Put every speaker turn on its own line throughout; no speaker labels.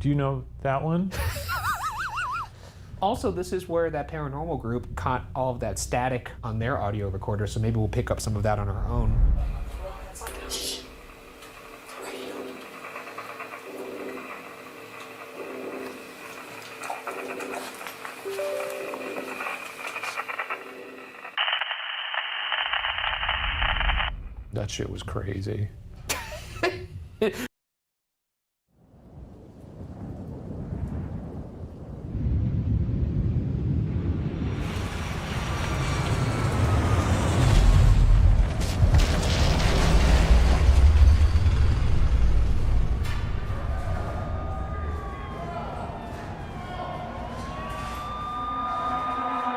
Do you know that one?
Also, this is where that paranormal group caught all of that static on their audio recorder, so maybe we'll pick up some of that on our own.
That shit was crazy.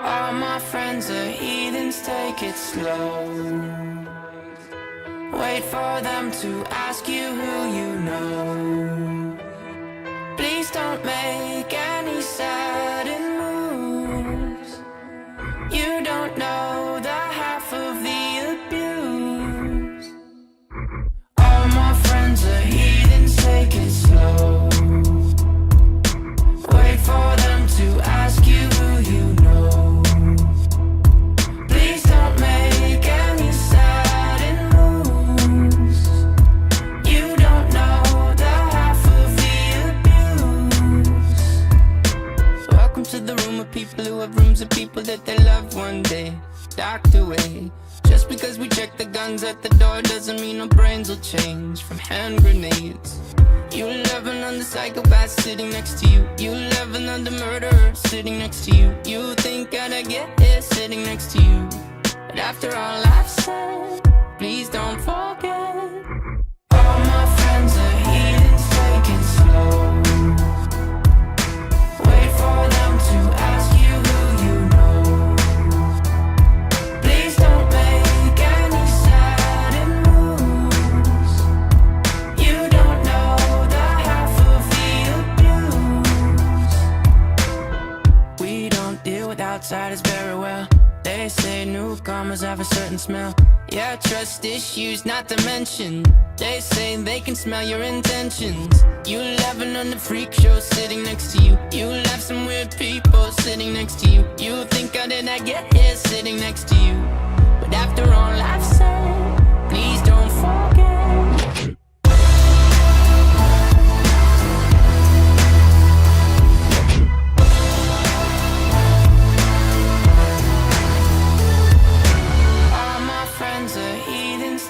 All my friends are heathens, take it slow. Wait for them to ask you who you know. Please don't make any sudden moves. You don't know the half of the abuse. All my friends are heathens, take it slow. Wait for them to ask you who you know. Please don't make any sudden moves. You don't know the half of the abuse. Welcome to the room of people who have rooms of people that they love one day docked away. Just because we check the guns at the door doesn't mean our brains will change from hand grenades. You love another psychopath sitting next to you. You love another murderer sitting next to you. You think I'd get here sitting next to you. But after all I've said, please don't forget. All my friends are heathens, take it slow. Wait for them to ask you who you know. Please don't make any sudden moves. You don't know the half of the abuse. We don't deal with outsiders very well. They say newcomers have a certain smell. Yeah, trust issues not to mention. They say they can smell your intentions. You laughing on the freak show sitting next to you. You laugh some weird people sitting next to you. You think I did not get here sitting next to you. But after all I've said, please don't forget.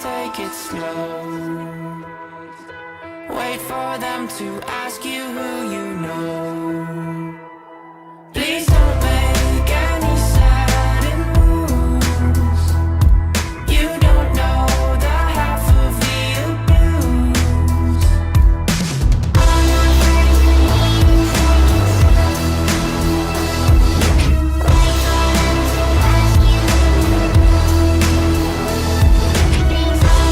Take it slow. Wait for them to ask you who you know. Please don't make any sudden moves. You don't know the half of the abuse. All my friends are heathens, take it slow. Wait for them to ask you who you know.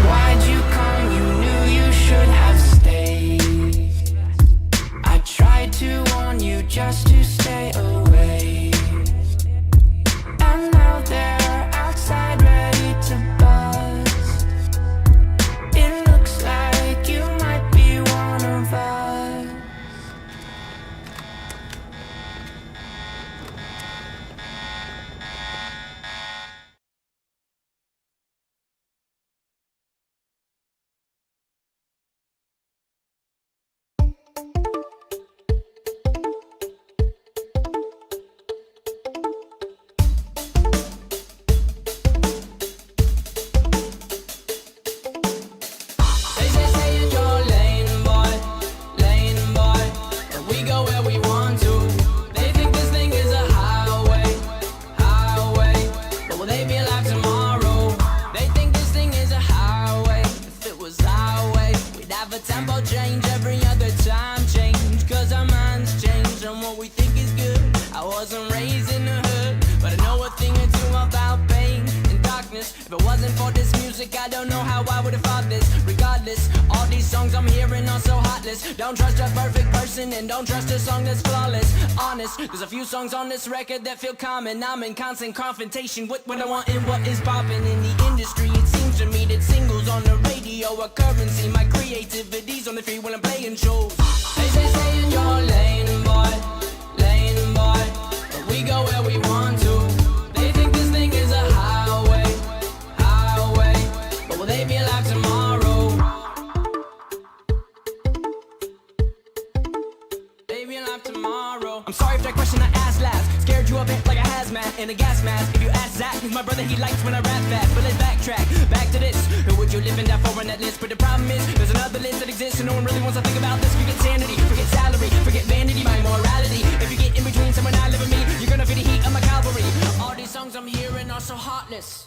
Why'd you come? You knew you should have stayed. I tried to warn you just to stay away. And now they're outside ready to buzz. It looks like you might be one of us. They say it's your lane, boy, and we go where we want to. They think this thing is a highway, but will they be alive tomorrow? They think this thing is a highway. If it was highway, we'd have a tempo change every other time change. Cause our minds change and what we think is good. I wasn't raised in the hood, but I know a thing or two about pain and darkness. If it wasn't for this music
music, I don't know how I would have thought this. Regardless, all these songs I'm hearing are so heartless. Don't trust a perfect person and don't trust a song that's flawless. Honest, there's a few songs on this record that feel common. I'm in constant confrontation with what I want and what is popping in the industry. It seems to me that singles on the radio are currency. My creativity's on the free when I'm playing shows. They say in your lane, boy, but we go where we want to. They think this thing is a highway, but will they be alive tomorrow? They be alive tomorrow. I'm sorry if that question I asked last scared you a bit like a hazmat in a gas mask. If you ask Zach, he's my brother, he likes when I rap fast. But let's backtrack, back to this. Who would you live and die for on that list? But the problem is, there's another list that exists and no one really wants to think about this. Forget sanity, forget salary, forget vanity, my morality. If you get in between someone I live with me, you're gonna feel the heat of my cavalry. All these songs I'm hearing are so heartless.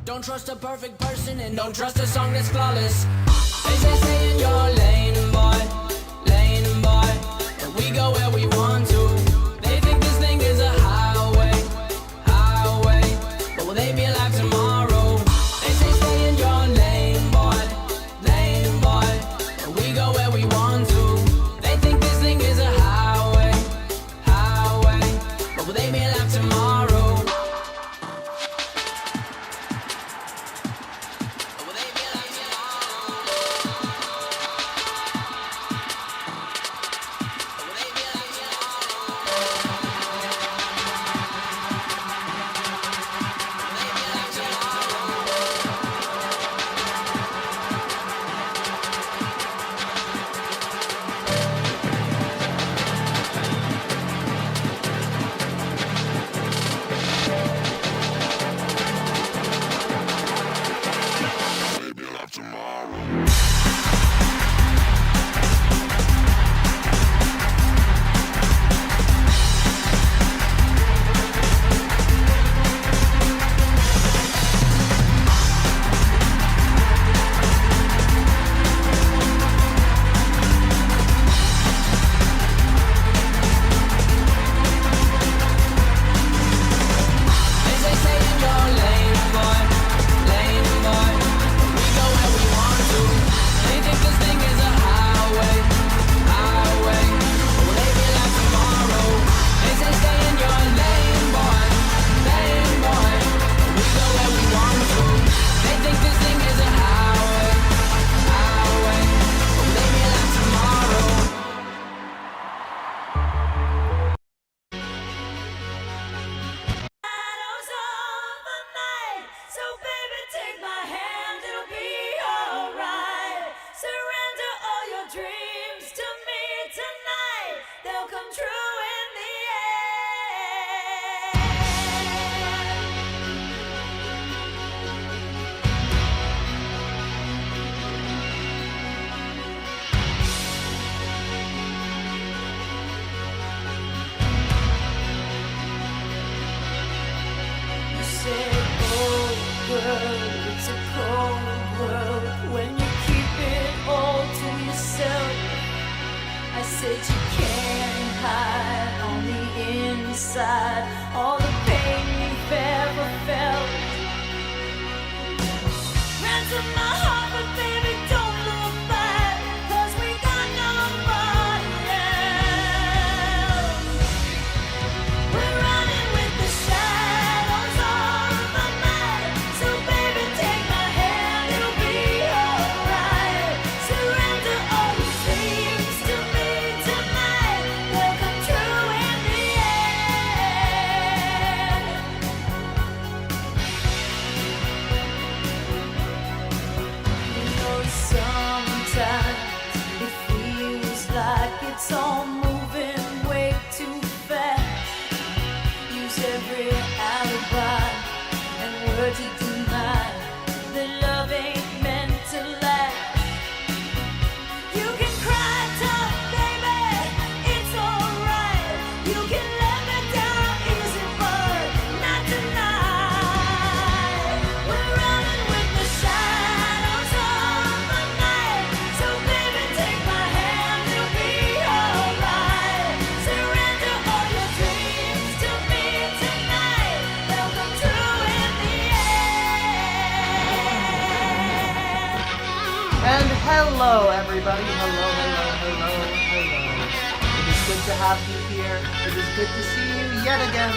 Don't trust a perfect person and don't trust a song that's flawless. They say in your lane, boy, but we go where we want to. They think this thing is a highway, but will they be alive tomorrow? They say stay in your lane, boy, but we go where we want to. They think this thing is a highway, but will they be alive tomorrow? Will they be alive tomorrow? Will they be alive
It's a cold world when you keep it all to yourself. I said you can't hide on the inside all the pain you've ever felt. Ransom my heart, but baby, don't look back, 'cause we got nobody else. We're running with the shadows of the night. So baby, take my hand, it'll be alright. Surrender all your dreams to me tonight. They'll come true in the end. You know, sometimes it feels like it's all moving way too fast. Use every alibi and word to deny that love ain't meant to last. You can cry tough, baby, it's alright. You can let me down easy, but not tonight. We're running with the shadows of the night. So baby, take my hand, it'll be alright. Surrender all your dreams to me tonight. They'll come true in the end.
Hello, everybody. Hello, hello, hello, hello. It is good to have you here. It is good to see you yet again.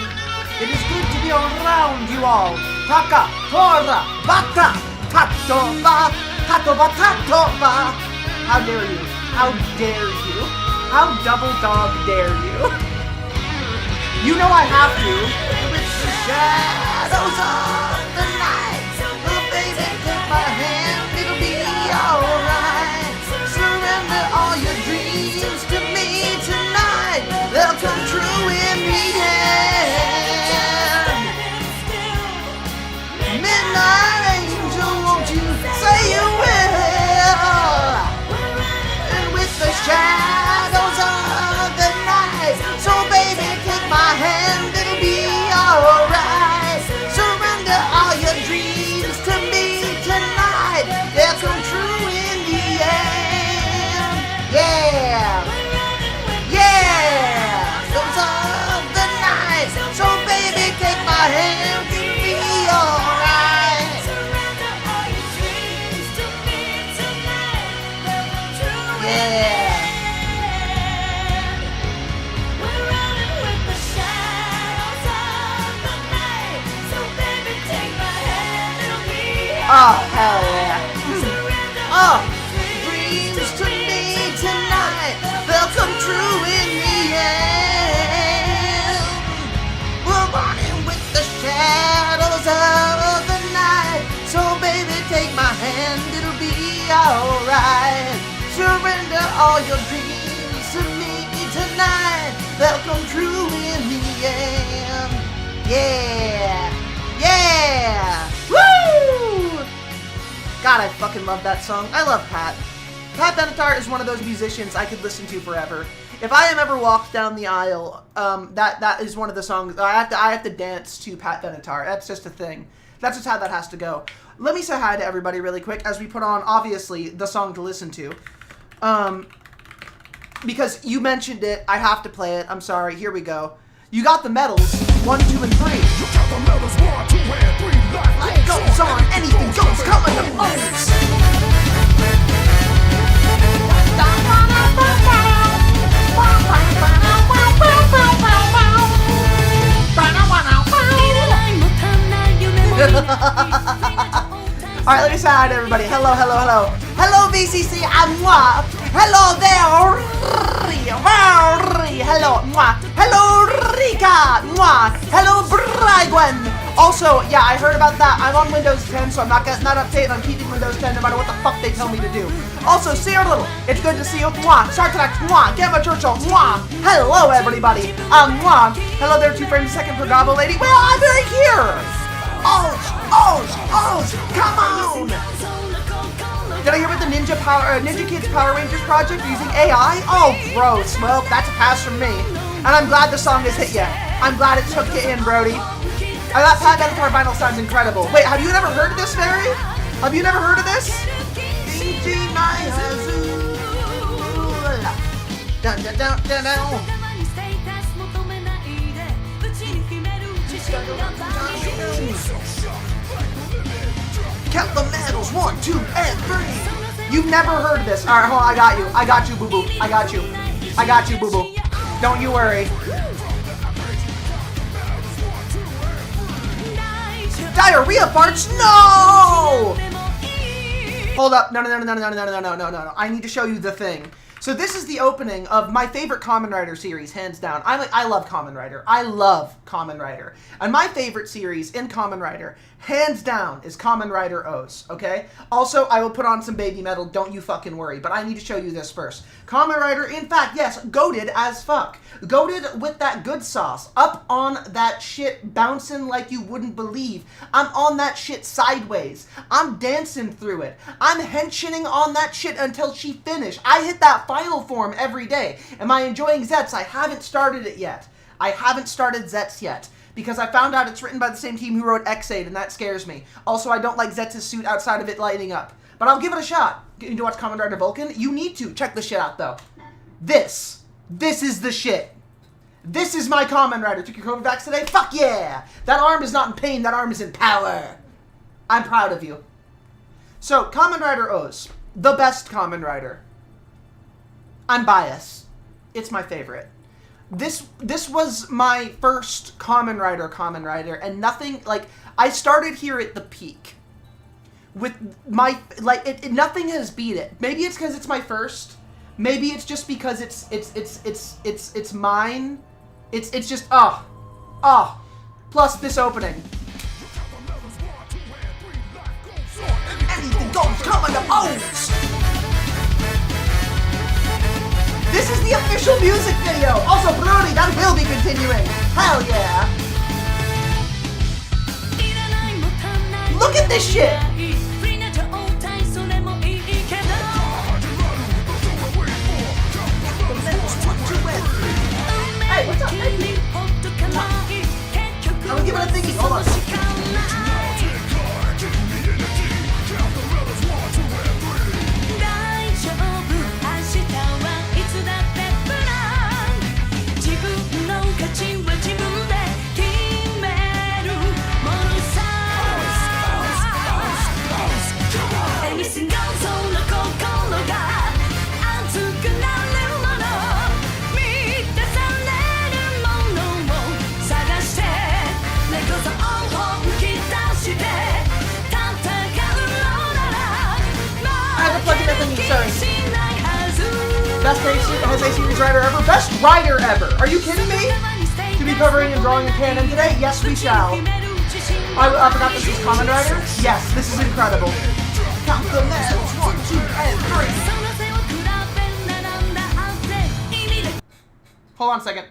It is good to be around you all. Taka, tora, bata, tatoba, tatoba, tatoba. How dare you? How dare you? How double dog dare you? You know I have to. With the shadows of the night, little baby, take my hand, it'll be alright. Surrender all your dreams to me tonight. They'll come true in the end. Midnight angel, won't you say you will? And with the shadows of the night, so baby, take my hand, it'll be alright. Surrender all your dreams to me tonight. They'll come true in the end. Yeah. Yeah. Those of the night. So baby, take my hand, it'll be alright. Yeah. Oh, hell yeah. Oh, dreams to me tonight, they'll come true in the end. We're running with the shadows of the night, so baby, take my hand, it'll be alright. Surrender all your dreams to me tonight, they'll come true in the end. Yeah. Yeah. Woo! God, I fucking love that song. I love Pat. Pat Benatar is one of those musicians I could listen to forever. If I am ever walked down the aisle, that is one of the songs I have to dance to Pat Benatar. That's just a thing. That's just how that has to go. Let me say hi to everybody really quick as we put on, obviously, the song to listen to. Because you mentioned it, I have to play it. I'm sorry. Here we go. You got the medals, 1, 2, and 3.
You got the medals, 1, 2, and 3.
Life goes on, anything goes, coming to moments. Alright, let me say hi to everybody. Hello, hello, hello. Hello, VCC, and moi. Hello there. Hello, moi. Hello, Rika. Moi. Hello, Brygwen. Also, yeah, I heard about that. I'm on Windows 10, so I'm not updated on keeping Windows 10 no matter what the fuck they tell me to do. Also, see you little. It's good to see you. Mwah. Sartanax. Mwah. Gamma Churchill. Mwah. Hello, everybody. Mwah. Hello there, 2 frames a second per gobble lady. Well, I'm very here. Oh, come on. Did I hear about the Ninja Kids Power Rangers project using AI? Oh, gross. Well, that's a pass from me. And I'm glad the song has hit you. I'm glad it took you in, Brody. That Pat Benatar vinyl sounds incredible. Wait, have you never heard of this, Mary? Have you never heard of this? Dun, dun, dun, dun, dun. Count the medals, 1, 2, and 3. You've never heard of this. All right, hold on, I got you. I got you, boo-boo. I got you. I got you, boo-boo. Don't you worry. Diarrhea farts? No! Hold up. No. I need to show you the thing. So this is the opening of my favorite Kamen Rider series, hands down. I love Kamen Rider. I love Kamen Rider. And my favorite series in Kamen Rider, hands down, is Kamen Rider O's, okay? Also, I will put on some baby metal, don't you fucking worry, but I need to show you this first. Kamen Rider, in fact, yes, goated as fuck. Goated with that good sauce. Up on that shit, bouncing like you wouldn't believe. I'm on that shit sideways. I'm dancing through it. I'm henching on that shit until she finished. I hit that final form every day. Am I enjoying Zets? I haven't started it yet. I haven't started Zets yet. Because I found out it's written by the same team who wrote X8, and that scares me. Also, I don't like Zets' suit outside of it lighting up. But I'll give it a shot. You need to watch Kamen Rider Vulcan? You need to. Check this shit out, though. This is the shit. This is my Kamen Rider. Took your COVID vax today? Fuck yeah! That arm is not in pain, that arm is in power. I'm proud of you. So, Kamen Rider O's. the best Kamen Rider. I'm biased. It's my favorite. This was my first Kamen Rider, and nothing, like, I started here at the peak. With my, like, nothing has beat it. Maybe it's because it's my first. Maybe it's just because it's mine. It's just, Plus this opening. Anything goes, come on the O's! This is the official music video! Also, Brody, that will be continuing! Hell yeah! Look at this shit! Hey, what's up? Hey. I'm gonna give it a thingy, hold on. Best A-Series rider ever? Best rider ever! Are you kidding me? To be covering and drawing a canon today? Yes, we shall. I forgot this is Kamen Rider? Yes, this is incredible. Count the medals, 1, 2, and 3. Hold on a second.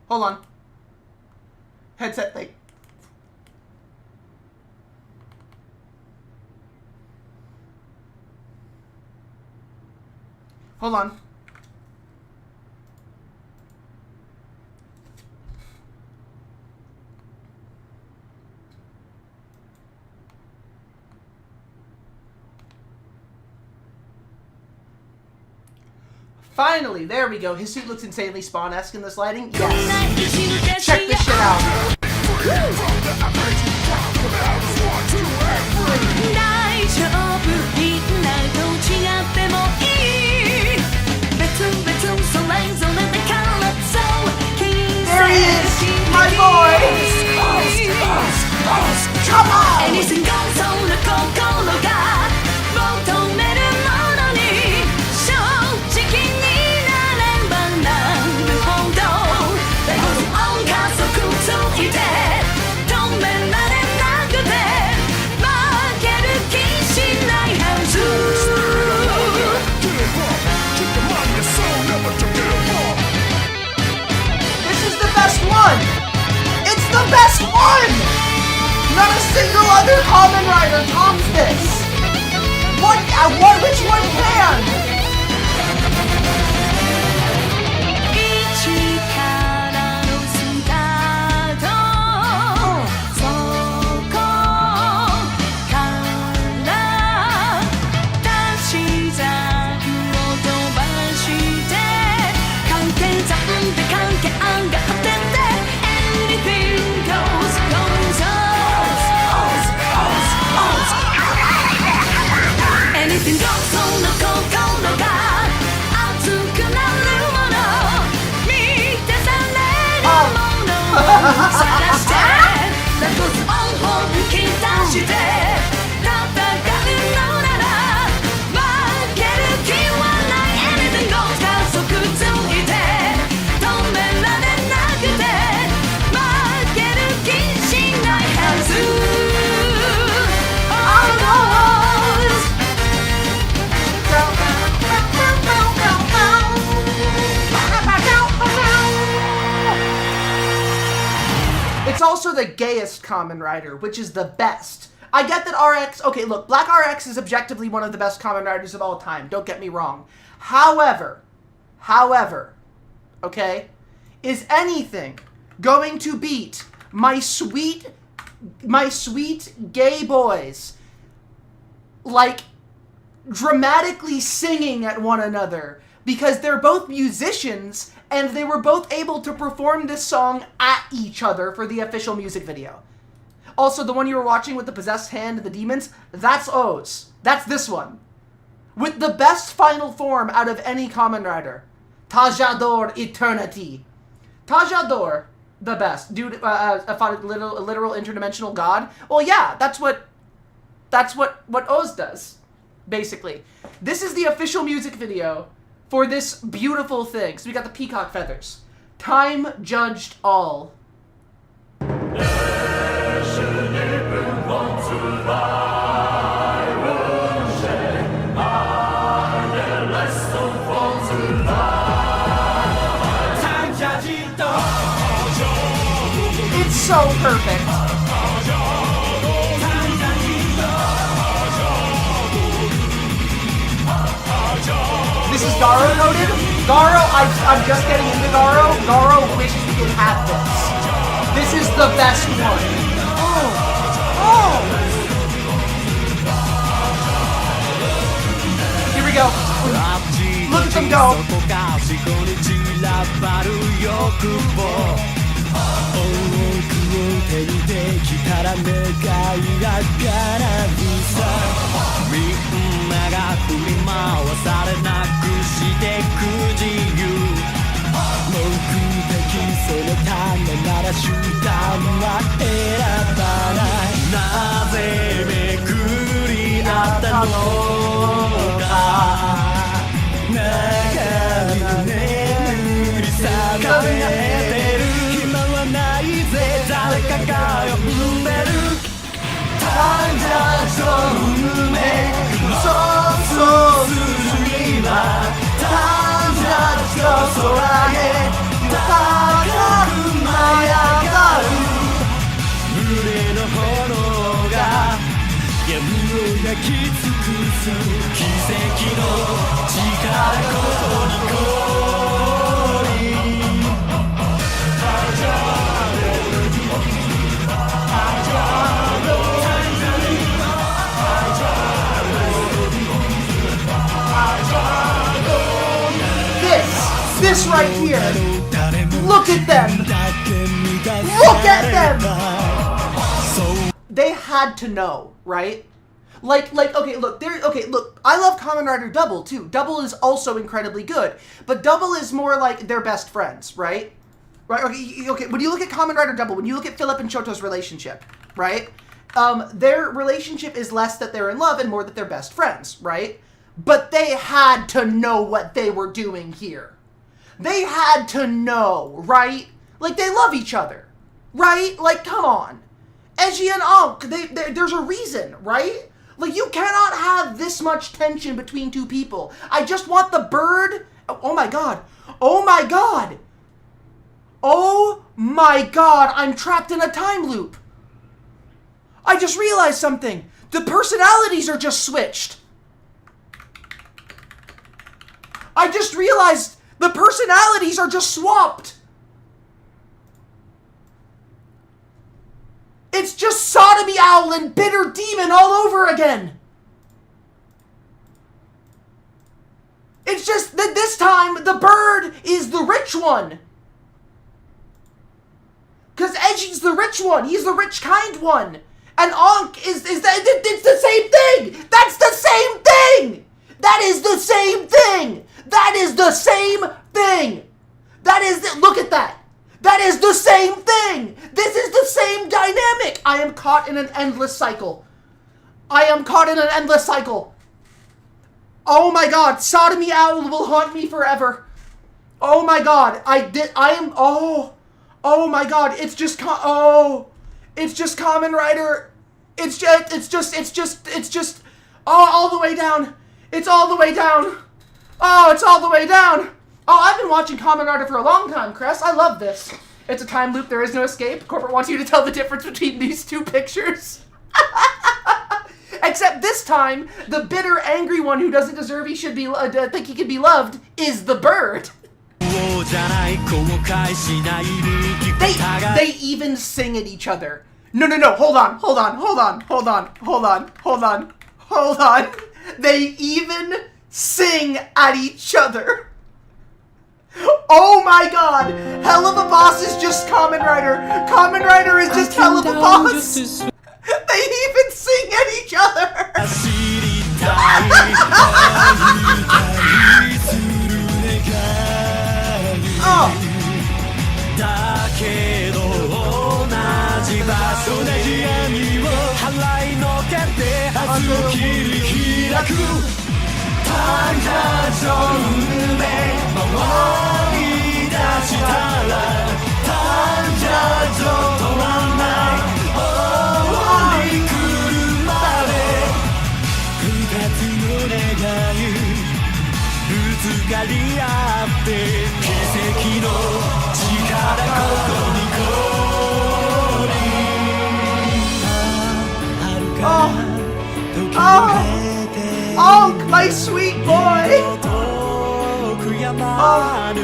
Hold on. Headset thing. Hold on. Finally, there we go. His suit looks insanely Spawn-esque in this lighting. Yes. Check this shit out. There he is, my boy! Come on! It's the best one! Not a single other Kamen Rider tops this! Which one can? It's also the gayest Kamen Rider, which is the best. I get that RX... Okay, look, Black RX is objectively one of the best Kamen Riders of all time. Don't get me wrong. However, okay, is anything going to beat my sweet gay boys, like, dramatically singing at one another? Because they're both musicians, and they were both able to perform this song at each other for the official music video. Also, the one you were watching with the possessed hand and the demons, that's O's. That's this one. With the best final form out of any Kamen Rider. Tajador Eternity. Tajador, the best. Dude, a literal interdimensional god. Well, yeah, that's what Oz does, basically. This is the official music video for this beautiful thing. So we got the peacock feathers. Time judged all. It's so perfect. This is Garo coded. Garo, I'm just getting into Garo. Garo wishes we could have this. This is the best one. Oh. Here we go. Look at them go. This right here. Look at them. Look at them. They had to know, right? Like, okay, look, I love Kamen Rider Double, too. Double is also incredibly good. But Double is more like their best friends, right? Right, okay, when you look at Kamen Rider Double, when you look at Philip and Choto's relationship, right? Their relationship is less that they're in love and more that they're best friends, right? But they had to know what they were doing here. They had to know, right? Like, they love each other, right? Like, come on. Eiji and Ankh, there's a reason, right? Like, you cannot have this much tension between two people. I just want the bird. Oh my god. Oh my god. Oh my god, I'm trapped in a time loop. I just realized something. The personalities are just switched. I just realized the personalities are just swapped. It's just Sodomy Owl and Bitter Demon all over again. It's just that this time the bird is the rich one. Because Eji's the rich one. He's the rich kind one. And Ankh is it's the same thing. That's the same thing. That is the same thing. That is the same thing. That is the, look at that. That is the same thing. This is the same dynamic. I am caught in an endless cycle. I am caught in an endless cycle. Oh my god, Sodomy Owl will haunt me forever. Oh my god, oh my god, it's just Kamen Rider. It's just, all the way down. It's all the way down. Oh, it's all the way down. Oh, I've been watching Kamen Rider for a long time, Chris. I love this. It's a time loop. There is no escape. Corporate wants you to tell the difference between these two pictures. Except this time, the bitter, angry one who doesn't deserve he should be think he could be loved is the bird. They even sing at each other. No. Hold on. They even sing at each other. Oh my god! Hell of a Boss is just Kamen Rider. Kamen Rider is just Hell of a Boss. They even sing at each other. Oh.
だけど同じ場所で闇を払いのけて明日を切り開く誕生運命回り出したら誕生止まんない終わり来るまで二つの願いぶつかり合って奇跡の力ここに降臨遥か時を経て
Oh, my sweet boy!
遠く山る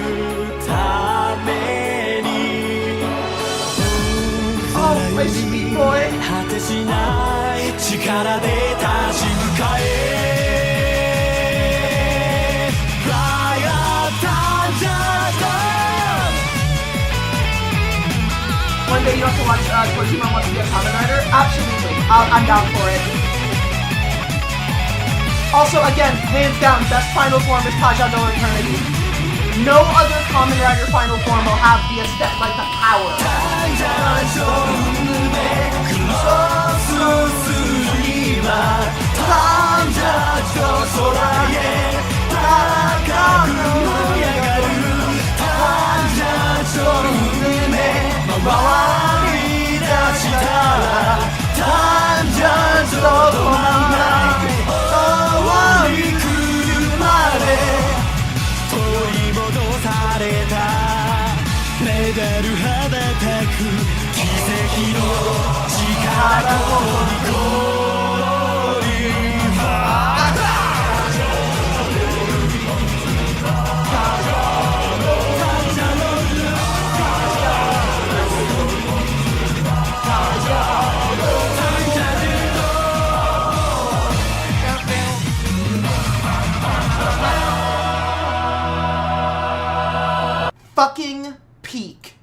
ために
Oh, my sweet boy!
果てしない力で立ち向かえ Fly up, Tanjiro!
One day you have to watch Kojima wants to be a Kamen Rider? Absolutely. I'm down for it. Also, again, hands down, best final form is Tajado Eternity. No other Kamen Rider final form will have the aesthetic, like the power. Fucking peak.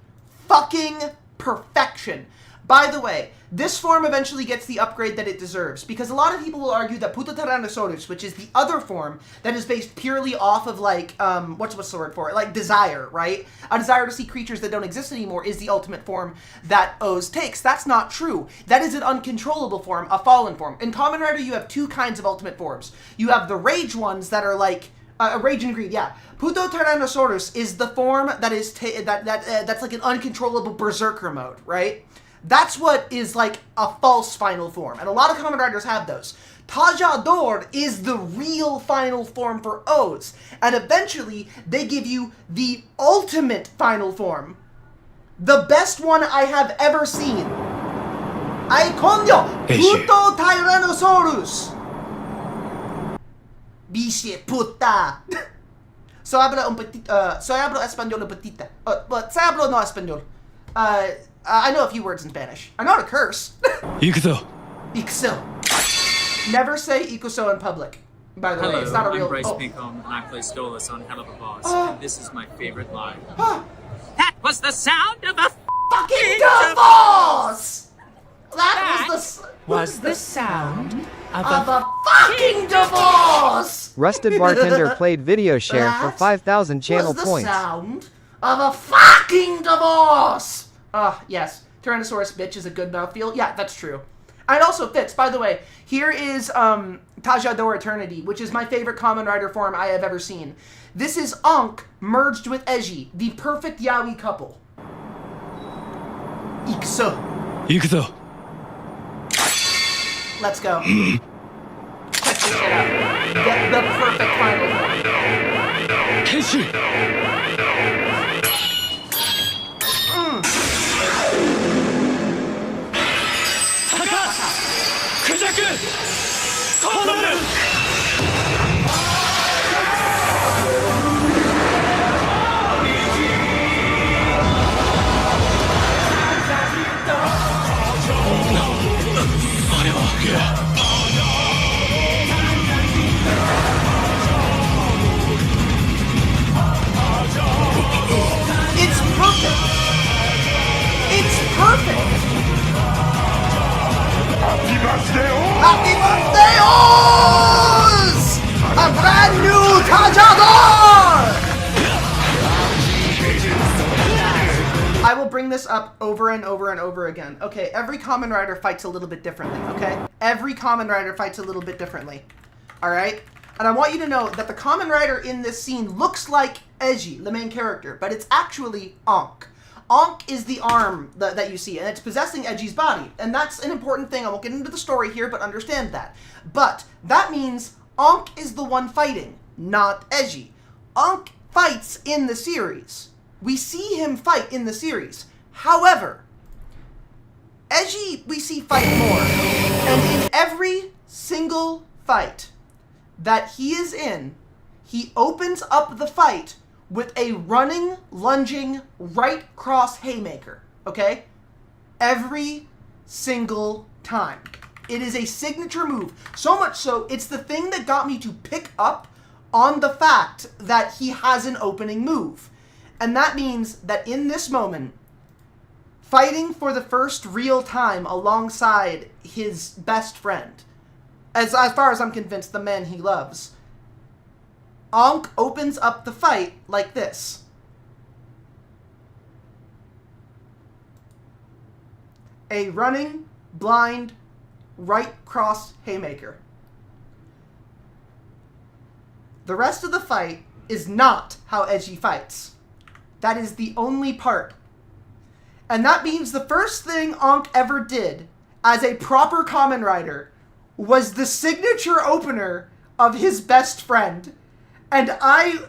Fucking perfection. By the way, this form eventually gets the upgrade that it deserves, because a lot of people will argue that Puto Tyrannosaurus, which is the other form that is based purely off of, like, what's the word for it? Like, desire, right? A desire to see creatures that don't exist anymore is the ultimate form that Oz takes. That's not true. That is an uncontrollable form, a fallen form. In Kamen Rider, you have two kinds of ultimate forms. You have the rage ones that are, like, rage and greed, yeah. Puto Tyrannosaurus is the form that is that's like an uncontrollable berserker mode, right? That's what is like a false final form, and a lot of Kamen Riders have those. Tajador is the real final form for Oz, and eventually they give you the ultimate final form. The best one I have ever seen. Ay coño! Puto Tyrannosaurus! Biche puta! So hablo español un poquito. But se hablo no español. I know a few words in Spanish. I know how to curse.
Ikuzo.
Ikuso. Never say ikuso in public. By the way, it's not a real...
I'm Bryce Pinkham, and I play Stolas on Hell of a Boss. And this is my favorite line. That was the sound of a
fucking divorce! That
Was the sound of
a fucking divorce!
Rusted Bartender played video share for 5,000 channel
was the
points.
Sound of a fucking divorce! Yes. Tyrannosaurus bitch is a good mouthfeel. Yeah, that's true. And it also fits. By the way, here is Tajador Eternity, which is my favorite Kamen Rider form I have ever seen. This is Ankh merged with Eiji, the perfect yaoi couple. Ikuso. Let's go. Check this shit out. Get the perfect final form.
Kenshi.
It's perfect. It's perfect. Happy birthday, Oz! this up over and over and over again. Okay, every Kamen Rider fights a little bit differently, okay? Every Kamen Rider fights a little bit differently, all right? And I want you to know that the Kamen Rider in this scene looks like Eiji, the main character, but it's actually Ankh. Ankh is the arm that you see, and it's possessing Eji's body. And that's an important thing. I won't get into the story here, but understand that. But that means Ankh is the one fighting, not Eiji. Ankh fights in the series. We see him fight in the series. However, Eiji we see fight more. And in every single fight that he is in, he opens up the fight with a running, lunging, right cross haymaker, okay? Every single time. It is a signature move. So much so, it's the thing that got me to pick up on the fact that he has an opening move. And that means that in this moment, fighting for the first real time alongside his best friend, as far as I'm convinced, the man he loves, Ankh opens up the fight like this. A running, blind, right cross haymaker. The rest of the fight is not how Eiji fights. That is the only part. And that means the first thing Ankh ever did as a proper Kamen Rider was the signature opener of his best friend. And I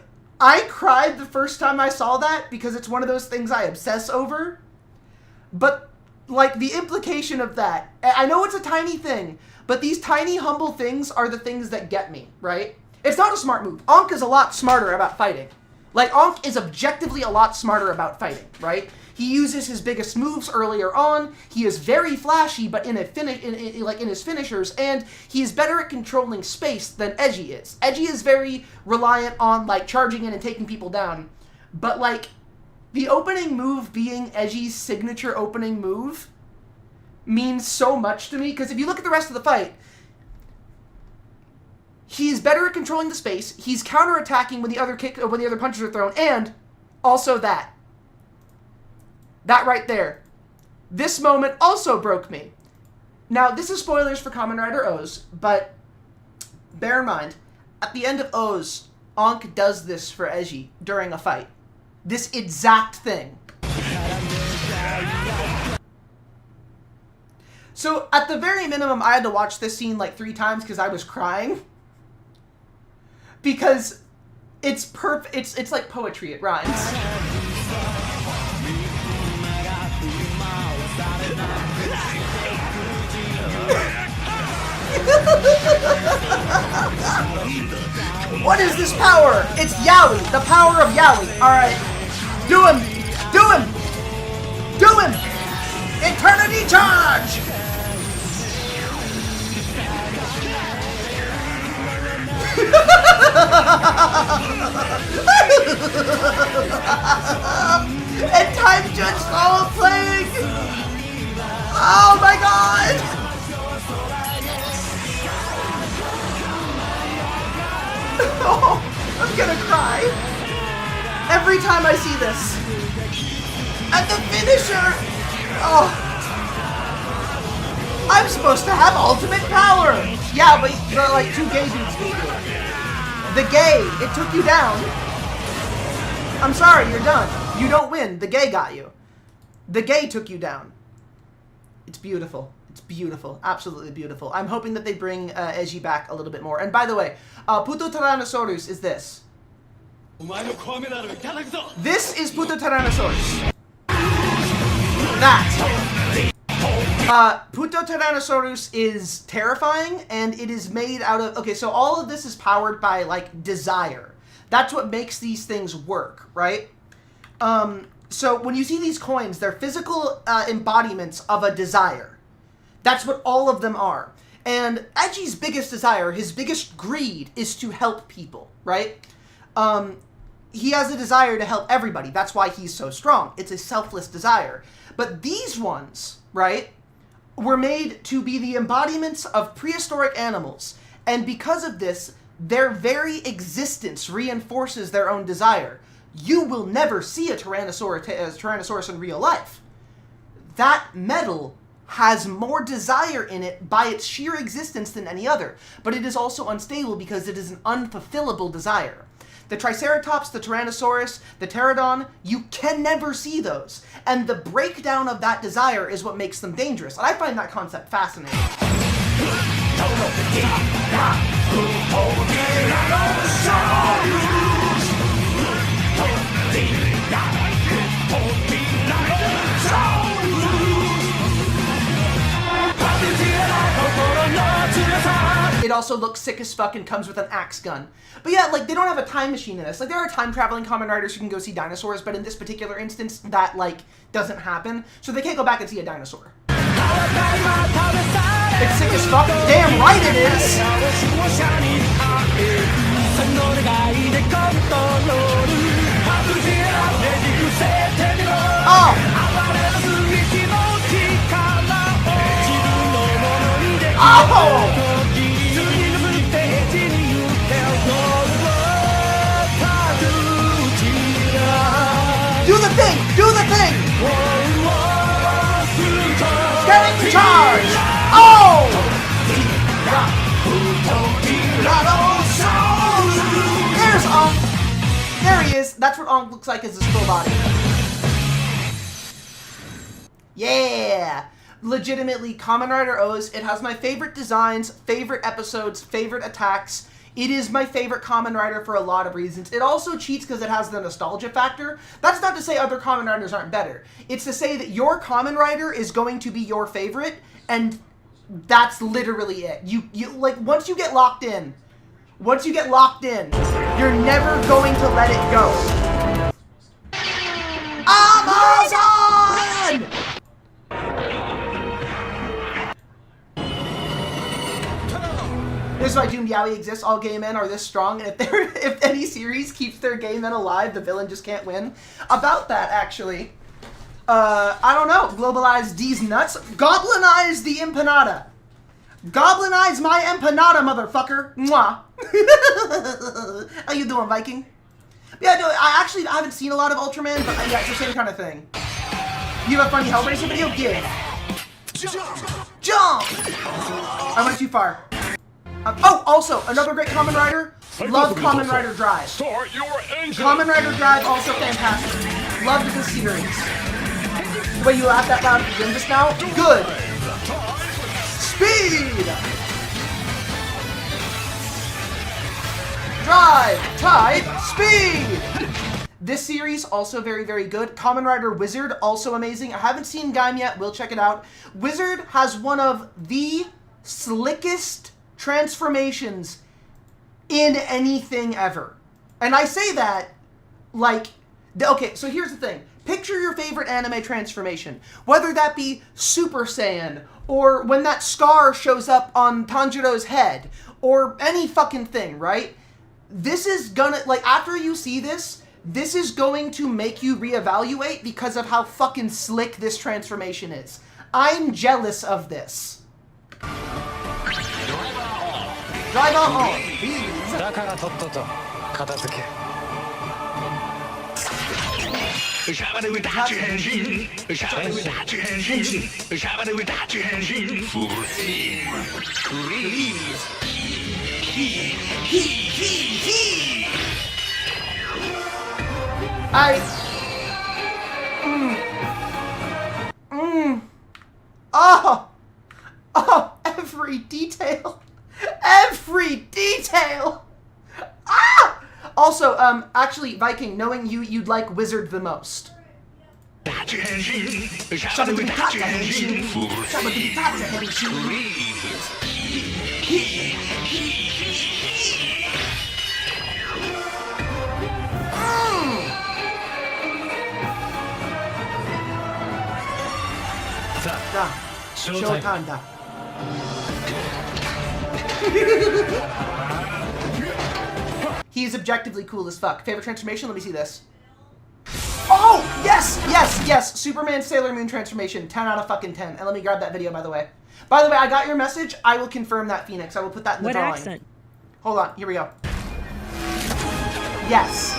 cried the first time I saw that because it's one of those things I obsess over. But, like, the implication of that, I know it's a tiny thing, but these tiny, humble things are the things that get me, right? It's not a smart move. Ankh is a lot smarter about fighting. Like, Ankh is objectively a lot smarter about fighting, right? He uses his biggest moves earlier on. He is very flashy, but in his finishers, and he is better at controlling space than Eiji is. Eiji is very reliant on, like, charging in and taking people down. But, like, the opening move being Eji's signature opening move means so much to me, because if you look at the rest of the fight, he's better at controlling the space, he's counterattacking when the other punches are thrown, and also that. That right there. This moment also broke me. Now, this is spoilers for Kamen Rider O's, but bear in mind, at the end of O's, Ankh does this for Eiji during a fight. This exact thing. So, at the very minimum, I had to watch this scene like 3 times because I was crying. Because it's it's like poetry, it rhymes. What is this power? It's Yaoi, the power of Yaoi. Alright. Do him! Do him! Do him! Eternity charge! And time judge all playing! Oh my god! Oh, I'm gonna cry. Every time I see this. And the finisher! Oh. I'm supposed to have ultimate power! Yeah, but like 2 gay dudes beat you. The gay, it took you down. I'm sorry, you're done. You don't win. The gay got you. The gay took you down. It's beautiful. It's beautiful. Absolutely beautiful. I'm hoping that they bring Eiji back a little bit more. And by the way, Puto Tyrannosaurus is this. This is Puto Tyrannosaurus. That. Puto Tyrannosaurus is terrifying, and it is made out of... Okay, so all of this is powered by, like, desire. That's what makes these things work, right? So when you see these coins, they're physical embodiments of a desire. That's what all of them are. And Eji's biggest desire, his biggest greed, is to help people, right? He has a desire to help everybody. That's why he's so strong. It's a selfless desire. But these ones, right, were made to be the embodiments of prehistoric animals. And because of this, their very existence reinforces their own desire. You will never see a Tyrannosaurus in real life. that metal has more desire in it by its sheer existence than any other, but it is also unstable because it is an unfulfillable desire. The Triceratops, the Tyrannosaurus, the Pterodon, you can never see those. And the breakdown of that desire is what makes them dangerous. And I find that concept fascinating. It also looks sick as fuck and comes with an axe gun. But yeah, like, they don't have a time machine in this. Like, there are time-traveling Kamen Riders who can go see dinosaurs, but in this particular instance, that, like, doesn't happen. So they can't go back and see a dinosaur. It's sick as fuck. Damn right it is! Oh! Oh! Do the thing! Do the thing! Get into charge! Oh! There's Onk! There he is! That's what Onk looks like as his full body. Yeah! Legitimately, Kamen Rider O's, it has my favorite designs, favorite episodes, favorite attacks. It is my favorite Kamen Rider for a lot of reasons. It also cheats because it has the nostalgia factor. That's not to say other Kamen Riders aren't better. It's to say that your Kamen Rider is going to be your favorite, and that's literally it. You like, once you get locked in, you're never going to let it go. Amazon! This is why Doomed Yaoi exists. All gay men are this strong, and if any series keeps their gay men alive, the villain just can't win. About that, actually, I don't know. Globalize these nuts. Goblinize the empanada. Goblinize my empanada, motherfucker. Mwah. How you doing, Viking? Yeah, no, I haven't seen a lot of Ultraman, but yeah, it's the same kind of thing. You have a funny Hellraiser video? Give. Jump! I went too far. Oh, also, another great Kamen Rider. Love Kamen Rider Drive. Kamen Rider Drive, also fantastic. Loved the series. The way you laughed that loud at the gym just now? Good. Speed! Drive, type, speed! This series, also very, very good. Kamen Rider Wizard, also amazing. I haven't seen Gaim yet, we'll check it out. Wizard has one of the slickest transformations in anything ever. And I say that, like, okay, so here's the thing. Picture your favorite anime transformation. Whether that be Super Saiyan, or when that scar shows up on Tanjiro's head, or any fucking thing, right? This is gonna, like, after you see this is going to make you reevaluate because of how fucking slick this transformation is. I'm jealous of this. Drive on, please. Oh, every detail. Every detail! Ah! Also, actually, Viking, knowing you, you'd like Wizard the most. Showtime da. He's objectively cool as fuck. Favorite transformation? Let me see this. Oh! Yes! Yes! Yes! Superman Sailor Moon transformation. 10 out of fucking 10. And let me grab that video, by the way. By the way, I got your message. I will confirm that, Phoenix. I will put that in the drawing. What accent? Hold on. Here we go. Yes.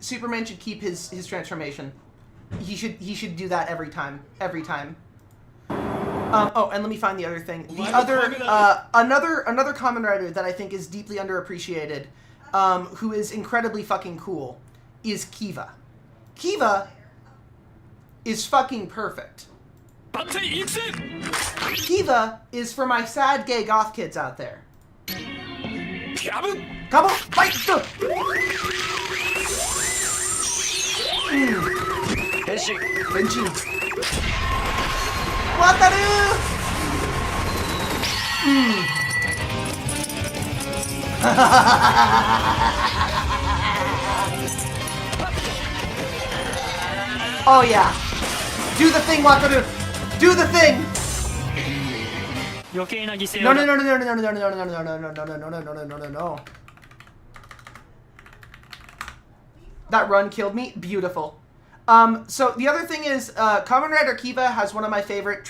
Superman should keep his transformation. He should do that every time. Every time. Oh, and let me find the other thing. The other another Kamen Rider that I think is deeply underappreciated, who is incredibly fucking cool, is Kiva. Kiva is fucking perfect. Kiva is for my sad gay goth kids out there. Come on, fight! Benji. Wataru! Oh yeah. Do the thing, Wataru! Do the thing! No. That run killed me. Beautiful. So the other thing is, Kamen Rider Kiva has one of my favorite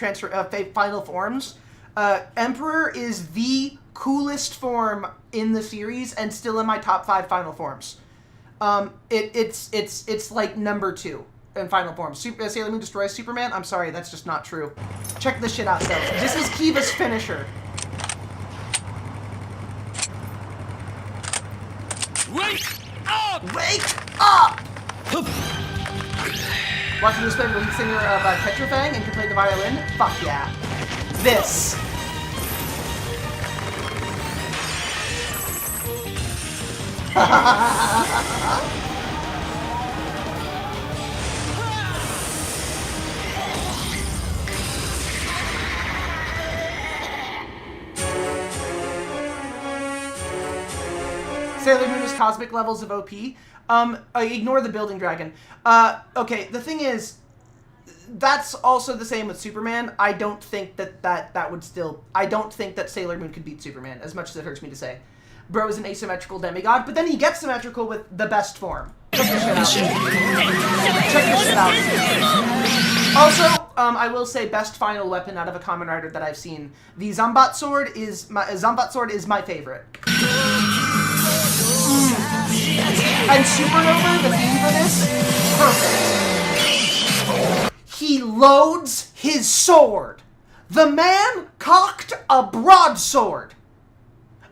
final forms. Emperor is the coolest form in the series and still in my top 5 final forms. It's like number 2 in final form. Sailor Moon destroys Superman? I'm sorry, that's just not true. Check this shit out though. This is Kiva's finisher.
Wake up!
Wake up! Watching this play lead singer of Tetrafang and can play the violin? Fuck yeah. This. Sailor Moon is cosmic levels of OP. Ignore the building dragon. Okay, the thing is, that's also the same with Superman. I don't think that would still... I don't think that Sailor Moon could beat Superman, as much as it hurts me to say. Bro is an asymmetrical demigod, but then he gets symmetrical with the best form. Check this shit out. Check this shit out. Also, I will say best final weapon out of a Kamen Rider that I've seen. The Zombat sword is my favorite. And Supernova, the theme for this, perfect. He loads his sword. The man cocked a broadsword.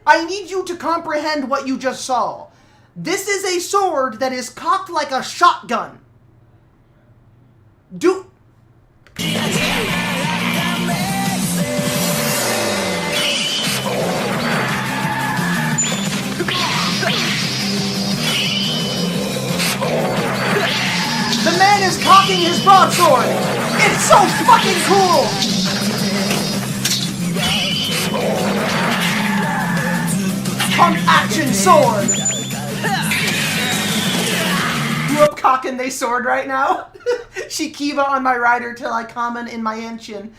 I need you to comprehend what you just saw. This is a sword that is cocked like a shotgun. The man is cocking his broadsword! It's so fucking cool! Pump action sword! Grew up cocking they sword right now. Shikiba on my rider till I common in my ancient.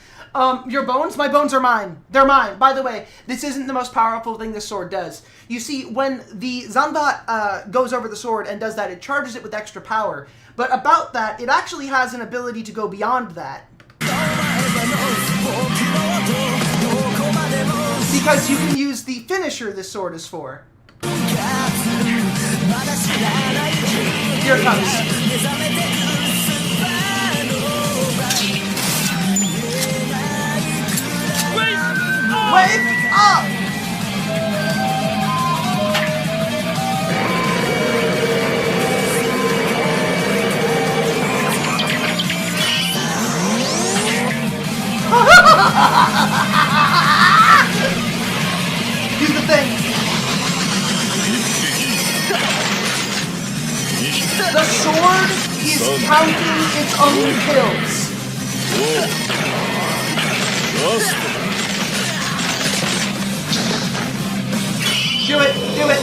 Your bones? My bones are mine. They're mine. By the way, this isn't the most powerful thing this sword does. You see, when the Zanbat goes over the sword and does that, it charges it with extra power. But about that, it actually has an ability to go beyond that. Because you can use the finisher this sword is for. Here it comes. Wake up! Here's the thing. The sword is counting its own kills. Do it! Do it!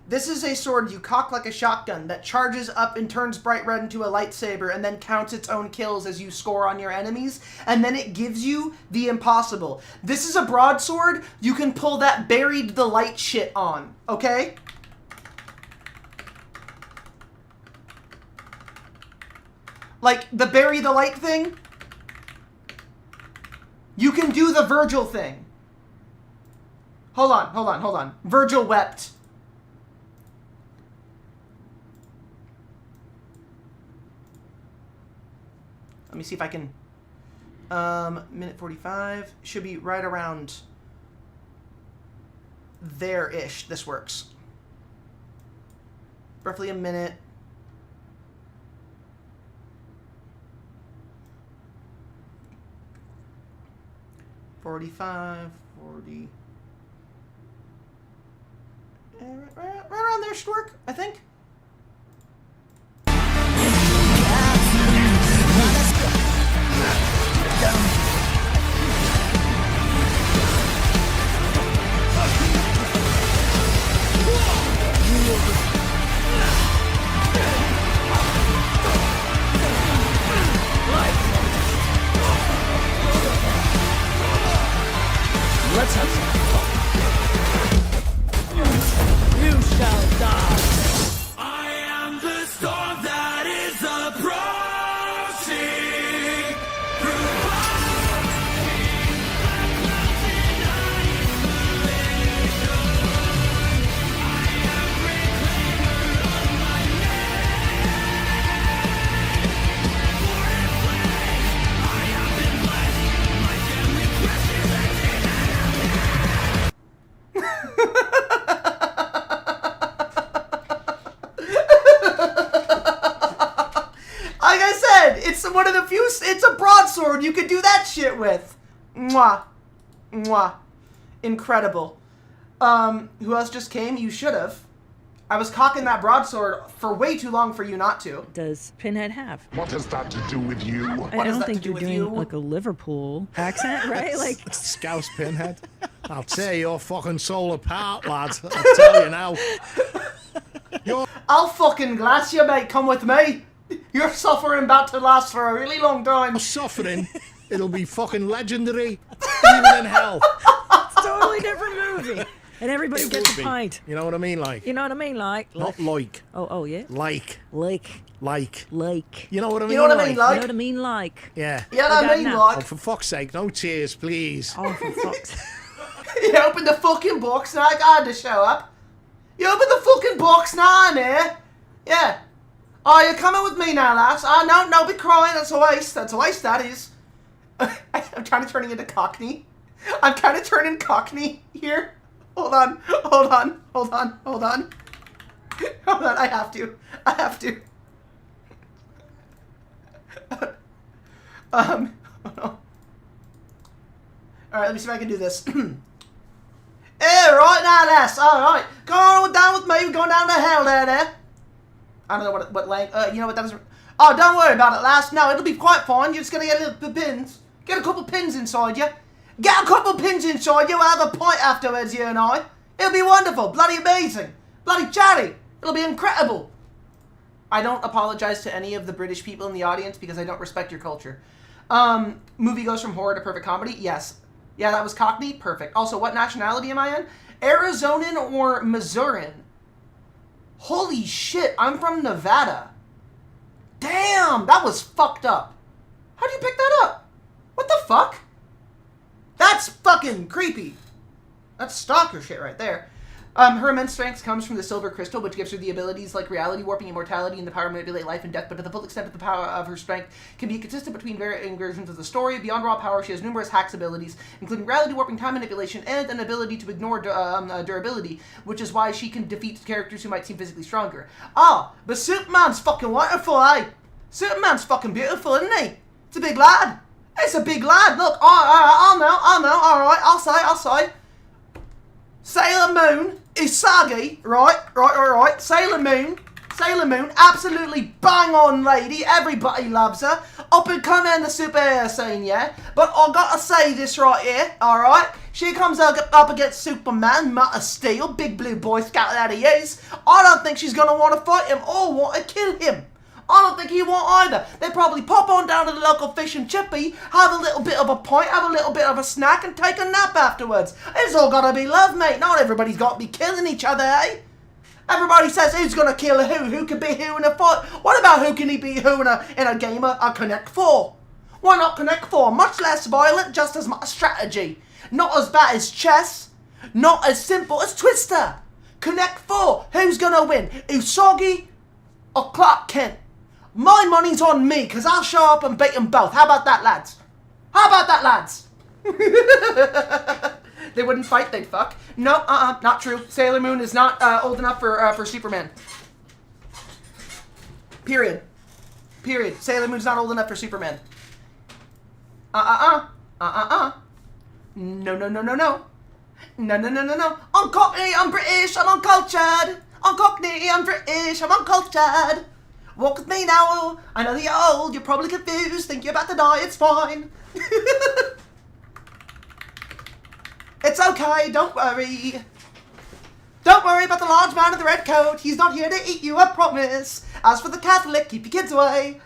This is a sword you cock like a shotgun that charges up and turns bright red into a lightsaber and then counts its own kills as you score on your enemies, and then it gives you the impossible. This is a broadsword you can pull that buried the light shit on, okay? Like, the bury the light thing? You can do the Virgil thing. Hold on. Virgil wept. Let me see if I can... minute 45. Should be right around there-ish. This works. Roughly a minute. Right around there should work, I think.
Let's have some fun. You shall die.
I am the storm that is approaching.
Like I said, it's one of the few. It's a broadsword you could do that shit with. Mwah, mwah, incredible. Who else just came? You should have. I was cocking that broadsword for way too long for you not to.
Does Pinhead have?
What has that to do with you?
I don't think you're doing like a Liverpool accent, right? Like
Scouse Pinhead. I'll tear your fucking soul apart, lad. I'll tell you now.
I'll fucking glass you, mate. Come with me. Your suffering about to last for a really long time.
Suffering? It'll be fucking legendary, even in hell.
it's a totally different movie. And everybody gets a pint.
You know what I mean, like?
You know what I mean, like?
Not like.
Oh yeah.
Like.
Like.
You know what I mean?
You know what I mean, like?
You know what I mean, like?
Yeah.
Yeah, I mean, like.
Oh, for fuck's sake, no tears, please.
Oh, for fuck's sake.
You open the fucking box and I got to show up. You open the fucking box now, I'm here. Yeah. Oh, you're coming with me now, lass. Oh, no, be crying. That's a waste. That's a waste, that is. I'm kind of turning into Cockney. I'm kind of turning Cockney here. Hold on. I have to. Oh no. Alright, let me see if I can do this. Hey, right now, lass. Alright. Go on down with me. We're going down the hell there. I don't know what lang... you know what, that is... Oh, don't worry about it, lass. No, it'll be quite fine. You're just gonna get a little pins. Get a couple pins inside you. Get a couple pins inside you. We'll have a pint afterwards, you and I. It'll be wonderful. Bloody amazing. Bloody chatty. It'll be incredible. I don't apologize to any of the British people in the audience because I don't respect your culture. Movie goes from horror to perfect comedy. Yes. Yeah, that was Cockney. Perfect. Also, what nationality am I in? Arizonan or Missourian? Holy shit, I'm from Nevada. Damn, that was fucked up. How'd you pick that up? What the fuck? That's fucking creepy. That's stalker shit right there. Her immense strength comes from the silver crystal, which gives her the abilities like reality warping, immortality, and the power to manipulate life and death, but to the full extent of the power of her strength can be consistent between varying versions of the story. Beyond raw power, she has numerous hacks abilities, including reality warping, time manipulation, and an ability to ignore durability, which is why she can defeat characters who might seem physically stronger. Ah, but Superman's fucking wonderful, eh? Superman's fucking beautiful, isn't he? It's a big lad. It's a big lad. Look, I'll know, alright, I'll say. Sailor Moon is saggy, right. Sailor Moon, absolutely bang on lady. Everybody loves her. Up and coming in the superhero scene, yeah. But I gotta say this right here, alright. She comes up against Superman, Matt of Steel, big blue boy scout that he is. I don't think she's gonna want to fight him or want to kill him. I don't think he won't either. They probably pop on down to the local fish and chippy, have a little bit of a pint, have a little bit of a snack, and take a nap afterwards. It's all gotta be love, mate. Not everybody's got to be killing each other, eh? Everybody says who's gonna kill who can be who in a fight. What about who can he be who in a game of Connect 4? Why not Connect 4? Much less violent, just as much strategy. Not as bad as chess. Not as simple as Twister. Connect 4. Who's gonna win? Usagi or Clark Kent? My money's on me, because I'll show up and beat them both. How about that, lads? How about that, lads? They wouldn't fight, they'd fuck. No, not true. Sailor Moon is not old enough for Superman. Period. Period. Sailor Moon's not old enough for Superman. No, no, no, no, no. No, no, no, no, no. I'm Cockney, I'm British, I'm uncultured. I'm Cockney, I'm British, I'm uncultured. Walk with me now. I know that you're old, you're probably confused, think you're about to die, it's fine. It's okay, don't worry. Don't worry about the large man in the red coat. He's not here to eat you, I promise. As for the Catholic, keep your kids away.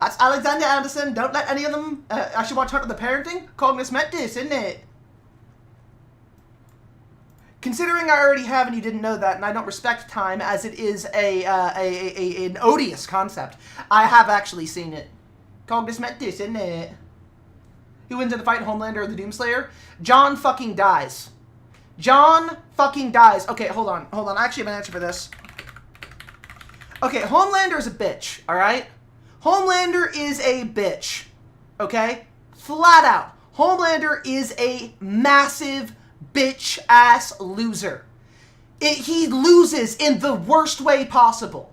That's Alexander Anderson. Don't let any of them... I should watch Hunt of the Parenting. Cognis Mentis, isn't it? Considering I already have and you didn't know that, and I don't respect time as it is an odious concept, I have actually seen it. Cognis Mentis, isn't it? Who wins in the fight, Homelander or the Doomslayer? John fucking dies. John fucking dies. Okay, hold on. Hold on. I actually have an answer for this. Okay, Homelander is a bitch, alright? Homelander is a bitch. Okay? Flat out. Homelander is a massive bitch-ass loser. He loses in the worst way possible.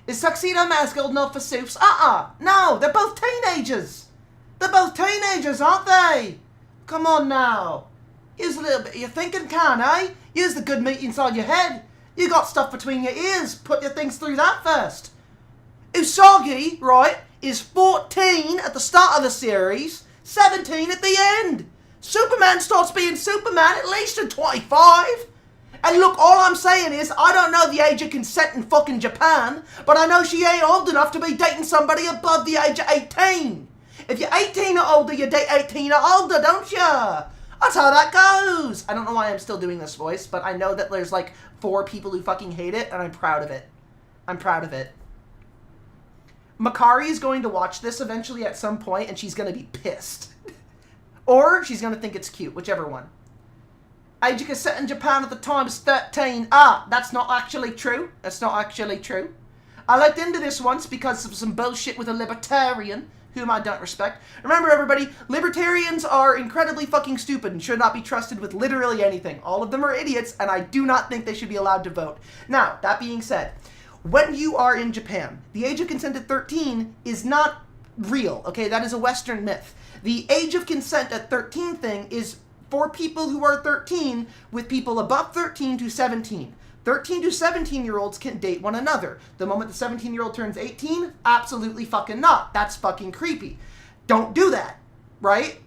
Is Tuxedo Mask old enough for Soups? No, they're both teenagers. They're both teenagers, aren't they? Come on now. Use a little bit of your thinking, can eh? Use the good meat inside your head. You got stuff between your ears. Put your things through that first. Usagi, right, is 14 at the start of the series, 17 at the end. Superman starts being Superman at least at 25. And look, all I'm saying is, I don't know the age of consent in fucking Japan, but I know she ain't old enough to be dating somebody above the age of 18. If you're 18 or older, you date 18 or older, don't ya? That's how that goes. I don't know why I'm still doing this voice, but I know that there's like 4 people who fucking hate it, and I'm proud of it. I'm proud of it. Makari is going to watch this eventually at some point, and she's going to be pissed. Or she's going to think it's cute, whichever one. Age of consent in Japan at the time is 13. That's not actually true. That's not actually true. I looked into this once because of some bullshit with a libertarian, whom I don't respect. Remember, everybody, libertarians are incredibly fucking stupid and should not be trusted with literally anything. All of them are idiots, and I do not think they should be allowed to vote. Now, that being said, when you are in Japan, the age of consent at 13 is not real, okay? That is a Western myth. The age of consent at 13 thing is for people who are 13 with people above 13 to 17. 13 to 17-year-olds can date one another. The moment the 17-year-old turns 18, absolutely fucking not. That's fucking creepy. Don't do that, right?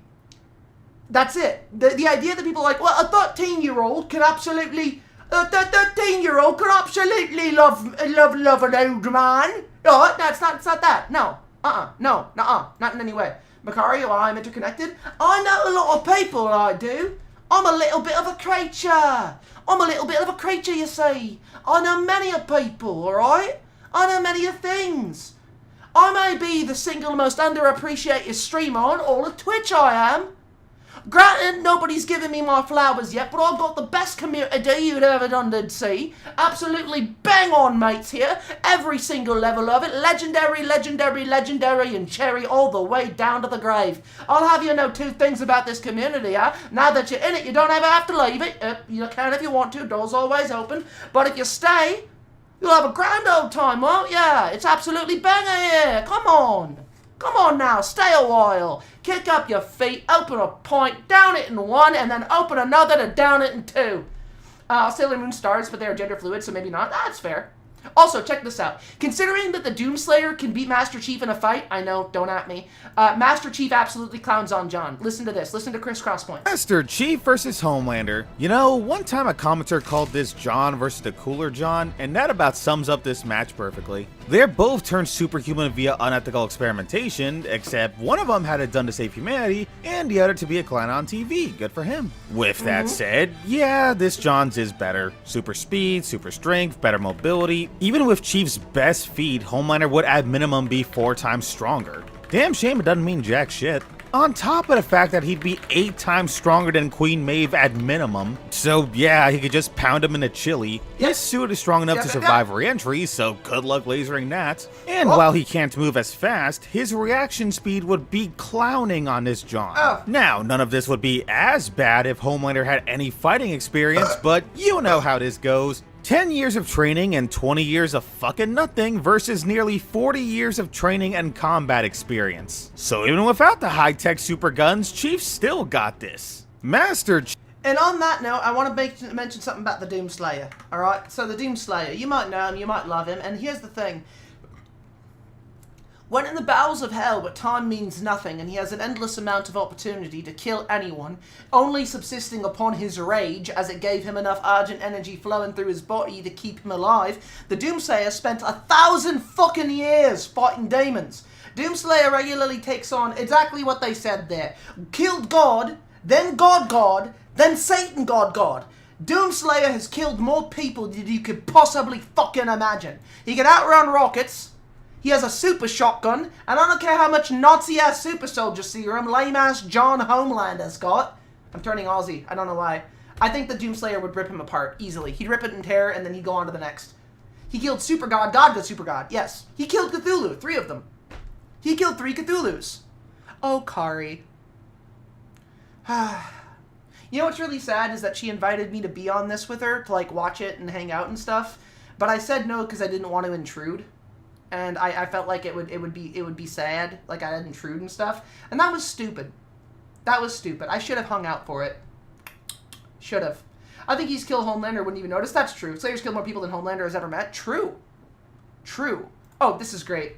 That's it. The idea that people are like, well, a 13-year-old can absolutely... A 13-year-old can absolutely love an old man. No, it's not that. No. No. Not in any way. Makari, well, I'm interconnected. I know a lot of people, I do. I'm a little bit of a creature. I'm a little bit of a creature, you see. I know many of people, alright? I know many of things. I may be the single most underappreciated streamer on all of Twitch, I am. Granted, nobody's given me my flowers yet, but I've got the best community you'd ever done to see. Absolutely bang on, mates here. Every single level of it. Legendary, legendary, legendary, and cherry all the way down to the grave. I'll have you know 2 things about this community, huh? Now that you're in it, you don't ever have to leave it. You can if you want to. Door's always open. But if you stay, you'll have a grand old time, won't ya? It's absolutely banger here. Come on. Come on now, stay a while. Kick up your feet, open a pint, down it in 1, and then open another to down it in 2. Sailor Moon stars, but they're gender fluid, so maybe not. That's fair. Also, check this out. Considering that the Doomslayer can beat Master Chief in a fight, I know, don't at me, Master Chief absolutely clowns on John. Listen to this. Listen to Chris Crosspoint.
Master Chief versus Homelander. You know, one time a commenter called this John versus the cooler John, and that about sums up this match perfectly. They're both turned superhuman via unethical experimentation, except one of them had it done to save humanity, and the other to be a clown on TV. Good for him. With that said, yeah, this John's is better. Super speed, super strength, better mobility. Even with Chief's best feat, Homelander would at minimum be 4 times stronger. Damn shame it doesn't mean jack shit. On top of the fact that he'd be 8 times stronger than Queen Maeve at minimum, so yeah, he could just pound him in a chili. His suit is strong enough to survive re-entry, so good luck lasering that. And while he can't move as fast, his reaction speed would be clowning on this John. Now, none of this would be as bad if Homelander had any fighting experience, but you know how this goes. 10 years of training and 20 years of fucking nothing versus nearly 40 years of training and combat experience. So even without the high-tech super guns, Chief still got this. Master
And on that note, I want to mention something about the Doomslayer, alright? So the Doomslayer, you might know him, you might love him, and here's the thing. When in the bowels of hell, but time means nothing, and he has an endless amount of opportunity to kill anyone, only subsisting upon his rage, as it gave him enough urgent energy flowing through his body to keep him alive, the Doomslayer spent 1,000 fucking years fighting demons. Doomslayer regularly takes on exactly what they said there. Killed God, then God, then Satan God. Doomslayer has killed more people than you could possibly fucking imagine. He can outrun rockets. He has a super shotgun, and I don't care how much Nazi-ass super soldier serum lame-ass John Homelander's got. I'm turning Aussie. I don't know why. I think the Doomslayer would rip him apart easily. He'd rip it in terror, and then he'd go on to the next. He killed Super God. God killed Super God. Yes. He killed Cthulhu. 3 of them. He killed 3 Cthulhus. Oh, Kari. You know what's really sad is that she invited me to be on this with her, to like watch it and hang out and stuff. But I said no because I didn't want to intrude. And I felt like it would be sad, like I'd intrude and stuff. And that was stupid. That was stupid. I should have hung out for it. Should have. I think he's killed Homelander, wouldn't even notice. That's true. Slayer's killed more people than Homelander has ever met. True. True. Oh, this is great.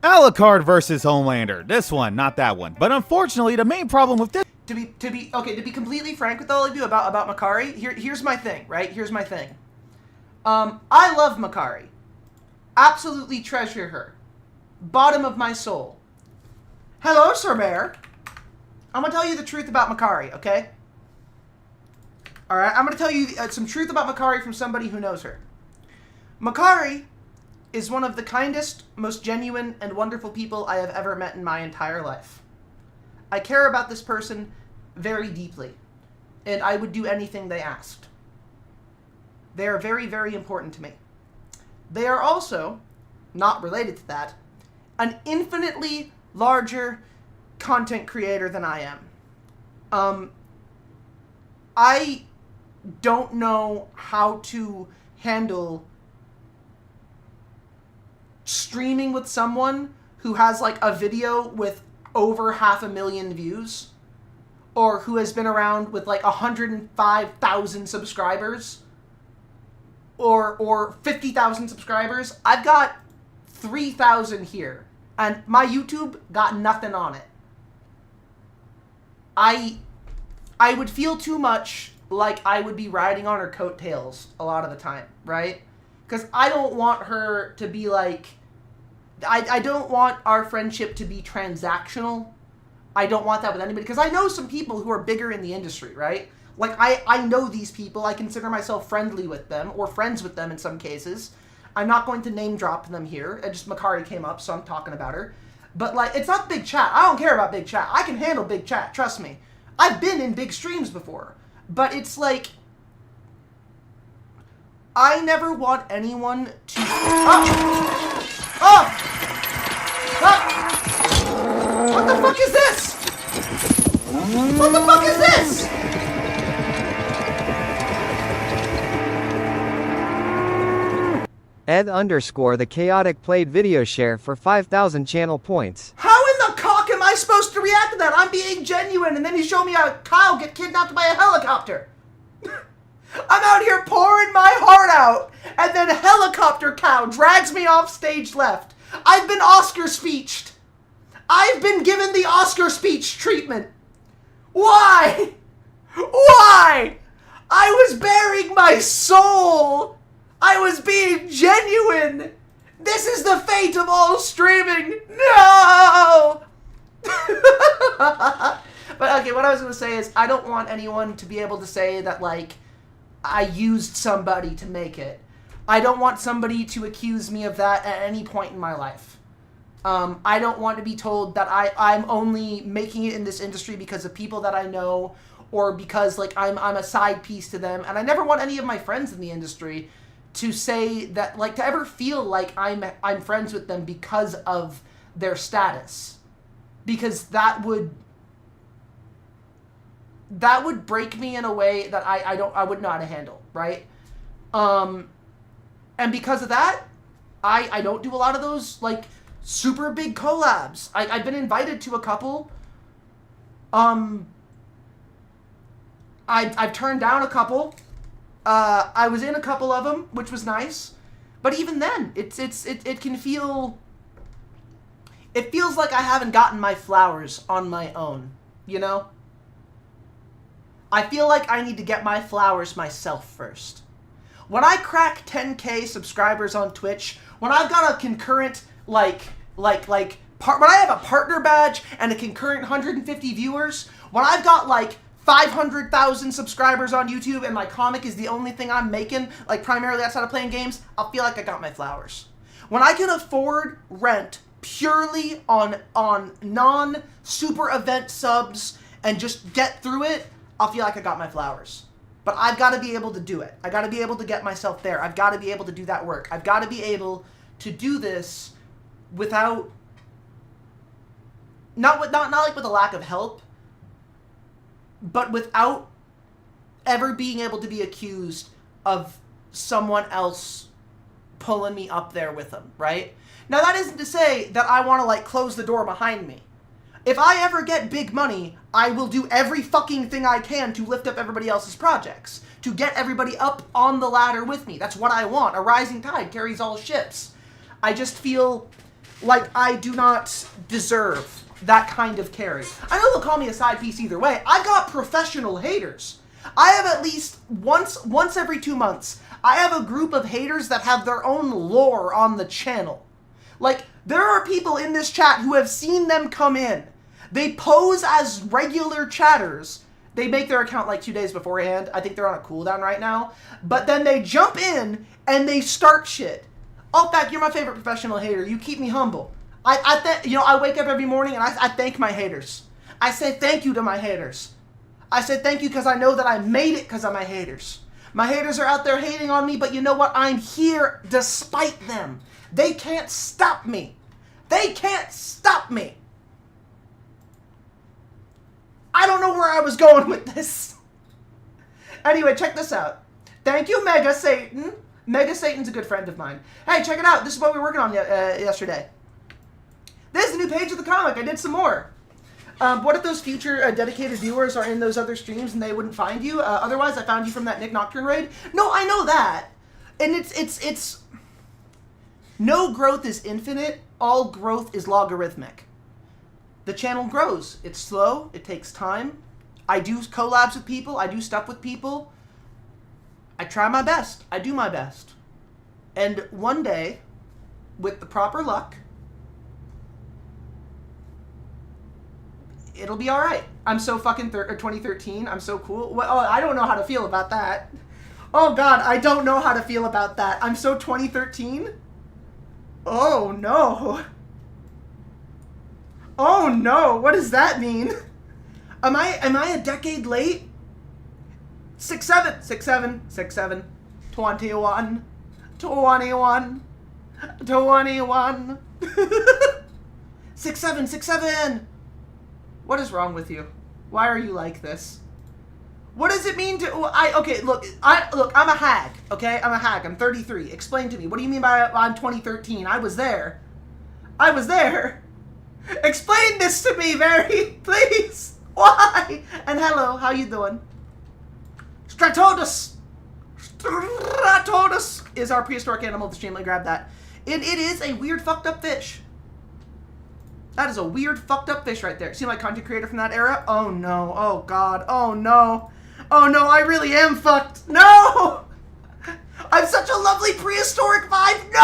Alucard versus Homelander. This one, not that one. But unfortunately, the main problem with this...
To be completely frank with all of you about Makkari, here's my thing, right? Here's my thing. I love Makkari. Absolutely treasure her. Bottom of my soul. Hello, Sir Bear. I'm going to tell you the truth about Makkari, okay? Alright, I'm going to tell you some truth about Makkari from somebody who knows her. Makkari is one of the kindest, most genuine, and wonderful people I have ever met in my entire life. I care about this person very deeply, and I would do anything they asked. They are very, very important to me. They are also, not related to that, an infinitely larger content creator than I am. I don't know how to handle streaming with someone who has like a video with over 500,000 views, or who has been around with like 105,000 subscribers, or 50,000 subscribers. I've got 3,000 here, and my YouTube got nothing on it. I would feel too much like I would be riding on her coattails a lot of the time, right? Because I don't want her to be like... I don't want our friendship to be transactional. I don't want that with anybody, because I know some people who are bigger in the industry, right? Like, I know these people. I consider myself friendly with them, or friends with them in some cases. I'm not going to name drop them here. Just Makkari came up, so I'm talking about her. But, like, it's not big chat. I don't care about big chat. I can handle big chat, trust me. I've been in big streams before. But it's like... I never want anyone to... What the fuck is this? What the fuck is this?
Ed_the chaotic played video share for 5,000 channel points.
How in the cock am I supposed to react to that? I'm being genuine, and then you show me a cow get kidnapped by a helicopter. I'm out here pouring my heart out, and then a helicopter cow drags me off stage left. I've been Oscar speeched. I've been given the Oscar speech treatment. Why? Why? I was bearing my soul. I was being genuine. This is the fate of all streaming. No! But okay, what I was going to say is I don't want anyone to be able to say that, like, I used somebody to make it. I don't want somebody to accuse me of that at any point in my life. I don't want to be told that I'm only making it in this industry because of people that I know, or because like I'm a side piece to them. And I never want any of my friends in the industry to say that, like, to ever feel like I'm friends with them because of their status, because that would break me in a way that I wouldn't know how to handle, right? And because of that, I don't do a lot of those like super big collabs. I've been invited to a couple. I've turned down a couple. I was in a couple of them, which was nice, but even then, it can feel. It feels like I haven't gotten my flowers on my own, you know? I feel like I need to get my flowers myself first. When I crack 10K subscribers on Twitch, when I've got a concurrent, when I have a partner badge and a concurrent 150 viewers, when I've got like 500,000 subscribers on YouTube and my comic is the only thing I'm making, like primarily outside of playing games, I'll feel like I got my flowers. When I can afford rent purely on non-super event subs and just get through it, I'll feel like I got my flowers. But I've got to be able to do it. I got to be able to get myself there. I've got to be able to do that work. I've got to be able to do this without, not like with a lack of help, but without ever being able to be accused of someone else pulling me up there with them, right? Now, that isn't to say that I want to, like, close the door behind me. If I ever get big money, I will do every fucking thing I can to lift up everybody else's projects, to get everybody up on the ladder with me. That's what I want. A rising tide carries all ships. I just feel like I do not deserve that kind of carry. I know they'll call me a side piece either way. I got professional haters. I have at least once every 2 months, I have a group of haters that have their own lore on the channel. Like, there are people in this chat who have seen them come in. They pose as regular chatters. They make their account like 2 days beforehand. I think they're on a cooldown right now. But then they jump in and they start shit. Oh, Fact, you're my favorite professional hater. You keep me humble. I wake up every morning and I thank my haters. I say thank you to my haters. I say thank you because I know that I made it because of my haters. My haters are out there hating on me, but you know what? I'm here despite them. They can't stop me. They can't stop me. I don't know where I was going with this. Anyway, check this out. Thank you, Mega Satan. Mega Satan's a good friend of mine. Hey, check it out. This is what we were working on yesterday. This is the new page of the comic. I did some more. What if those future dedicated viewers are in those other streams and they wouldn't find you? Otherwise, I found you from that Nick Nocturne raid. No, I know that. And it's... No growth is infinite. All growth is logarithmic. The channel grows. It's slow. It takes time. I do collabs with people. I do stuff with people. I try my best. I do my best. And one day, with the proper luck, it'll be all right. I'm so fucking 2013. I'm so cool. Well, oh, I don't know how to feel about that. Oh God, I don't know how to feel about that. I'm so 2013. Oh no. Oh no. What does that mean? Am I a decade late? 6'7", 6'7", 6'7", 21, 21, 21. 6'7", 6'7". What is wrong with you? Why are you like this? What does it mean to... Okay, look, I'm a hag, okay? I'm a hag. I'm 33. Explain to me. What do you mean by I'm 2013? I was there. I was there. Explain this to me, Mary, please. Why? And hello, how you doing? Stratodus. Stratodus is our prehistoric animal of the stream. Let me grab that. It is a weird, fucked up fish. That is a weird, fucked up fish right there. See my content creator from that era? Oh no. Oh God. Oh no. Oh no, I really am fucked. No! I'm such a lovely prehistoric vibe. No!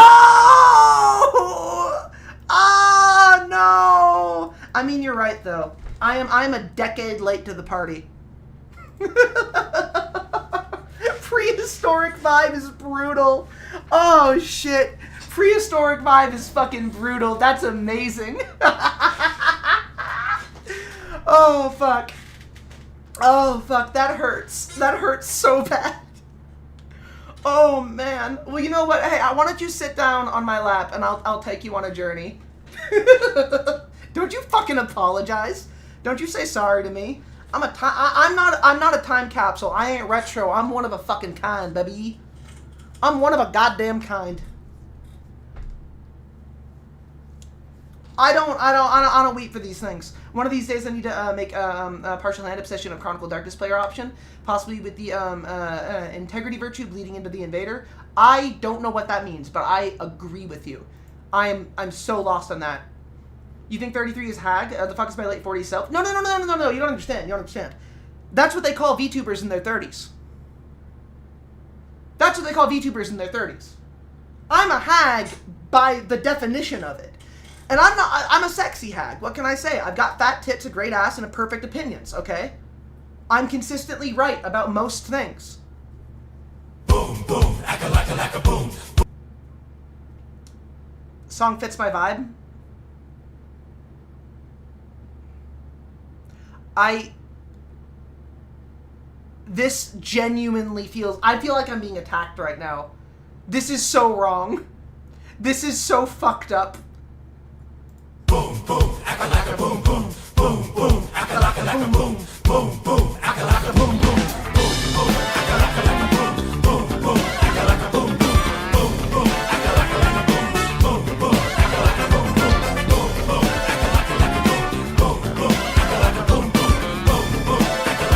Ah, no! I mean, you're right though. I'm a decade late to the party. Prehistoric vibe is brutal. Oh shit. Prehistoric vibe is fucking brutal. That's amazing. Oh, fuck. Oh, fuck. That hurts. That hurts so bad. Oh, man. Well, you know what? Hey, why don't you sit down on my lap and I'll take you on a journey. Don't you fucking apologize. Don't you say sorry to me. I'm not a time capsule. I ain't retro. I'm one of a fucking kind, baby. I'm one of a goddamn kind. I don't weep for these things. One of these days I need to make a partial hand obsession of Chronicle Darkness player option, possibly with the integrity virtue bleeding into the invader. I don't know what that means, but I agree with you. I'm so lost on that. You think 33 is hag? The fuck is my late 40s self? No. You don't understand. You don't understand. That's what they call VTubers in their 30s. That's what they call VTubers in their 30s. I'm a hag by the definition of it. And I'm not, I'm a sexy hag. What can I say? I've got fat tits, a great ass, and a perfect opinions, okay? I'm consistently right about most things.
Boom, boom, acca, boom.
Song fits my vibe. This genuinely feels, I feel like I'm being attacked right now. This is so wrong. This is so fucked up.
Boom, boom, acca, boom, boom. Boom, boom, acca, boom, boom. Boom, boom, acca, boom, boom. Boom, boom, acca, boom, boom, boom, acca, boom, boom. Boom, boom, acca, boom, boom, boom, acca, boom, boom. Boom, boom, acca, boom, boom, boom, acca, boom, boom. Boom, boom, acca, boom, boom, acca.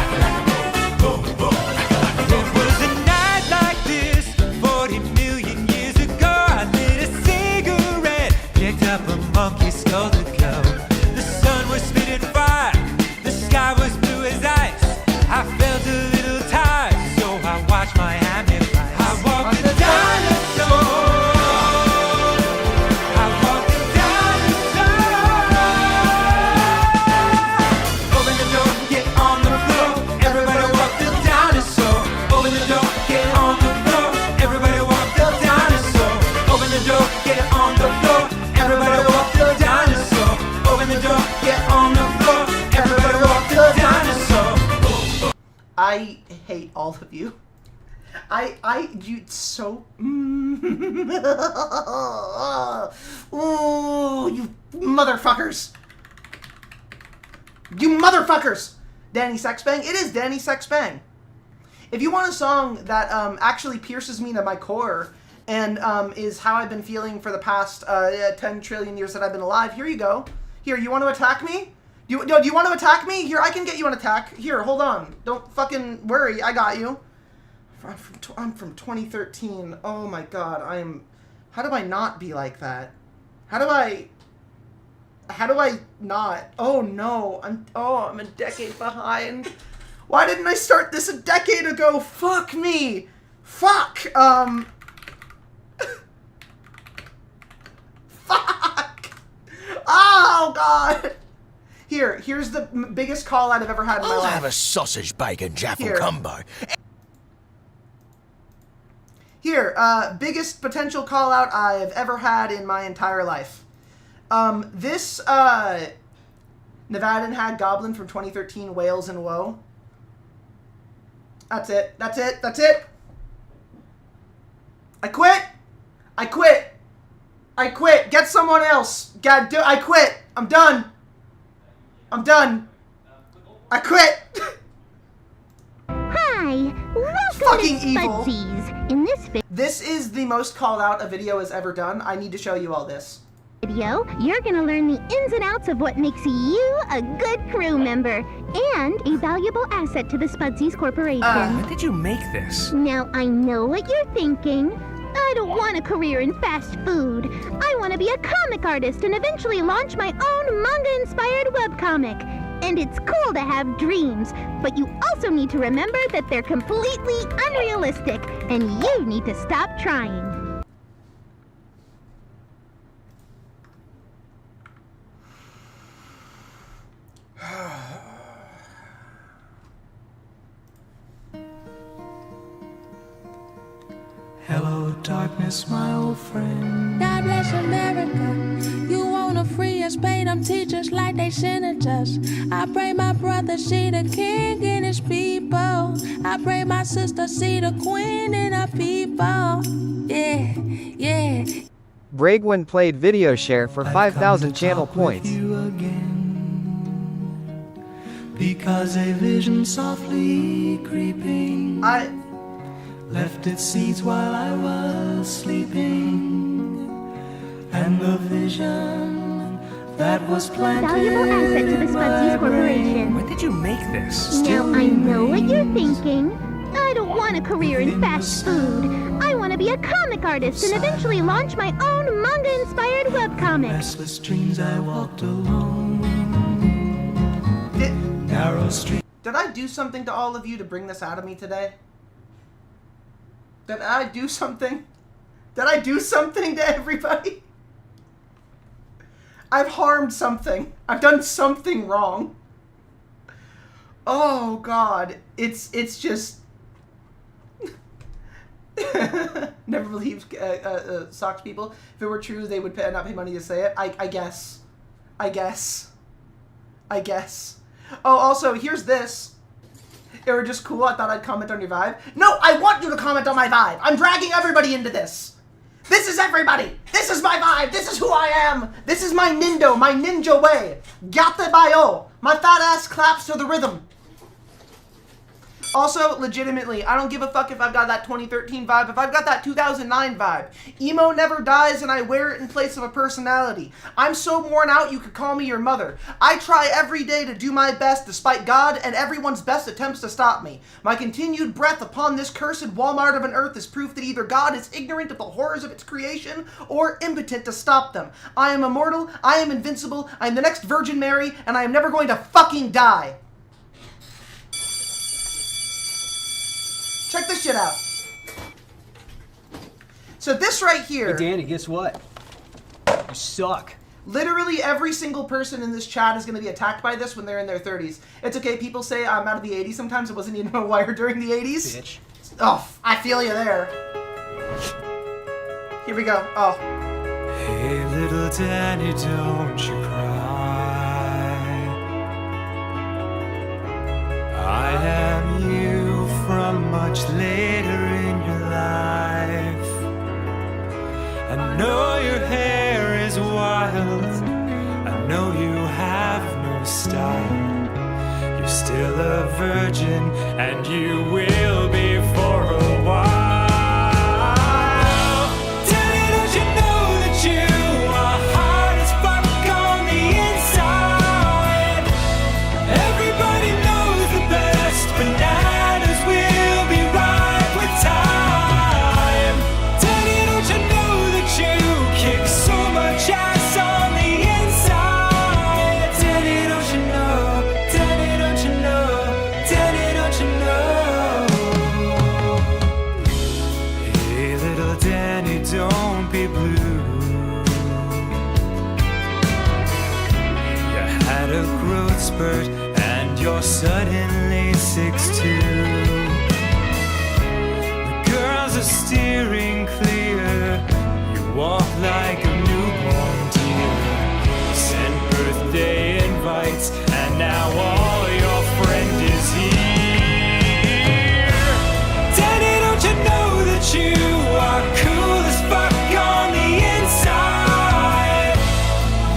It was a night like this 40 million years ago. I lit a cigarette, picked up a monkey skull to go. The sun was spitting fire, the sky was blue as ice. I felt a little tired, so I watched my hand fly. I walked the dinosaur. I walked the dinosaur. Open the door, get on the floor. Everybody walk the dinosaur. Open the door, get on the floor. Everybody walk the dinosaur. Open the door, get on the floor. Everybody walk the dinosaur. Open the door, get on the floor. Everybody walk the dinosaur.
I hate all of you. You so. Oh, you motherfuckers! You motherfuckers! Danny Sexbang? It is Danny Sexbang. If you want a song that actually pierces me to my core and is how I've been feeling for the past 10 trillion years that I've been alive, here you go. Here, you want to attack me? Do you want to attack me? Here, I can get you an attack. Here, hold on. Don't fucking worry. I got you. I'm from 2013. Oh my god. How do I not be like that? How do I not? Oh no. I'm a decade behind. Why didn't I start this a decade ago? Fuck me. Fuck. Fuck. Oh god. Here's the biggest call out I've ever had in my life.
I'll have a sausage bacon jaffle combo.
Here, biggest potential call out I've ever had in my entire life. This Nevadan had Goblin from 2013, Wales and Woe. That's it. That's it. That's it. I quit. I quit. I quit. Get someone else. I quit. I'm done. I'm done. I quit.
Hi, welcome
fucking
to
evil.
Spudsies. In this
This is the most called out a video has ever done. I need to show you all this.
video, you're gonna learn the ins and outs of what makes you a good crew member and a valuable asset to the Spudsies Corporation.
How did you make this?
Now, I know what you're thinking. I don't want a career in fast food. I want to be a comic artist and eventually launch my own manga-inspired webcomic. And it's cool to have dreams, but you also need to remember that they're completely unrealistic, and you need to stop trying.
Hello,
darkness, my old friend. God bless America. You wanna free us, pay them teachers like they senators. I pray my brother see the king in his people. I pray my sister see the queen in her people. Yeah, yeah.
Bragwin played video share for 5,000 channel points.
Because a vision softly creeping left its seeds while I was sleeping, and the vision that was planted.
Valuable asset to the Spudsies Corporation.
When did you make this?
Now I know what you're thinking. I don't want a career in fast food. I want to be a comic artist and eventually launch my own manga-inspired webcomic.
Restless dreams I walked alone. Narrow street.
Did I do something to all of you to bring this out of me today? Did I do something? Did I do something to everybody? I've harmed something. I've done something wrong. Oh God, it's just never believed Sox people. If it were true, they would not pay money to say it. I guess. Oh, also, here's this. It were just cool. I thought I'd comment on your vibe. No, I want you to comment on my vibe. I'm dragging everybody into this. This is everybody. This is my vibe. This is who I am. This is my nindo, my ninja way. Gate bayo. My fat ass claps to the rhythm. Also, legitimately, I don't give a fuck if I've got that 2013 vibe, if I've got that 2009 vibe. Emo never dies and I wear it in place of a personality. I'm so worn out you could call me your mother. I try every day to do my best despite God and everyone's best attempts to stop me. My continued breath upon this cursed Walmart of an earth is proof that either God is ignorant of the horrors of its creation or impotent to stop them. I am immortal, I am invincible, I am the next Virgin Mary, and I am never going to fucking die. Check this shit out. So this right here...
Hey Danny, guess what? You suck.
Literally every single person in this chat is going to be attacked by this when they're in their 30s. It's okay, people say I'm out of the 80s sometimes. It wasn't even a wire during the 80s.
Bitch.
Oh, I feel you there. Here we go. Oh.
Hey little Danny, don't you cry. I am you from much later in your life. I know your hair is wild, I know you have no style. You're still a virgin and you will be for a while. Danny, don't you know that you are hard as fuck on the inside? Everybody knows the best, but now don't be blue. You had a growth spurt and you're suddenly 6'2". The girls are steering clear. You walk like a newborn deer. Send birthday invites and now all your friend is here. Danny, don't you know that you are cool as fuck on the inside?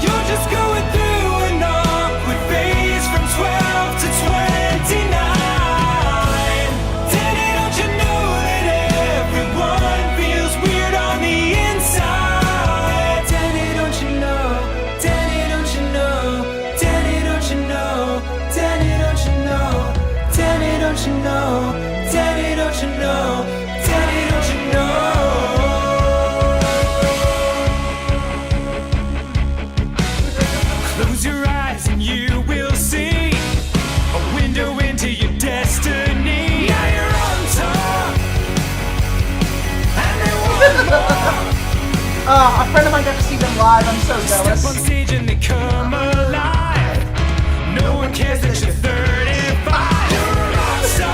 You're just going through an awkward phase from 12 to 29. Danny, don't you know that everyone feels weird on the inside? Danny, don't you know? Danny, don't you know? Danny, don't you know? Danny, don't you know? Danny, don't you know? Danny, don't you know? Danny, don't you know? Close your eyes and you will see a window into your destiny. Now you're on top, and they want more.
A friend of mine got to see them live. I'm so jealous.
Step on stage and they come alive. No one cares that you're 35. You're a rock star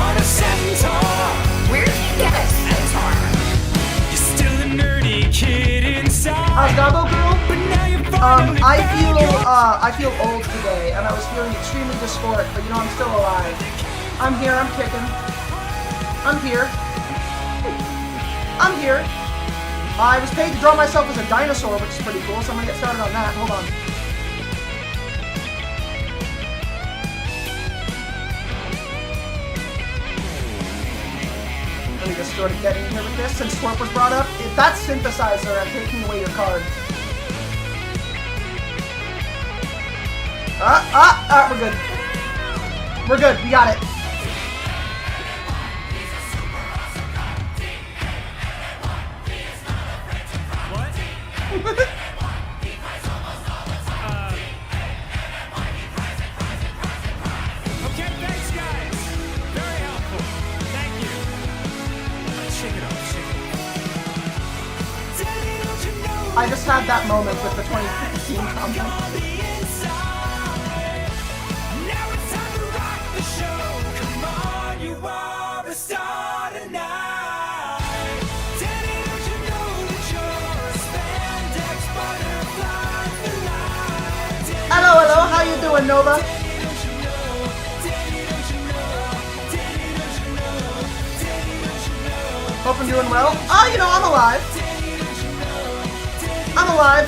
on a centaur.
Where'd you get
I feel old today, and I was feeling extremely dysphoric, but you know, I'm still alive. I'm here, I'm kicking. I'm here. I'm here. I was paid to draw myself as a dinosaur, which is pretty cool, so I'm gonna get started on that. Hold on. Let me just sort of get in here with this, since Twerp was brought up. If that's synthesizer, I'm taking away your card. We're good. We're good, we got it.
Okay, thanks, guys. Very helpful. Thank you. Shake it off, shake it off.
I just had that moment with the 2015 comeback.
Now it's time to rock the show. Come on, you are a star tonight. Daddy, don't you know that you're a spandex butterfly for life?
Hello, hello, how you doing, Nova? Hope I'm doing well. Oh, you know, I'm alive. I'm alive.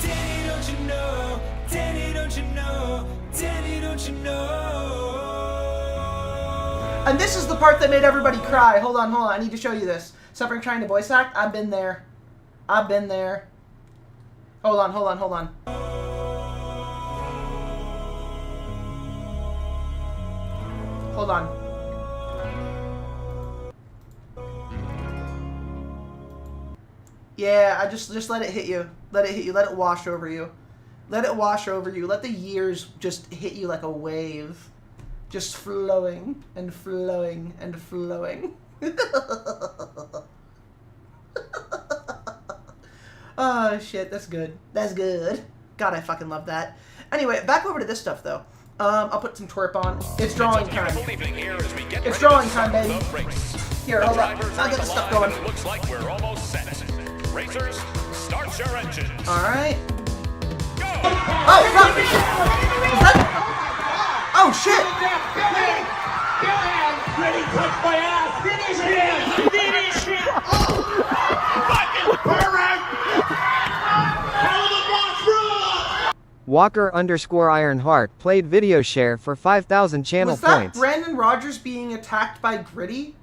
Daddy, don't you know? Daddy, don't you know? Daddy, don't you know?
And this is the part that made everybody cry. Hold on, I need to show you this. Suffering trying to voice act? I've been there. I've been there. Hold on. Hold on. Yeah, I just let it hit you. Let it hit you. Let it wash over you. Let it wash over you. Let the years just hit you like a wave. Just flowing and flowing and flowing. Oh shit, that's good. That's good. God, I fucking love that. Anyway, back over to this stuff though. I'll put some twerp on. It's drawing time. It's drawing time, baby. Here, hold up. I'll get the stuff going.
Looks like we're almost set. Racers, start your engines.
Alright. Oh, fuck! Is that... Oh, shit!
Ready, touch my ass! Finish him! Finish him! Fucking perfect! Hell of a boss rule!
Walker_Ironheart played video share for 5,000 channel
Was that
points.
Brandon Rogers being attacked by Gritty?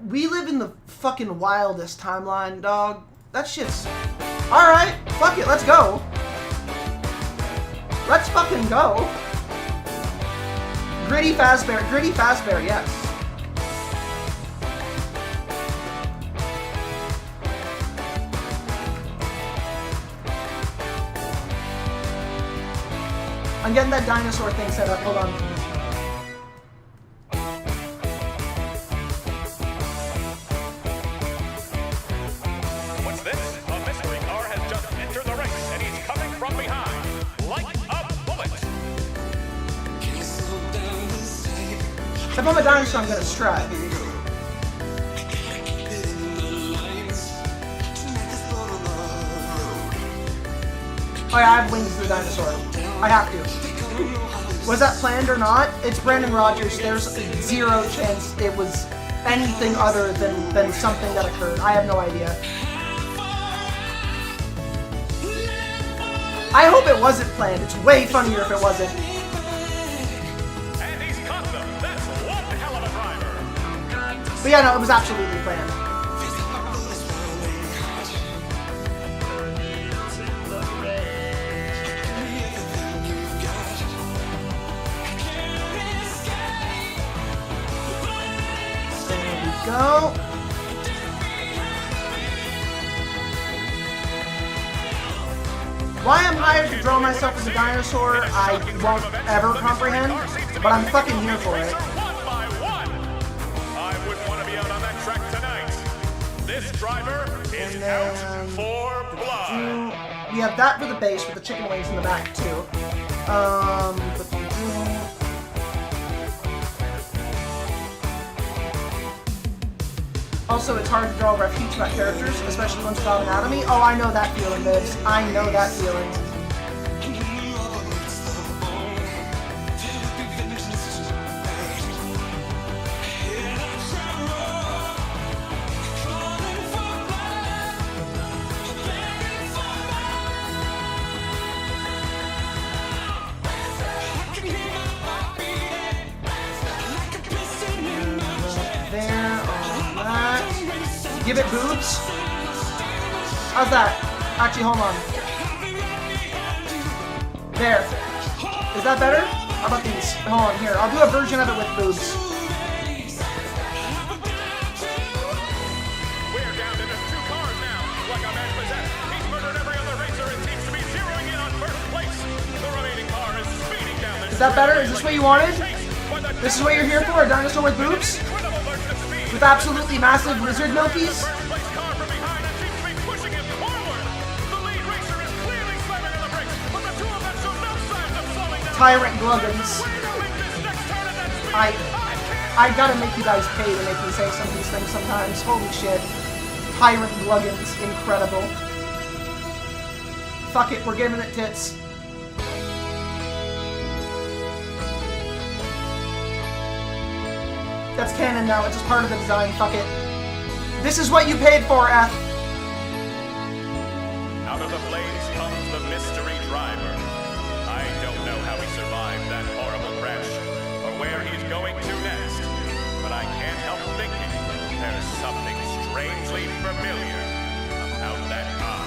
We live in the fucking wildest timeline, dog. That shit's... Alright, fuck it, let's go. Let's fucking go. Gritty Fazbear, yes. I'm getting that dinosaur thing set up, hold on.
What's this? A mystery car has just entered the race, and he's coming from behind. Like a bullet.
If I'm a dinosaur, I'm gonna strut. Oh yeah, I have wings to the dinosaur. I have to. Was that planned or not? It's Brandon Rogers. There's zero chance it was anything other than something that occurred. I have no idea. I hope it wasn't planned. It's way funnier if it wasn't.
And he's caught them. That's one hell of a driver.
But yeah, no, it was absolutely planned. Go. Why I'm hired to draw myself as a dinosaur, I won't ever comprehend, but I'm fucking here for it.
I wouldn't want to be out on that track tonight. This driver is out for blood.
We have that for the base with the chicken wings in the back too. Also, it's hard to draw rough heats about characters, especially ones without anatomy. Oh, I know that feeling, babes. I know that feeling. Give it boobs. How's that? Actually, hold on. There. Is that better? How about these? Hold on, here. I'll do a version of it with boobs.
We're down to just 2 cars now. Like a man possessed, he's murdered every other racer and seems to be zeroing in on first place. The remaining car is speeding down the
Is that better? Is this what you wanted? This is what you're here for? A dinosaur with boobs? With absolutely massive lizard milkies? Tyrant Gluggins. I gotta make you guys pay to make me say some of these things sometimes. Holy shit. Tyrant Gluggins. Incredible. Fuck it, we're giving it tits. That's canon now, it's just part of the design, fuck it. This is what you paid for, F.
Out of the flames comes the mystery driver. I don't know how he survived that horrible crash, or where he's going to next, but I can't help thinking there's something strangely familiar about that car.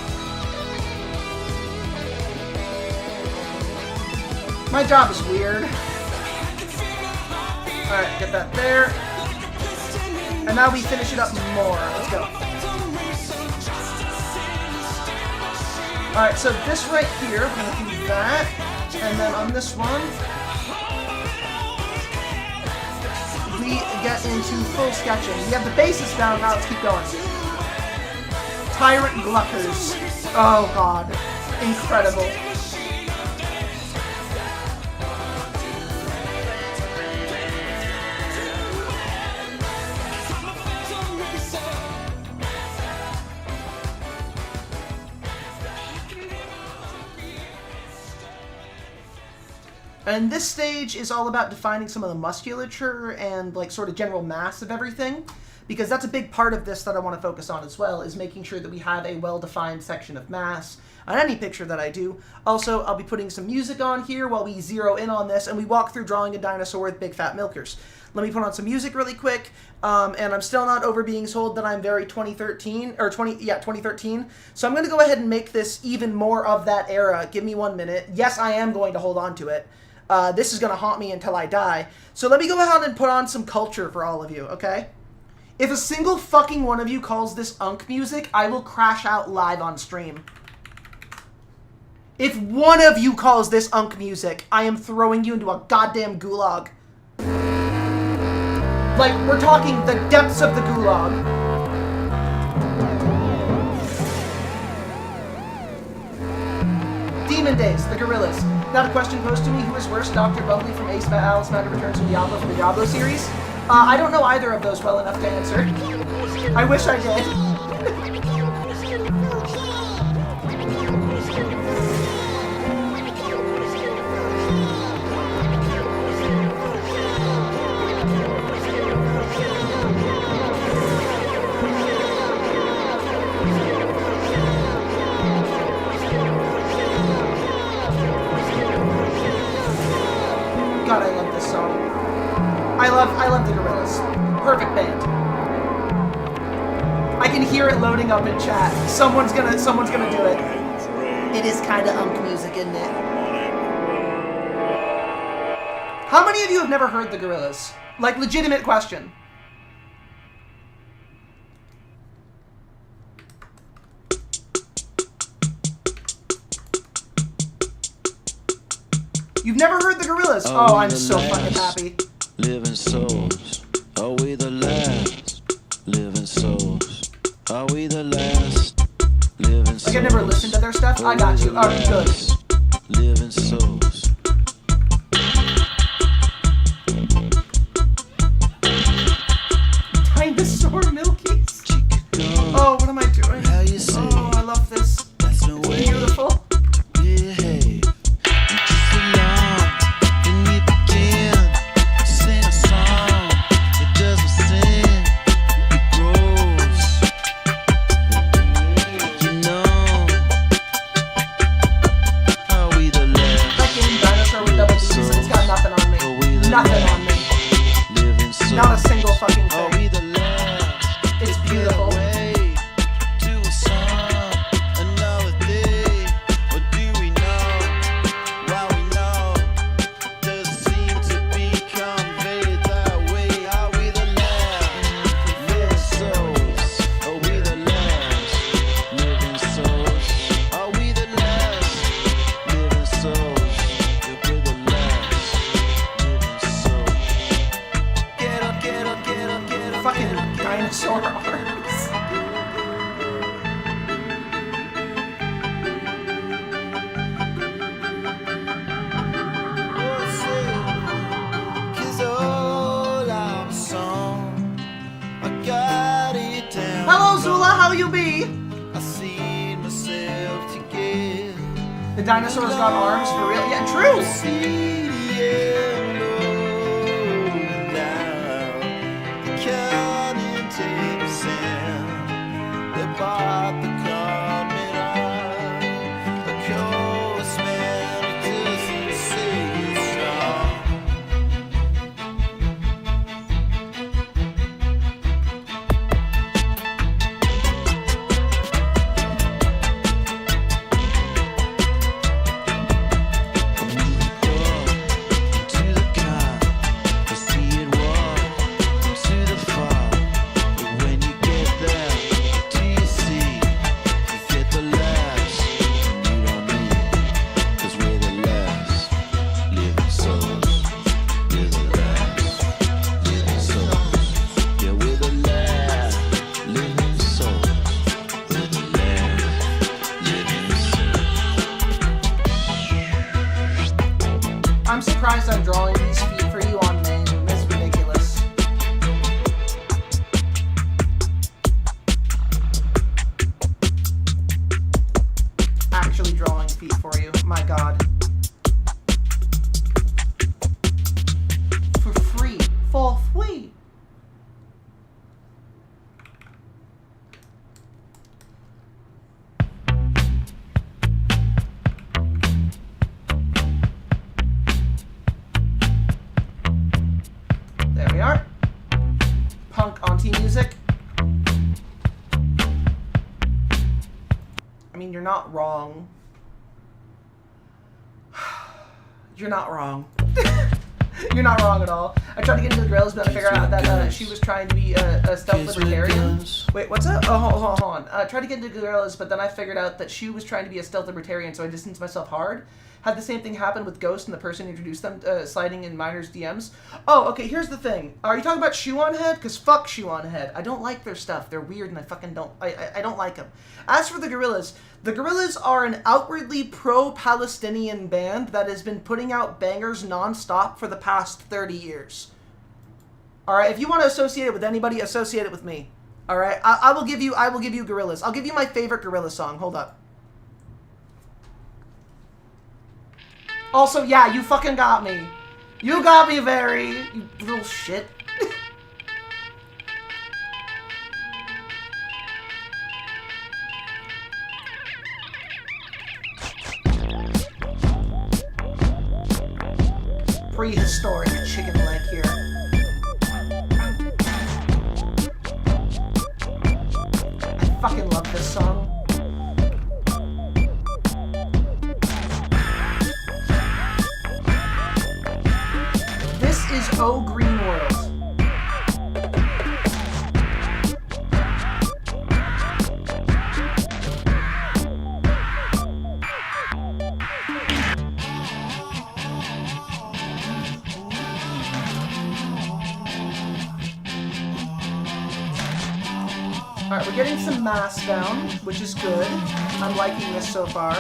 My job is weird. Alright, get that there. And now we finish it up more. Let's go. Alright, so this right here, we're going to do that. And then on this one, we get into full sketching. We have the basis down, now let's keep going. Tyrant Gluckers. Oh god. Incredible. And this stage is all about defining some of the musculature and like sort of general mass of everything, because that's a big part of this that I want to focus on as well, is making sure that we have a well-defined section of mass on any picture that I do. Also, I'll be putting some music on here while we zero in on this and we walk through drawing a dinosaur with big fat milkers. Let me put on some music really quick, and I'm still not over being told that I'm very 2013, or 2013, so I'm going to go ahead and make this even more of that era. Give me 1 minute. Yes, I am going to hold on to it. This is going to haunt me until I die. So let me go ahead and put on some culture for all of you, okay? If a single fucking one of you calls this unk music, I will crash out live on stream. If one of you calls this unk music, I am throwing you into a goddamn gulag. Like, we're talking the depths of the gulag. Demon Days, the Gorillas. Got a question posed to me, who is worse, Dr. Bubbly from Ace Alice Matter Returns from Diablo from the Diablo series? I don't know either of those well enough to answer. I wish I did. God, I love this song. I love the Gorillas. Perfect band. I can hear it loading up in chat. Someone's gonna do it. It is kinda unk music, isn't it? How many of you have never heard the Gorillas? Like, legitimate question. You've never heard the Gorillas? Oh, I'm so fucking happy.
Living souls, are we the last? Living souls, are we the last? Living souls.
Like, I never listened to their stuff. I got you. Alright, good.
Living souls.
Dinosaur Milkies. The dinosaurs got arms for real? Yeah, true! I'm surprised I'm drawing these feet for you on main. That's ridiculous. Actually drawing feet for you. My god. For free. For free. There we are. Punk auntie music. I mean, you're not wrong. You're not wrong. You're not wrong at all. I tried to get into the Gorillas, but I figured out that she was trying to be a stealth libertarian. Wait, what's up? Oh, hold on. I tried to get into the Gorillas, but then I figured out that she was trying to be a stealth libertarian, so I distanced myself hard. Had the same thing happen with Ghost and the person who introduced them sliding in Miner's DMs. Oh, okay, here's the thing. Are you talking about Shoe on Head? Because fuck Shoe on Head. I don't like their stuff. They're weird and I fucking don't... I don't like them. As for the Gorillas are an outwardly pro-Palestinian band that has been putting out bangers non-stop for the past 30 years. Alright, if you want to associate it with anybody, associate it with me. Alright, I will give you Gorillas. I'll give you my favorite Gorilla song. Hold up. Also, yeah, you fucking got me. You got me very, you little shit. Prehistoric chicken leg here. I fucking love this song. This is Oh Green World. Alright, we're getting some mass down, which is good. I'm liking this so far.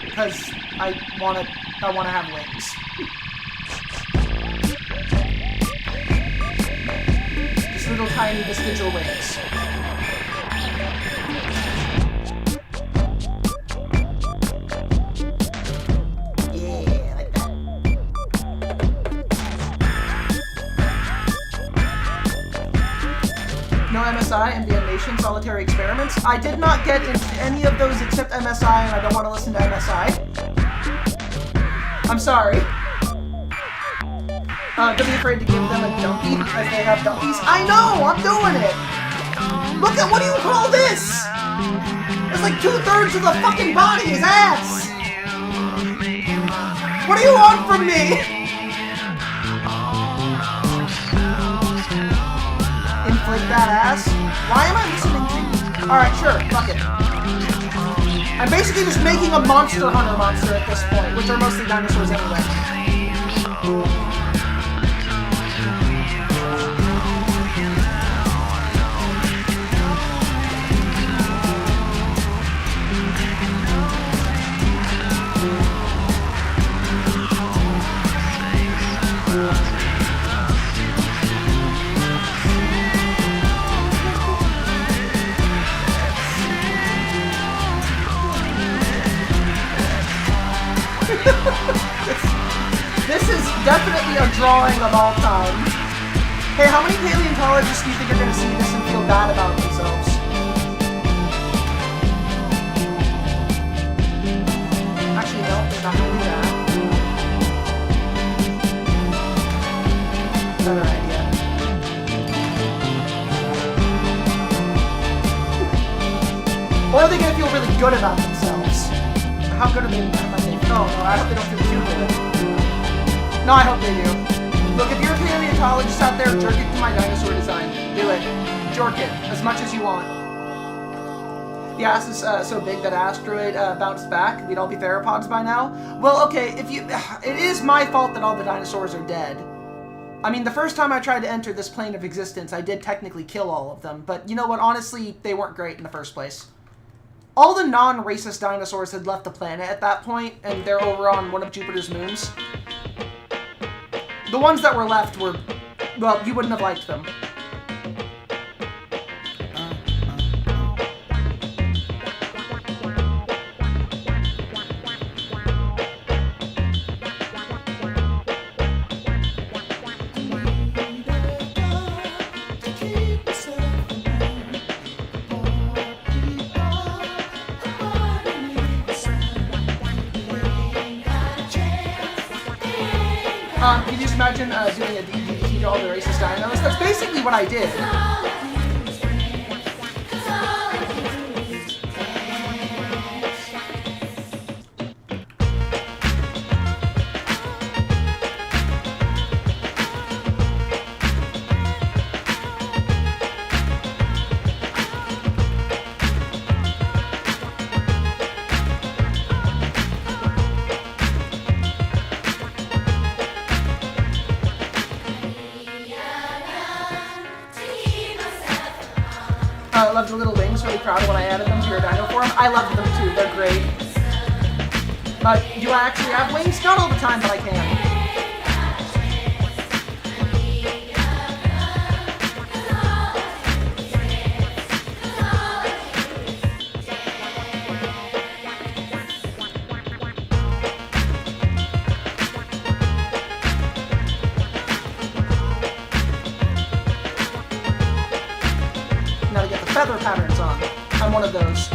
Because I wanna have wings. Just little tiny vestigial wings. Yeah, like that. MSI and the Animation Solitary Experiments. I did not get into any of those except MSI, and I don't want to listen to MSI. I'm sorry. Don't be afraid to give them a dumpy, as they have dumpies. I know! I'm doing it! Look at, what do you call this? It's like 2/3 of the fucking body is ass! What do you want from me? Inflate that ass? Why am I listening to you? Alright, sure, fuck it. I'm basically just making a Monster Hunter monster at this point, which are mostly dinosaurs anyway. This is definitely a drawing of all time. Hey, how many paleontologists do you think are going to see this and feel bad about themselves? Actually, no, they're not going to do that. Better idea. Or are they going to feel really good about themselves? How good are they? No, I hope they don't feel too good. No, I hope they do. Look, if you're a paleontologist out there, jerk it to my dinosaur design. Do it. Jerk it. As much as you want. The ass is so big that asteroid bounced back. We'd all be theropods by now. Well, okay, if you... It is my fault that all the dinosaurs are dead. I mean, the first time I tried to enter this plane of existence, I did technically kill all of them. But you know what? Honestly, they weren't great in the first place. All the non-racist dinosaurs had left the planet at that point, and they're over on one of Jupiter's moons. The ones that were left were... well, you wouldn't have liked them. Can you just imagine doing a DDT to all the racist dinos? That's basically what I did. I loved the little wings, really proud when I added them to your dino form. I loved them too, they're great. Do I actually have wings? Not all the time, but I can. Now to get the feather patterns on. I'm one of those.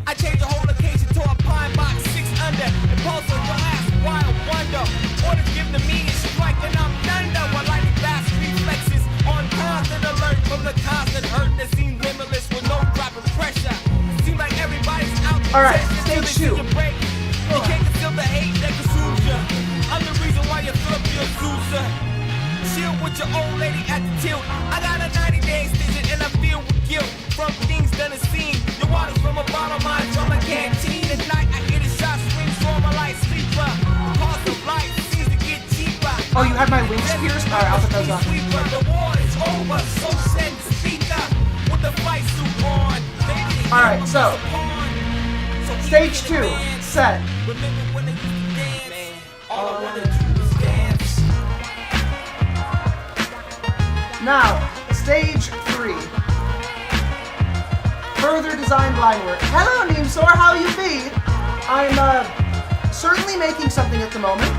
I change the whole occasion to a pine box 6 under. Impulse on your ass, wild wonder. Orders given to me is strike and I'm thunder. While lightning fast reflexes on constant alert from the constant hurt that seems limitless with no drop of pressure. Seems like everybody's out there.
Alright, stage 2.
You can't conceal the hate that consumes you. I'm the reason why you fill up your Sousa. Chill with your old lady at the tilt. I got a 90-day extension and I feel with guilt from things done and seen. Your water's from a bottle, my drum
Oh, you had my wings pierced? Alright, I'll put those on. Alright, so. Stage 2. Set. Now, stage 3. Further designed line work. Hello, Neemsor, how you be? I'm, certainly making something at the moment.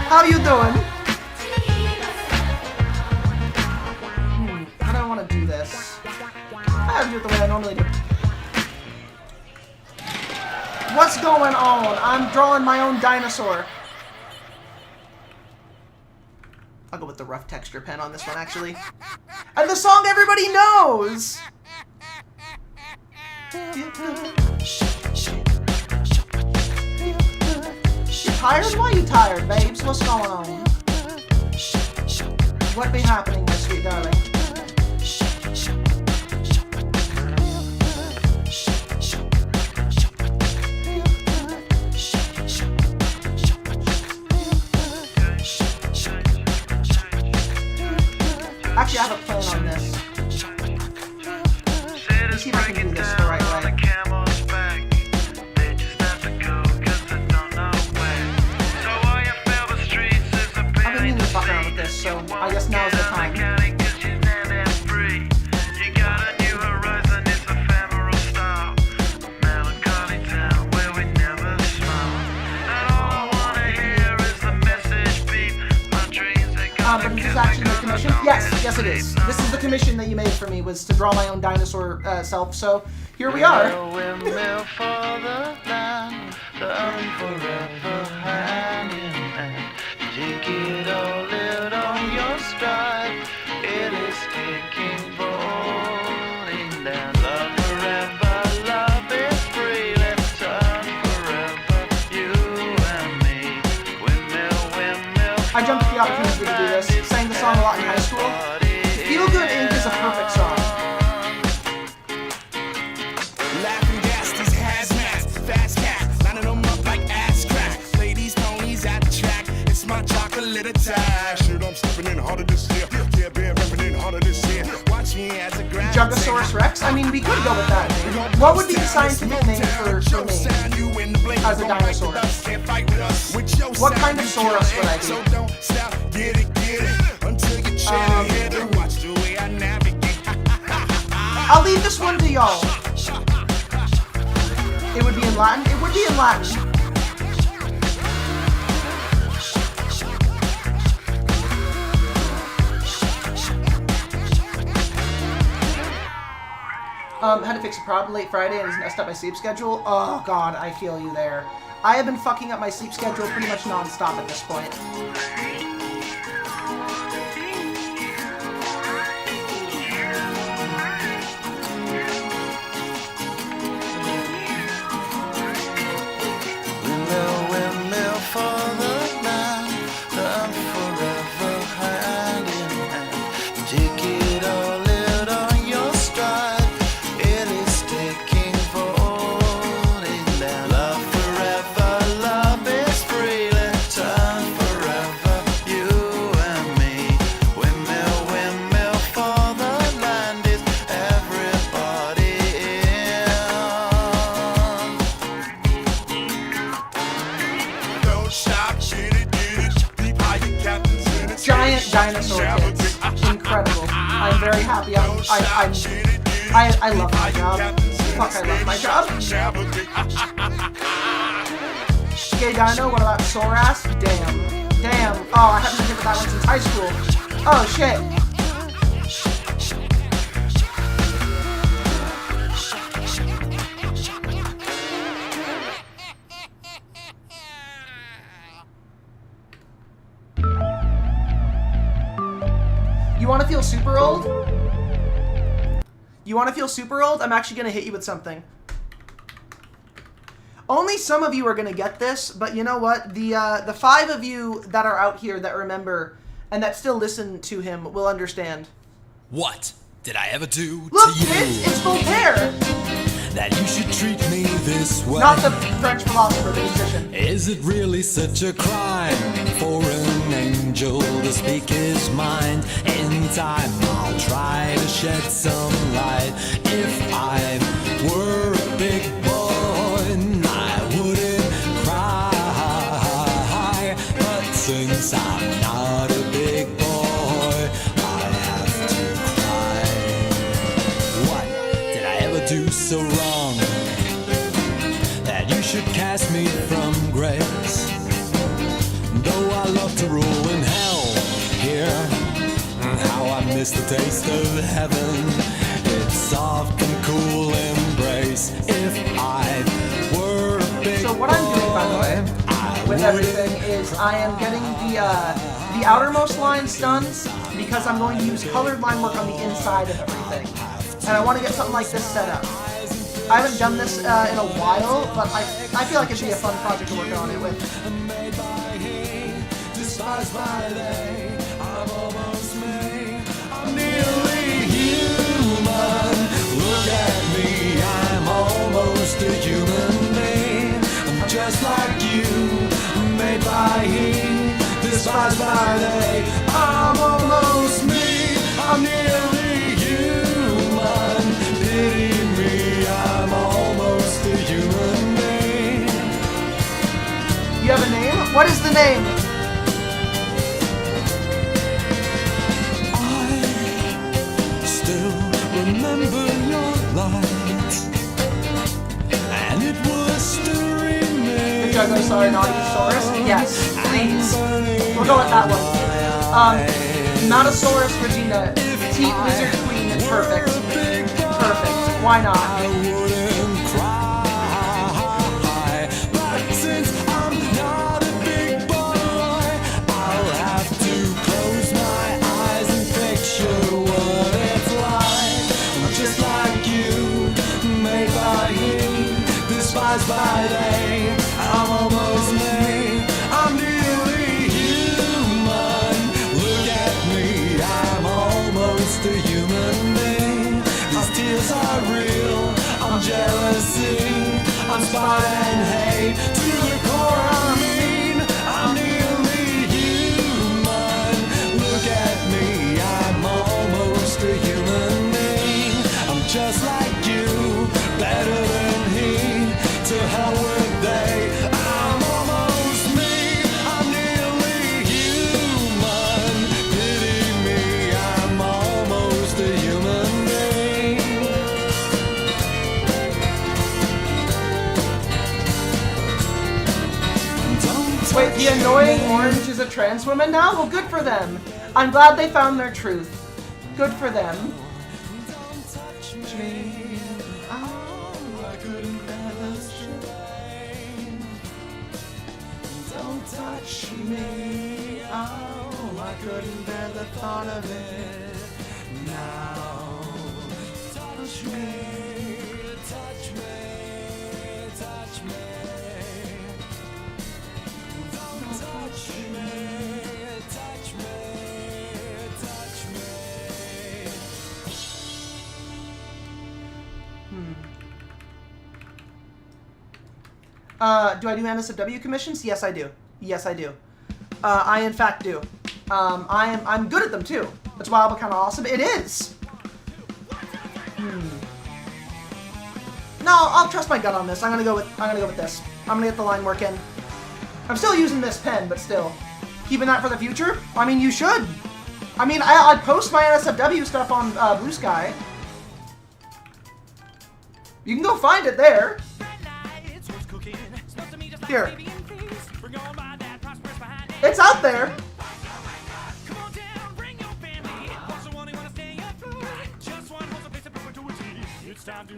How you doing? How do I want to do this? I have to do it the way I normally do. What's going on? I'm drawing my own dinosaur. I'll go with the rough texture pen on this one, actually. And the song everybody knows! You tired? Why you tired, babes? What's going on? What be happening, my sweet darling? Actually, I have a plan on this. Let me see if I can do this the right way. I've been meaning to fuck around with this, so I guess now's the time. But is this actually the commission? Yes it is. This is the commission that you made for me, was to draw my own dinosaur self, so here we are. I jumped at the opportunity to do this. Sang the song a lot in high school. Feel Good Inc. is a perfect song.
Laughing gas, these hazmats, fast cats, lining them up like ass crack. Ladies, ponies at the track, it's my chocolate attack. Shit, I'm stepping in harder this year. Yeah, been repping in harder this year. Watch me as a grand.
Jugosaurus Rex? I mean, we could go with that name. What would be the scientific name for me as a dinosaur? What kind of saurus would I be? I'll leave this one to y'all. It would be in Latin? It would be in Latin. Had to fix a problem late Friday and has messed up my sleep schedule. Oh god, I feel you there. I have been fucking up my sleep schedule pretty much non-stop at this point. Giant dinosaur kids. Incredible. I'm very happy. I love my job. Fuck, I love my job. Gay Dino, what about Sorass? Damn. Oh, I haven't been given that one since high school. Oh, shit. You want to feel super old? You want to feel super old? I'm actually going to hit you with something. Only some of you are going to get this, but you know what? The 5 of you that are out here that remember and that still listen to him will understand.
What did I ever do
Look,
to you?
it's Voltaire.
that you should treat me this way?
Not the French philosopher, the musician.
Is it really such a crime for an angel to speak his mind? In time I'll try to shed some light. If I were a big boy, I wouldn't cry. But since I'm not a big boy, I have to cry. What did I ever do so wrong that you should cast me from grace? Though I love to rule in hell here, how I miss the taste of heaven, its soft and cool embrace. If I were a big
So what I'm doing, by the way, with everything is I am getting the outermost line stuns because I'm going to use colored line work on the inside of everything. And I want to get something like this set up. I haven't done this in a while, but I feel like it should be a fun project to work on it with.
Despised by they, I'm almost me. I'm nearly human. Look at me, I'm almost a human being. I'm just like you, made by he, despised by they. I'm almost me. I'm nearly human. Pity me, I'm almost a human being.
You have a name? What is the name?
Remember your light, and it was stirring me.
The Juggler, sorry, Naughtysaurus? Yes, please. We'll go with that one. Naughtysaurus Regina, Teat Lizard Queen, perfect. Perfect. Why not?
I wouldn't cry, but since I'm not a big boy, I'll have to close my eyes and picture what it's like. Just like you, made by he, despised by they. I'm almost me, I'm nearly human. Look at me, I'm almost a human being. These tears are real, I'm jealousy, I'm spite and hate. To the core I mean, I'm nearly human. Look at me, I'm almost a human being. Just like you, better than he, to hell with they. I'm almost me, I'm nearly human. Pity me, I'm almost a human being.
Wait, the annoying orange is a trans woman now? Well, good for them. I'm glad they found their truth. Good for them.
Me. Oh, I couldn't bear the strain. Don't touch me. Oh, I couldn't bear the thought of it. Now, touch me, touch me, touch me. Don't touch me, touch me, touch me.
Do I do NSFW commissions? Yes, I do. Yes, I do. I in fact do. I'm good at them too. That's why I'm kind of awesome. It is. No, I'll trust my gut on this. I'm gonna go with this. I'm gonna get the line work in. I'm still using this pen, but still keeping that for the future. I mean, you should. I mean, I post my NSFW stuff on Blue Sky. You can go find it there. Here. It's out there.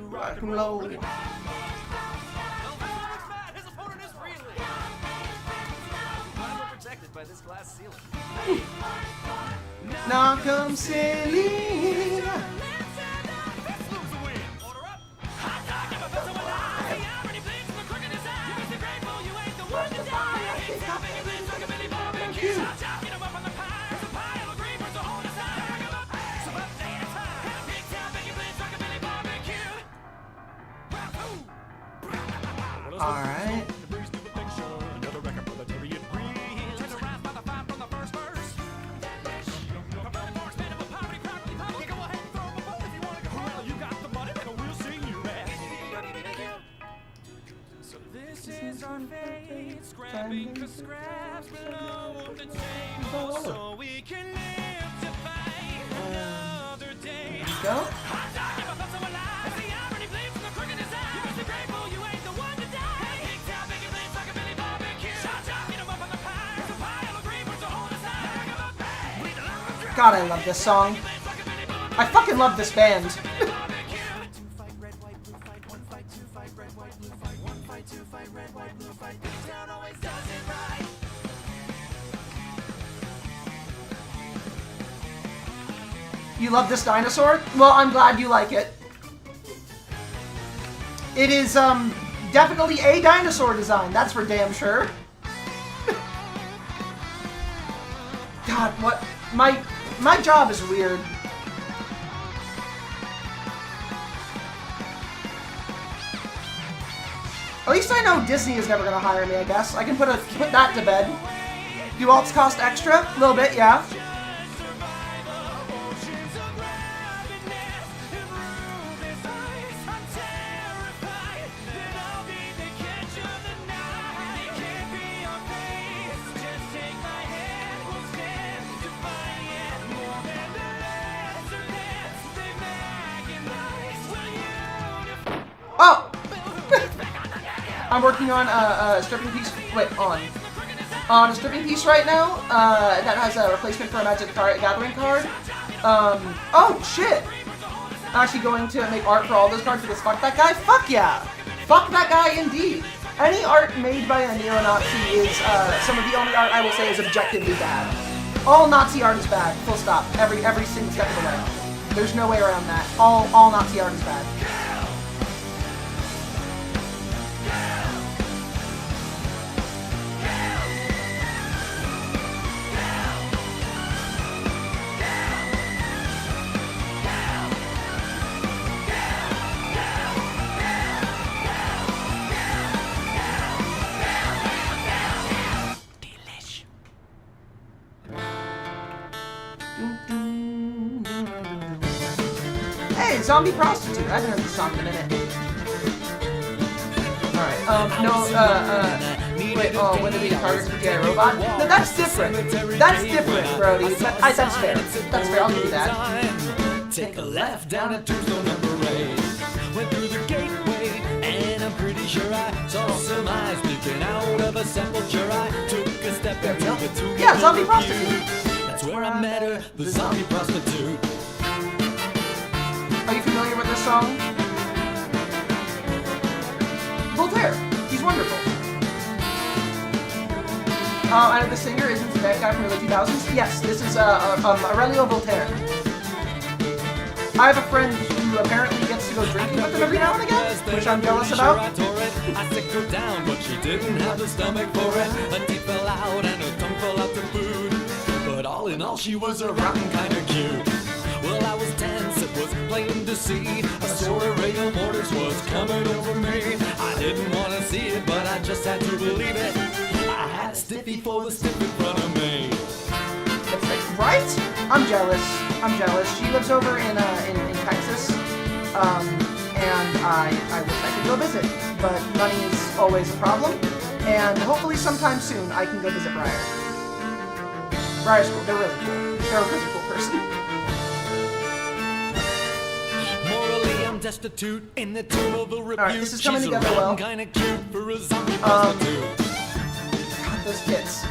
Rock and roll.
By this glass ceiling.
Now come sailing. Go. God, I love this song. I fucking love this band. You love this dinosaur? Well, I'm glad you like it. It is, definitely a dinosaur design, that's for damn sure. God, what? My job is weird. At least I know Disney is never gonna hire me, I guess. I can put that to bed. Do alts cost extra? A little bit, yeah. Oh! I'm working on a stripping piece. Wait, on a stripping piece right now. That has a replacement for a Magic Gathering card. Oh shit! I'm actually going to make art for all those cards because fuck that guy. Fuck yeah! Fuck that guy indeed. Any art made by a neo-Nazi is some of the only art I will say is objectively bad. All Nazi art is bad. Full stop. Every single step of the way. There's no way around that. All Nazi art is bad. Hey, zombie prostitute. I haven't heard this song in a minute. Alright, wait, when they be a target for GI Robot? No, that's different. That's different, Brody. That's fair. That's fair, I'll give you that.
Take a left down at Tombstone number 8. Went through the gateway, and I'm pretty sure I saw some eyes peeking out of a sepulture. I took a step into the tomb.
Yeah, zombie prostitute.
That's where I met her, the zombie prostitute.
Are you familiar with this song? Voltaire. He's wonderful. I know the singer isn't the bad guy from the early 2000s. Yes, this is Aurelio Voltaire. I have a friend who apparently gets to go drinking with him every now and again, which I'm jealous about.
I sick her down, but she didn't have the stomach for it. Her teeth fell out and her tongue fell out to food. But all in all, she was a rotten kind of cute. Well, I was tense, it was plain to see. A sort of rigor mortis was coming over me. I didn't want to see it, but I just had to believe it. I had a stiffy for the stiff in front of me.
Right? I'm jealous. I'm jealous. She lives over in Texas, and I wish I could go visit, but money is always a problem, and hopefully sometime soon I can go visit Briar. Briar's cool. They're really cool. They're a really cool person.
Morally, I'm destitute in the tomb of a repute.
Alright, this is coming together well.
Kind of cute for a zombie prostitute.
God, those tits.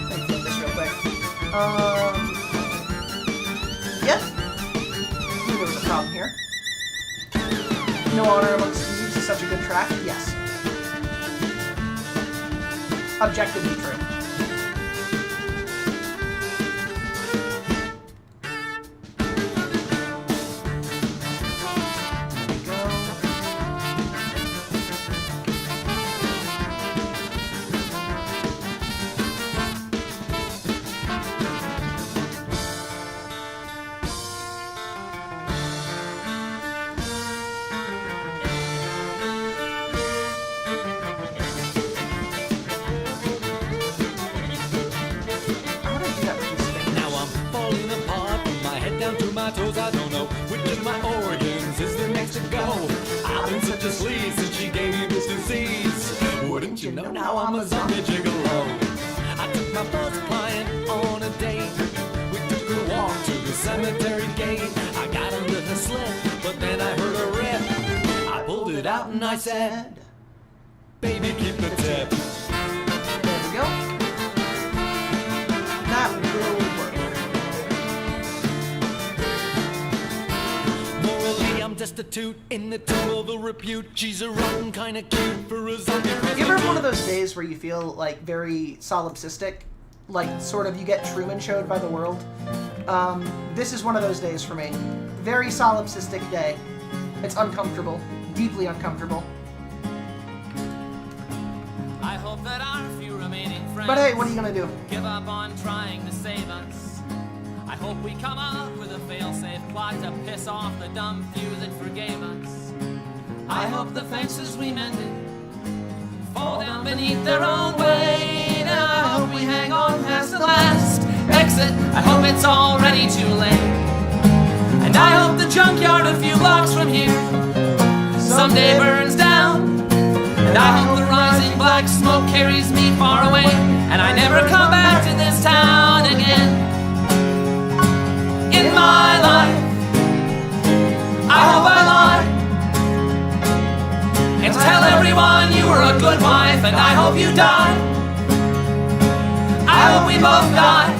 Let me flip this real quick. Yep. Knew there was a problem here. No honor amongst thieves is such a good track. Yes. Objectively true.
I don't know which of my organs is the next to go. I've been such a sleaze since she gave me this disease. Wouldn't you know now I'm a zombie gigolo. I took my first client on a date. We took a walk to the cemetery gate. I got under the slip, but then I heard a rip. I pulled it out and I said, baby, keep the tip.
There we go. That will work.
Morally, I'm destitute in the temple of repute. She's a rotten kind of cute for a zombie.
You ever have one of those days where you feel like very solipsistic? Like sort of you get Truman Showed by the world? This is one of those days for me. Very solipsistic day. It's uncomfortable. Deeply uncomfortable.
I hope that our few remaining friends
But hey, what are you gonna do?
give up on trying to save us. I hope we come up with a fail-safe plot to piss off the dumb few that forgave us. I hope the fences we mended fall down beneath their own weight, and I hope we hang on past the last exit. I hope it's already too late, and I hope the junkyard a few blocks from here someday burns down, and I hope the rising black smoke carries me far away, and I never come back to this town again. In my life, I hope I lie and tell everyone you were a good wife, and I hope you die. I hope we both die.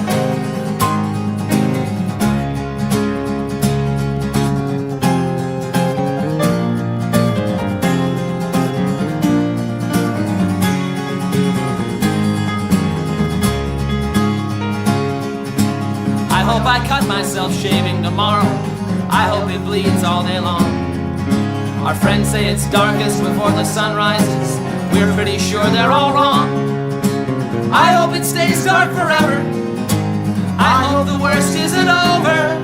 I hope I cut myself shaving tomorrow. I hope it bleeds all day long. Our friends say it's darkest before the sun rises. We're pretty sure they're all wrong. I hope it stays dark forever. I hope the worst isn't over.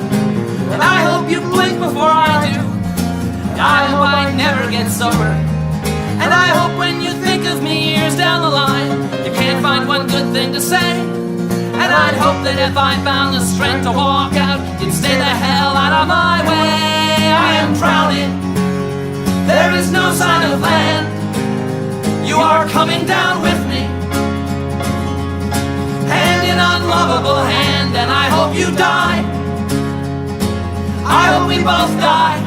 And I hope you blink before I do. I hope I never get sober. And I hope when you think of me years down the line, you can't find one good thing to say. And I'd hope that if I found the strength to walk out, you'd stay the hell out of my way. I am drowning. There is no sign of land. You are coming down with me, hand in unlovable hand, and I hope you die. I hope we both die.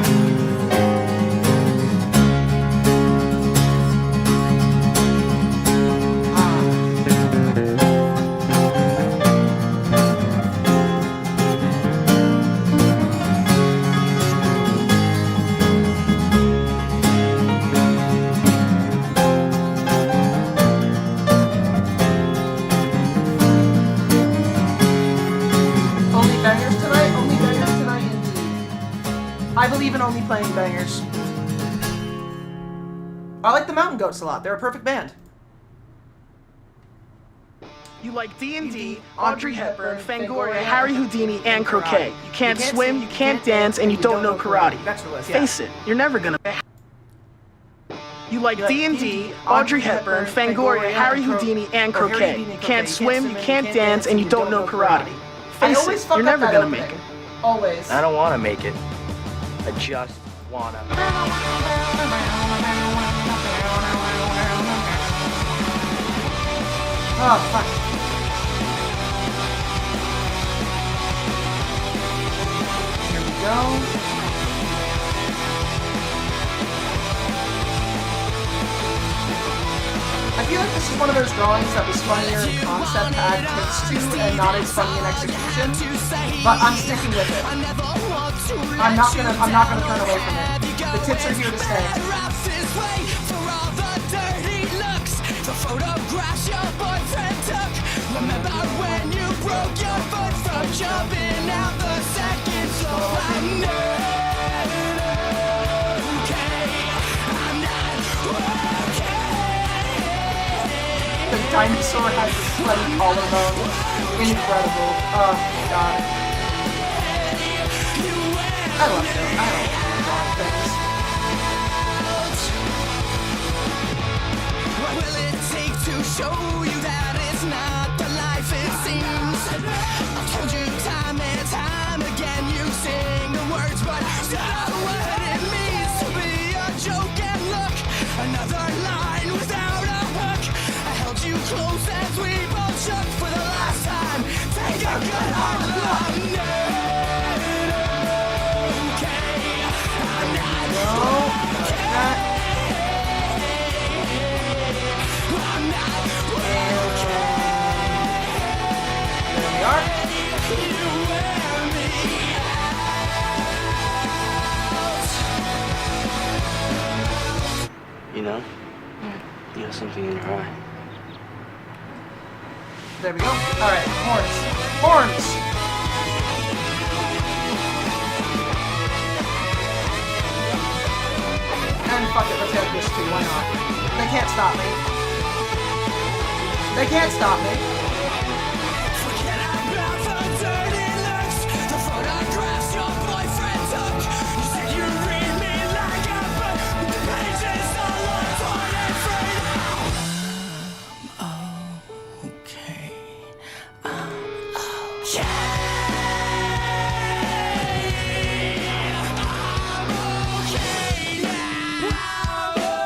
I believe in only playing bangers. I like the Mountain Goats a lot. They're a perfect band.
You like D&D, Audrey Hepburn, Fangoria, Harry Houdini, and croquet. You can't swim, you can't dance, and you don't know karate. Face it, you're never gonna... You like D&D, Audrey Hepburn, Fangoria, Harry Houdini, and croquet. You can't swim, you can't dance, and you don't know karate. Face it, you're never gonna make it.
Always.
I don't want to make it. I just wanna.
Oh, fuck. Here we go. I feel like this is one of those drawings that was funnier in concept at takes two and not as funny in execution, but I'm sticking with it. I'm not gonna turn away from it. The tits are here to stay.
Photographs your boyfriend took. Remember when you broke your foot from jumping out the second floor? I'm not okay. I'm not okay.
The dinosaur has a sweaty collarbone. Incredible. Oh my god. I love it. I don't know a lot of things.
What will it take to show you that it's not the life it seems? I've told you time and time again, you sing the words, but you know what it means to be a joke. And look, another line without a hook.
something in your eye.
There we go. Alright, horns. Horns! And fuck it, let's have this too, why not? They can't stop me. They can't stop me.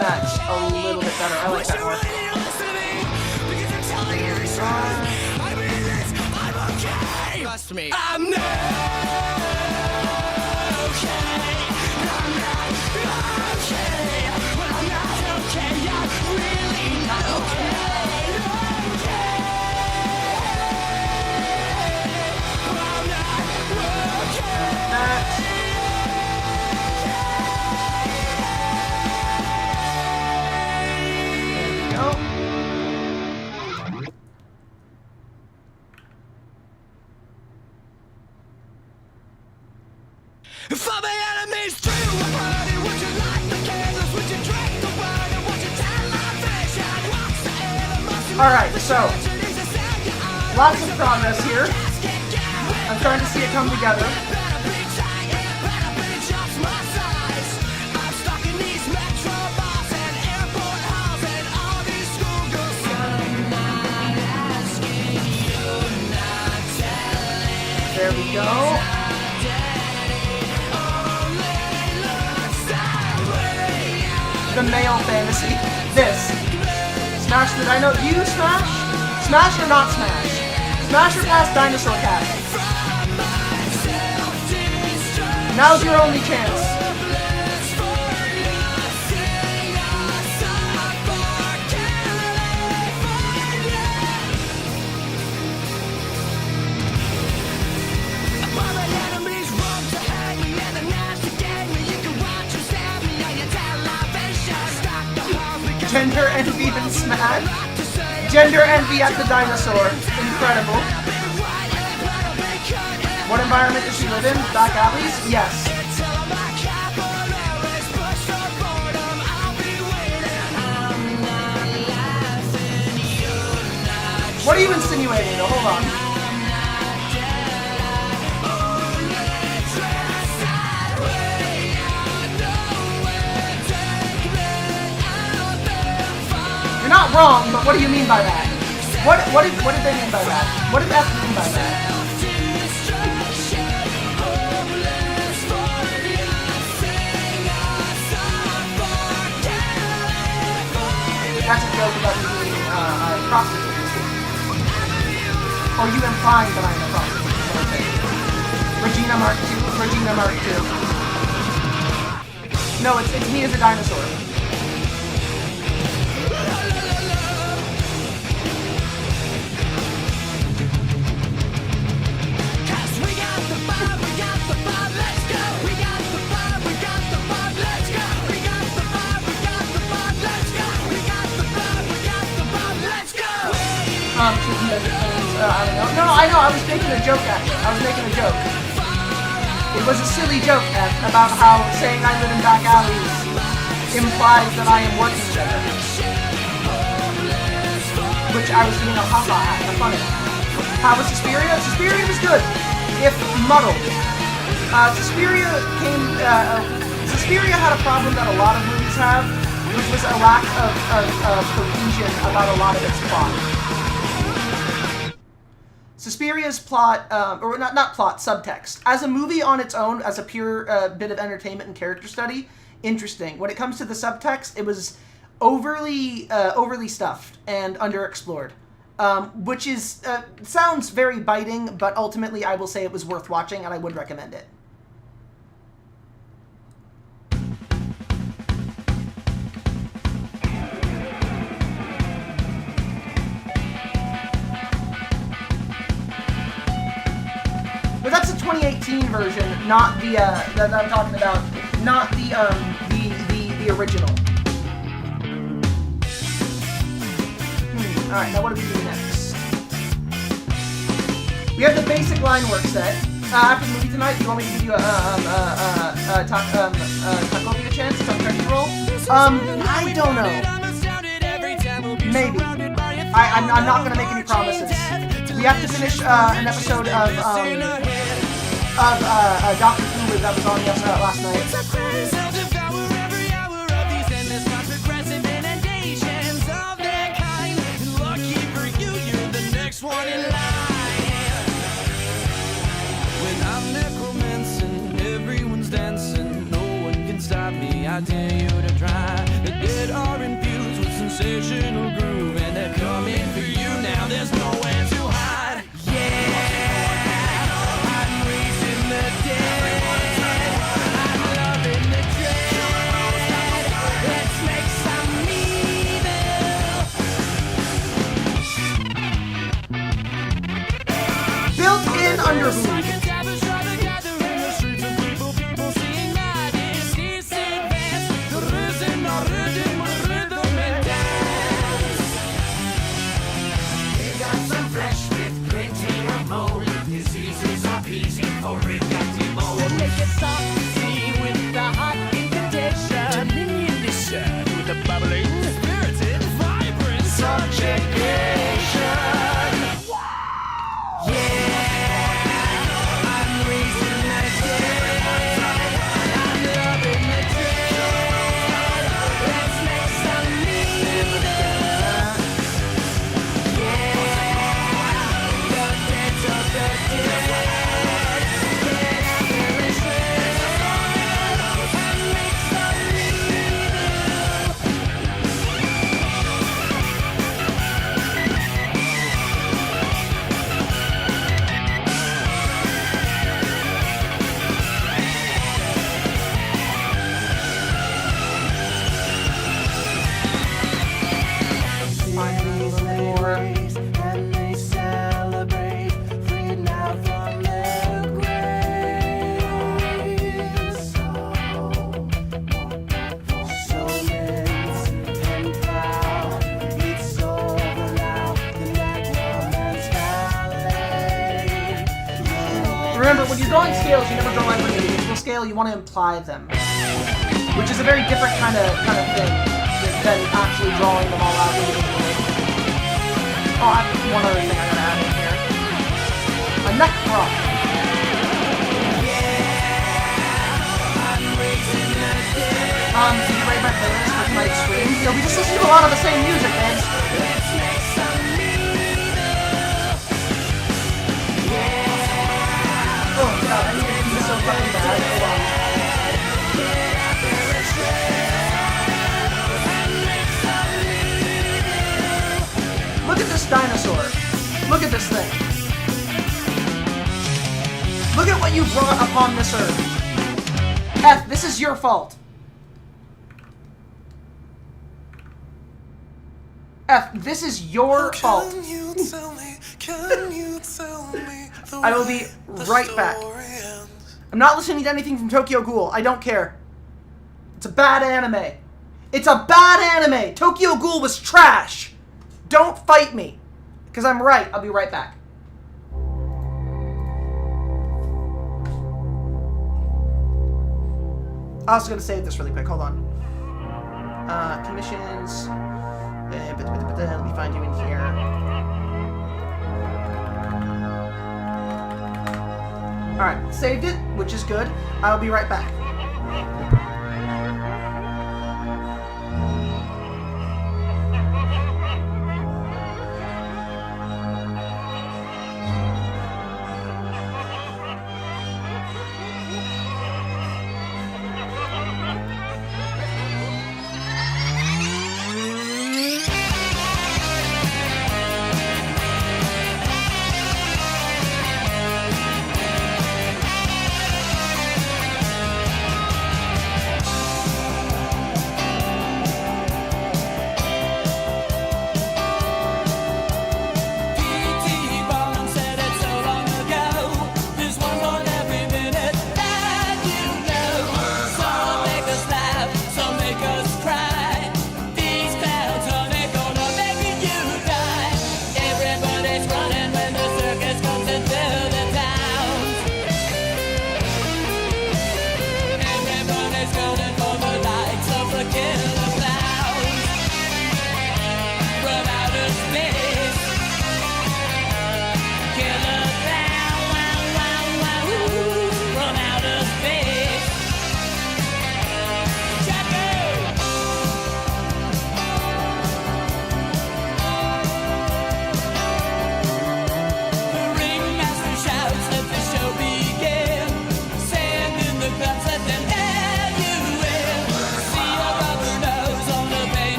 That's a little bit better. I like that more.
Trust me.
I'm not okay. I'm not okay. Well, I'm not okay. I'm really not okay. For my enemies too, would you like the candles? Would you drink the wine? And would you television? What's the animosity?
Alright, so lots of progress here. I'm starting to see it come together. There we go. The male fantasy. This. Smash the dino. Do you smash? Smash or not smash? Smash or pass Dinosaur Cat? Now's your only chance. Gender envy and smash. Gender envy at the dinosaur. Incredible. What environment does she live in? Back alleys? Yes. What are you insinuating though? Hold on. You're not wrong, but what do you mean by that? What did they mean by that? What did F mean by that? That's a joke about me being a prostitute. Or you implying that I'm a prostitute. Regina Mark II. Regina Mark II. No, it's me as a dinosaur. I don't know. No, I know. I was making a joke at it. I was making a joke. It was a silly joke about how saying I live in back alleys implies that I am working there. Which I was doing a haha at, a funny. How was Suspiria? Suspiria was good, if muddled. Suspiria had a problem that a lot of movies have, which was a lack of cohesion about a lot of its plot. Suspiria's plot, or not plot, subtext. As a movie on its own, as a pure bit of entertainment and character study, interesting. When it comes to the subtext, it was overly stuffed and underexplored, which is sounds very biting, but ultimately I will say it was worth watching and I would recommend it. But that's the 2018 version, not the that I'm talking about, not the original. Alright, now what do we do next? We have the basic line work set. After the movie tonight, do you want me to give you a Takovia chance? Takovia roll? I don't know. Maybe. I'm not gonna make any promises. We have to finish an episode of Doctor Who that was on last night.
I dare you to try. The dead are infused with sensational groove, and they're coming for you now. There's nowhere to hide. Yeah, I'm raising the dead. I'm loving the dread. Let's make some evil.
Built-in underboob. Remember, when you're drawing scales, you never draw like an individual scale. You want to imply them, which is a very different kind of thing than actually drawing them all out individually. Oh, I have one other thing I gotta add in here: a neck prop. Did you rate my playlist for tonight's stream? You know, we just listen to a lot of the same music, man. Oh god, I need to be so fucking bad. Hold on. Look at this dinosaur. Look at this thing. Look at what you brought upon this earth. F, this is your fault. F, this is your fault. I will be right back. I'm not listening to anything from Tokyo Ghoul. I don't care. It's a bad anime. It's a bad anime. Tokyo Ghoul was trash. Don't fight me. Because I'm right. I'll be right back. I was going to save this really quick. Hold on. Commissions. Let me find you in here. Alright, saved it, which is good. I'll be right back.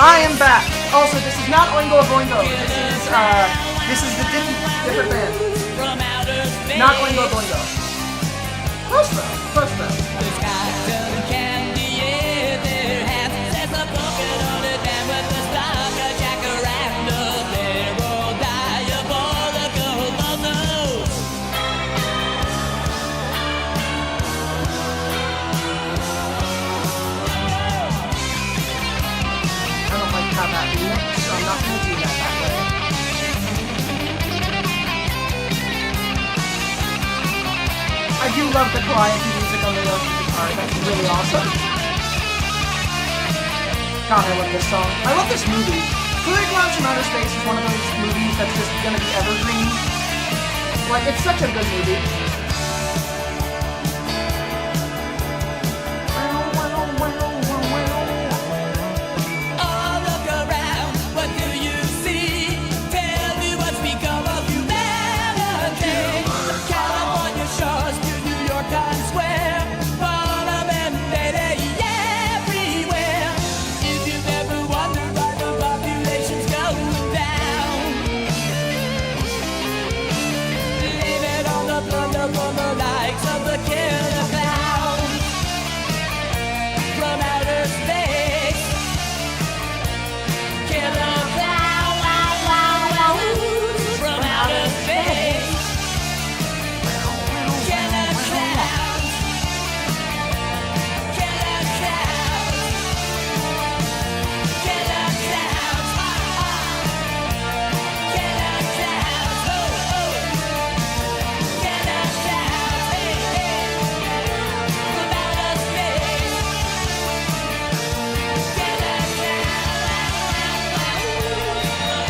I am back. Also, this is not Oingo Boingo. This is the different band. Not Oingo Boingo. Close though. Close though. How that looks, so I'm not going to do that way. I do love the calliope music on the guitar. That's really awesome. God, I love this song. I love this movie. Fluid Grounds from Outer Space is one of those movies that's just going to be evergreen. Like, it's such a good movie.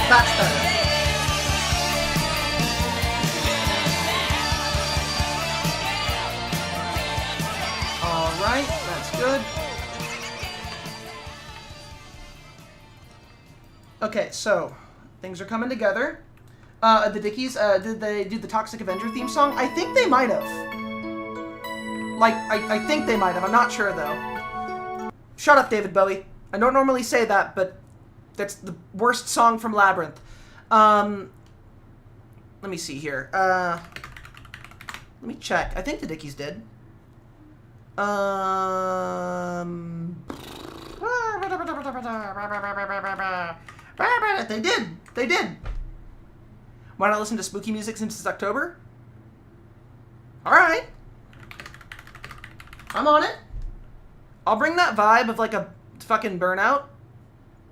That's better. Alright, that's good. Okay, so things are coming together. The Dickies, did they do the Toxic Avenger theme song? I think they might have. Like, I think they might have. I'm not sure, though. Shut up, David Bowie. I don't normally say that, but that's the worst song from Labyrinth. Let me see here. Let me check. I think the Dickies did. They did. They did. Why not listen to spooky music since it's October? Alright. I'm on it. I'll bring that vibe of like a fucking Burnout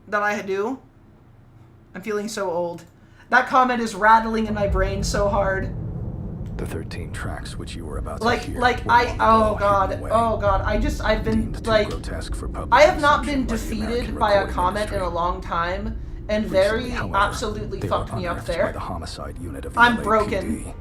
that I do. I'm feeling so old. That comment is rattling in my brain so hard.
The 13 tracks which you were about to hear.
Oh god, I've been like, I have not been defeated by a comment in a long time, and very absolutely fucked me up there. I'm broken.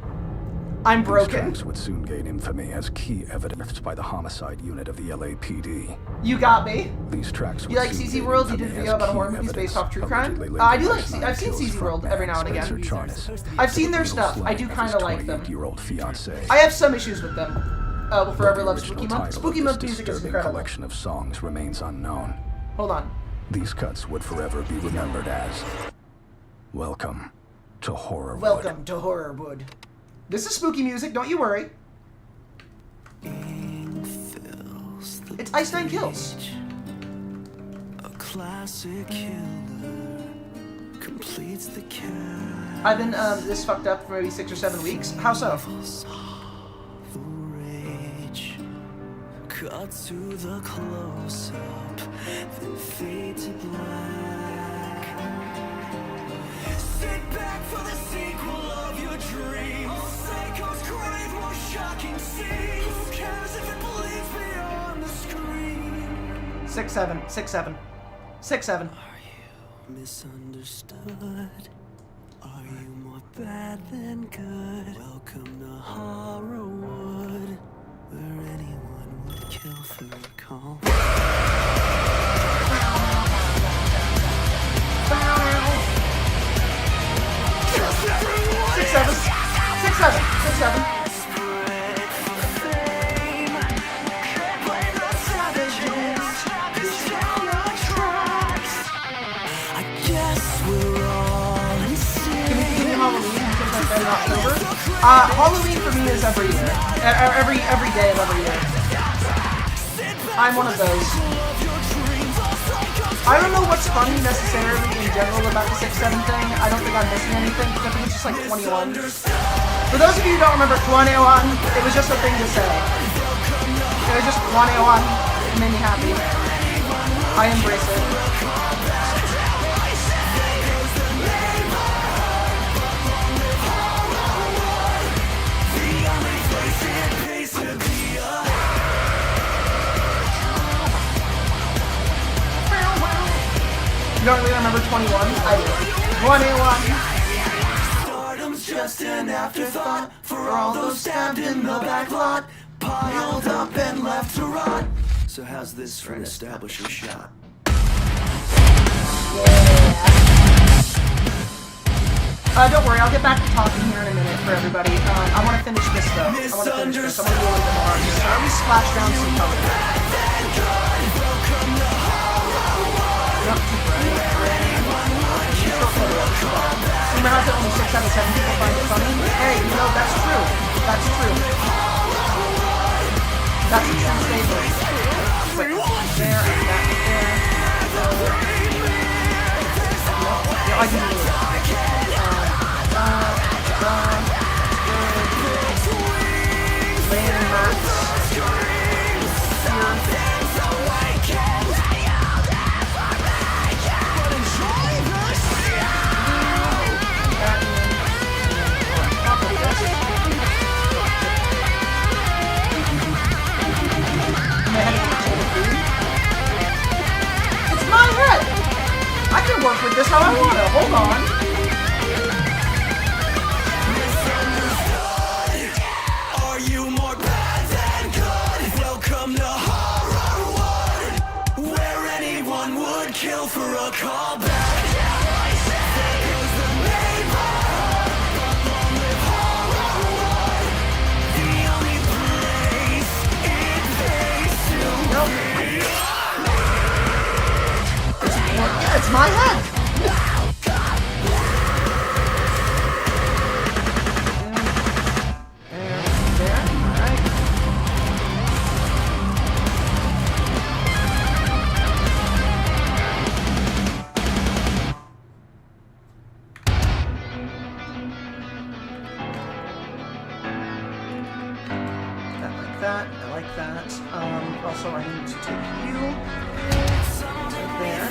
I'm broken.
These tracks would soon gain infamy as key evidence by the homicide unit of the LAPD.
You got me.
These tracks.
You like CZ World? You did a video about horror movies based off true crime. I do like. I've seen CZ World every now and again. I've seen their stuff. I do kind of like them. I have some issues with them. We'll forever love Spooky Month. Spooky Month music is incredible.
Collection of songs remains unknown.
Hold on.
These cuts would forever be remembered as Welcome to Horrorwood.
Welcome to Horrorwood. This is spooky music, don't you worry. It's Ice Nine Kills.
A classic killer completes the cast.
I've been this fucked up for maybe 6 or 7 weeks. How so?
The rage cut to the close-up, then fade to black. Sit back for the sequel of your dreams. Psychos crave more shocking scenes. Who cares if it bleeds beyond the screen?
6-7, 6-7, 6-7.
Are you misunderstood? Are you more bad than good? Welcome to Horrorwood, where anyone would kill for a call.
6-7, 6-7, 6-7. in October. Halloween for me is every year. Every day of every year. I'm one of those. I don't know what's funny necessarily in general about the 6-7 thing. I don't think I'm missing anything because I think it's just like 21. For those of you who don't remember 21, it was just a thing to say. It was just 21. It made me happy. I embrace it. You don't really remember 21? I do. 21.
Stardom's just an afterthought for all those stabbed in the back lot, piled up and left to rot. So how's this for an establisher shot?
Don't worry, I'll get back to talking here in a minute for everybody. I want to finish this though. I want to finish this. I want to do a little bit more. Just let me splash down some color. Not too bright. Remember how I said only 6 out of 7 people find it funny? Hey, you know, that's true. That's true. That's a true statement. Wait, there, and that, there. Yeah, I can do it. Laying mats. It's my head! I can work with this how I want to. Hold on.
Are you more bad than good? Welcome to Horror World, where anyone would kill for a callback.
It's my head! There, alright. I like that. Also I need to take you. There.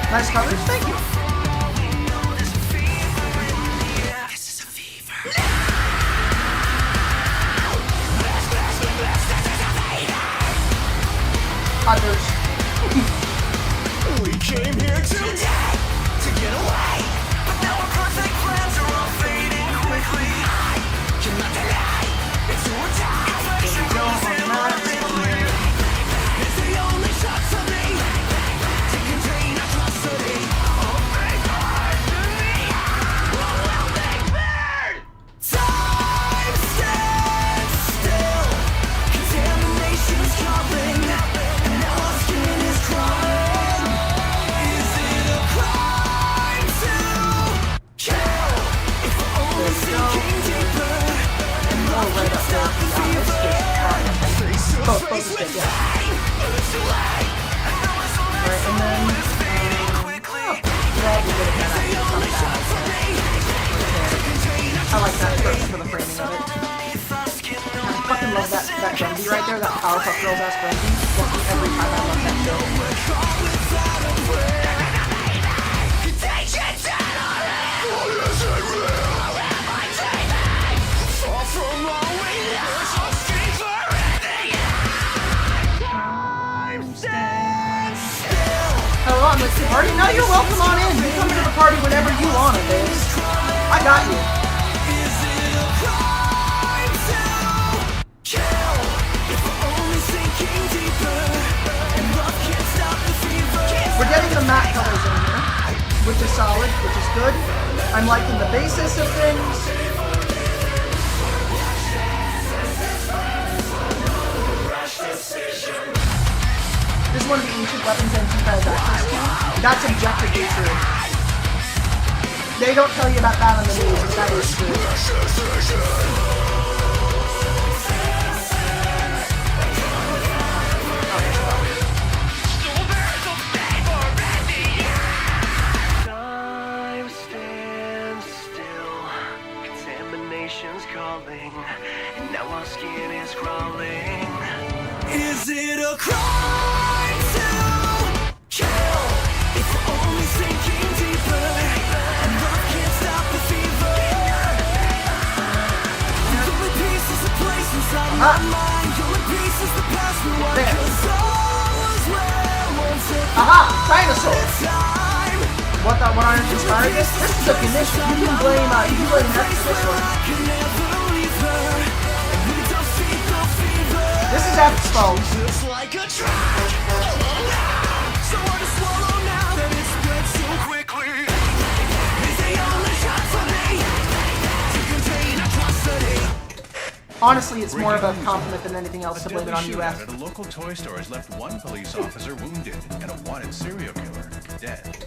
Nice coverage, thank you. Others.
We came here to get away, but now our perfect plans are all fading quickly. Cannot deny, it's do or die. Confession goes in my memory. It's the only shot for me to contain atrocity. Oh, big heart to me. Oh, big bird. Time stands still. Contamination's coming, and now our skin is crawling. Is it a crime to kill? If we're only sinking deeper, and love can't stop the fever. Face to face with pain, but it's too late. I know it's only fading quickly. It's the only shot for me.
I like that for the framing of it. I fucking love that Gumby right there, that Powerpuff Girls ass Gumby. Every time I love that show. Hello, I'm at the party. No, you're welcome on in. You come into the party whenever you want it, babe. I got you. We're getting the matte colors in here, which is solid, which is good. I'm liking the basis of things. That's objectively true. They don't tell you about that on the news, but that is true.
Time stands still, contamination's calling, and now our skin is crawling. Is it a crime to kill? If we're only sinking deeper, and love can't stop the fever. The only piece is a place inside my mind. The only piece is the past we want. 'Cause all was where once upon
Aha! Dinosaur! What aren't inspired this? This is a condition. You can blame F for this one. This is F's fault.
Just like a track. So hard to swallow now that it spread so quickly. Is the only shot for me to contain atrocity.
Honestly, it's more of a compliment than anything else to blame it on UF.
At a local toy store has left one police officer wounded and a wanted serial killer dead.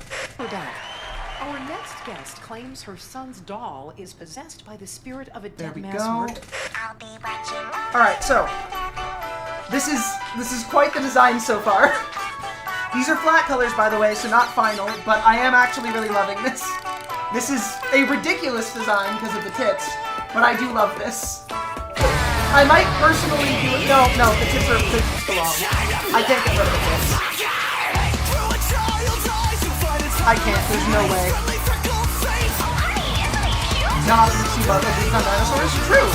Our next guest claims her son's doll is possessed by the spirit of a dead
we
mass
go.
murderer.
Alright, so this is quite the design so far. These are flat colors, by the way, so not final, but I am actually really loving this. This is a ridiculous design because of the tits, but I do love this. I might personally do it. No, the tits are too long. I can't get rid of the tits. I can't, there's no way. Not in the Bug of on dinosaurs? True!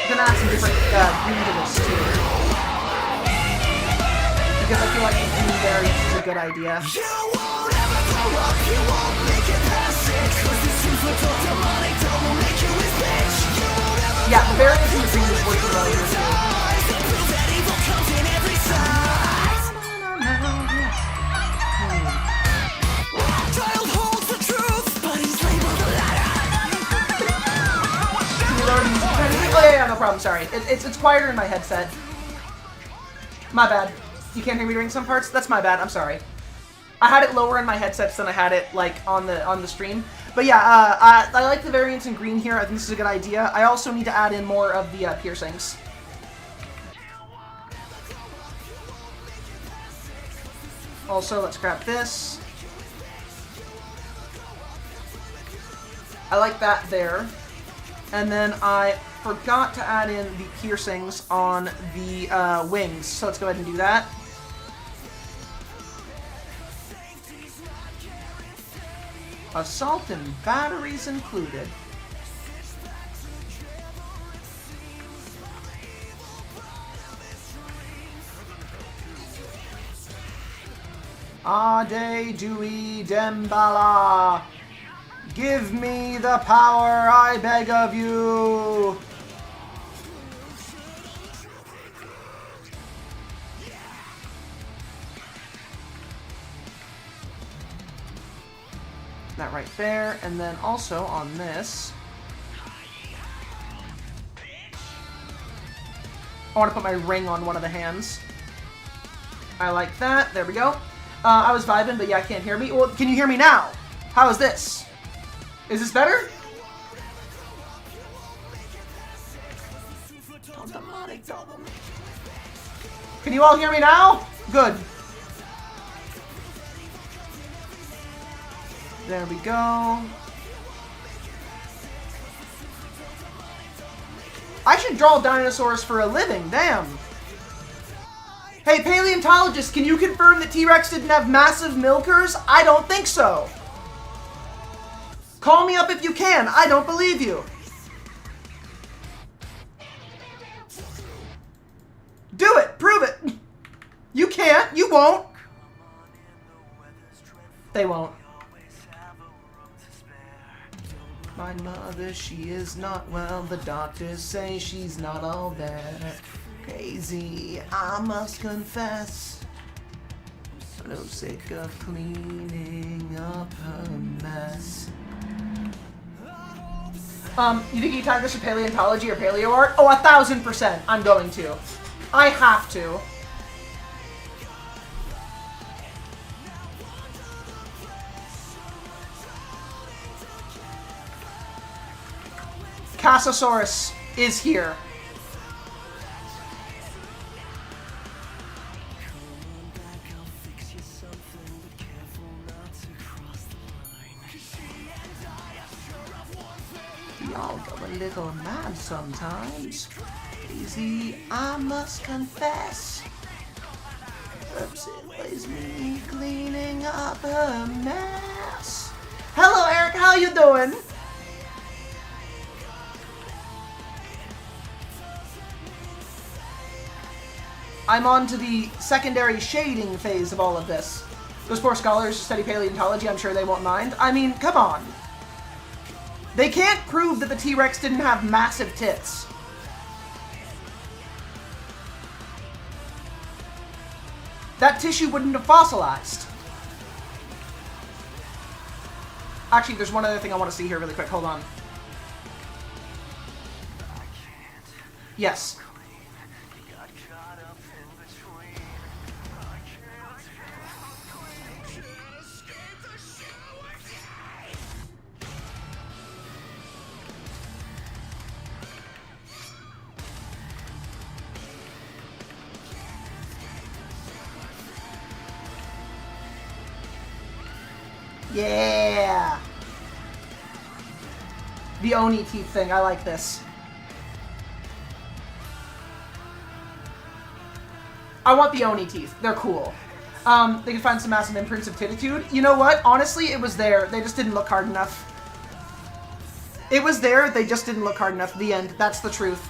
Gonna add some different green to this too. Because I feel like the green berries is a good idea. Yeah, the berries and the green is working well here too. Oh yeah, no problem, sorry. It's quieter in my headset. My bad. You can't hear me during some parts? That's my bad, I'm sorry. I had it lower in my headsets than I had it like on the stream. But yeah, I like the variants in green here. I think this is a good idea. I also need to add in more of the piercings. Also, let's grab this. I like that there. And then I forgot to add in the piercings on the wings, so let's go ahead and do that. Assault and batteries included. Ade Dewey Dembala. Give me the power, I beg of you! That right there, and then also on this, I want to put my ring on one of the hands. I like that. There we go. I was vibing, but yeah, I can't hear me. Well, can you hear me now? How is this? Is this better? Can you all hear me now? Good. There we go. I should draw dinosaurs for a living, damn. Hey, paleontologist, can you confirm that T-Rex didn't have massive milkers? I don't think so. Call me up if you can. I don't believe you. Do it. Prove it. You can't. You won't. They won't. My mother, she is not well. The doctors say she's not all that crazy. I must confess. I'm so sick of cleaning up her mess. You think you tag this with paleontology or paleo art? Oh, 1000%. I'm going to. I have to. Cassosaurus is here. Y'all go a little mad sometimes. Easy, I must confess. Perhaps it was me cleaning up a mess. Hello, Eric. How you doing? I'm on to the secondary shading phase of all of this. Those poor scholars who study paleontology, I'm sure they won't mind. I mean, come on. They can't prove that the T-Rex didn't have massive tits. That tissue wouldn't have fossilized. Actually, there's one other thing I want to see here really quick. Hold on. Yes. Yeah! The Oni teeth thing, I like this. I want the Oni teeth, they're cool. They can find some massive imprints of tititude. You know what? Honestly, it was there. They just didn't look hard enough. It was there, they just didn't look hard enough. The end. That's the truth.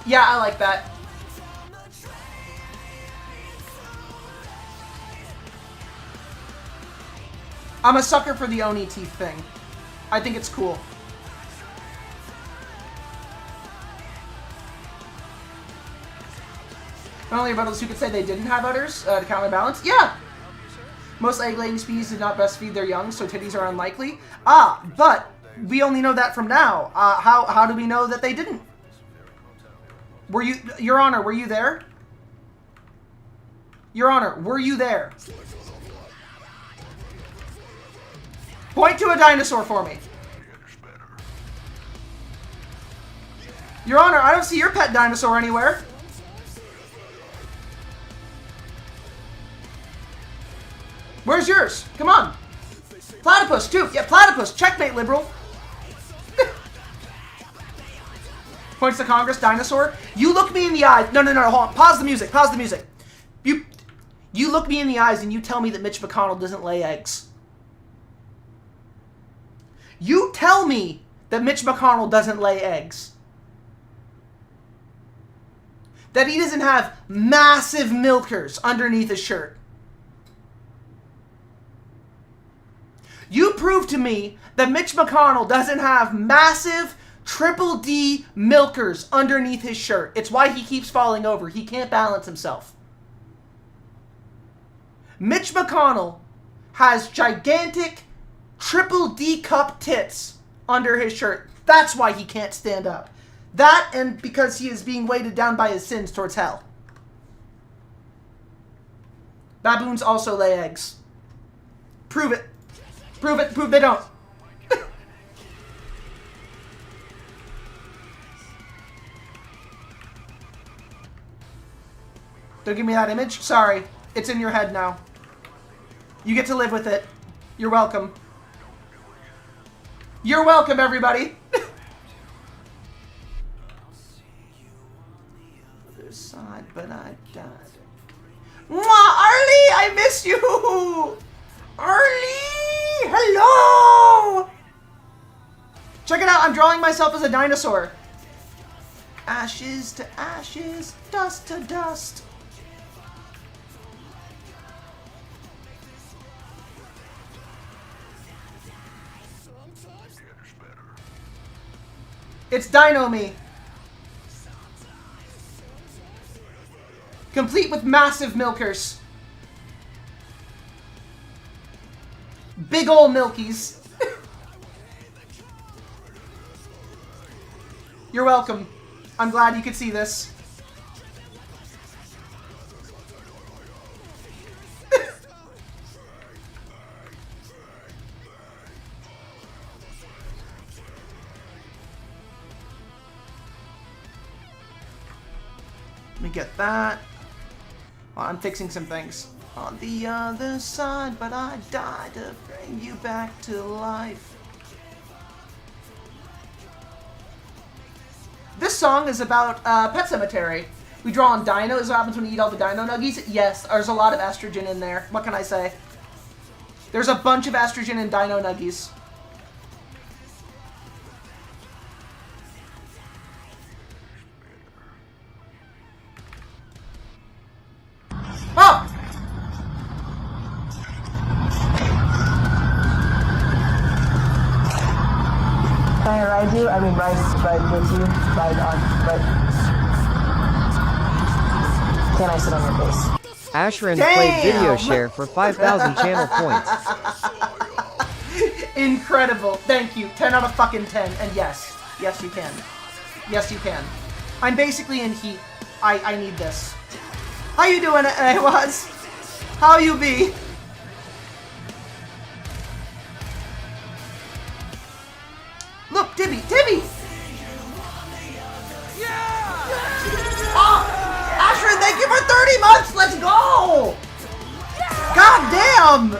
Yeah, I like that. I'm a sucker for the Oni teeth thing. I think it's cool. Not only rebuttals who could say they didn't have udders to counterbalance. Yeah! Most egg-laying species did not breastfeed their young, so titties are unlikely. Ah, but we only know that from now. How do we know that they didn't? Were you, Your Honor, were you there? Your Honor, were you there? Point to a dinosaur for me. Your Honor, I don't see your pet dinosaur anywhere. Where's yours? Come on. Platypus, too. Yeah, platypus. Checkmate, liberal. Points to Congress, dinosaur. You look me in the eyes. No, hold on. Pause the music. Pause the music. You look me in the eyes and you tell me that Mitch McConnell doesn't lay eggs. You tell me that Mitch McConnell doesn't lay eggs. That he doesn't have massive milkers underneath his shirt. You prove to me that Mitch McConnell doesn't have massive triple D milkers underneath his shirt. It's why he keeps falling over. He can't balance himself. Mitch McConnell has gigantic triple D cup tits under his shirt. That's why he can't stand up. That and because he is being weighted down by his sins towards hell. Baboons also lay eggs. Prove it. Prove it. Prove they don't. Don't give me that image. Sorry. It's in your head now. You get to live with it. You're welcome. You're welcome, everybody. Other side, but I died. Mwah, Arlie, I miss you. Arlie, hello. Check it out. I'm drawing myself as a dinosaur. Ashes to ashes, dust to dust. It's Dino Me. Complete with massive milkers. Big ol' milkies. You're welcome. I'm glad you could see this. Let me get that. Well, I'm fixing some things. On the other side, but I died to bring you back to life. This song is about Pet Cemetery. We draw on dino. Is what happens when you eat all the dino nuggies? Yes, there's a lot of estrogen in there. What can I say? There's a bunch of estrogen in dino nuggies. Oh!
Can I ride you? I mean, ride with you. Ride on. Can I sit on your face?
Ashran played video share for 5,000 channel points.
Incredible. Thank you. 10 out of fucking 10. And yes. Yes, you can. Yes, you can. I'm basically in heat. I need this. How you doing, was? How you be? Look, Dibby! Dibby! Yeah! Oh! Ashran, thank you for 30 months! Let's go! God damn!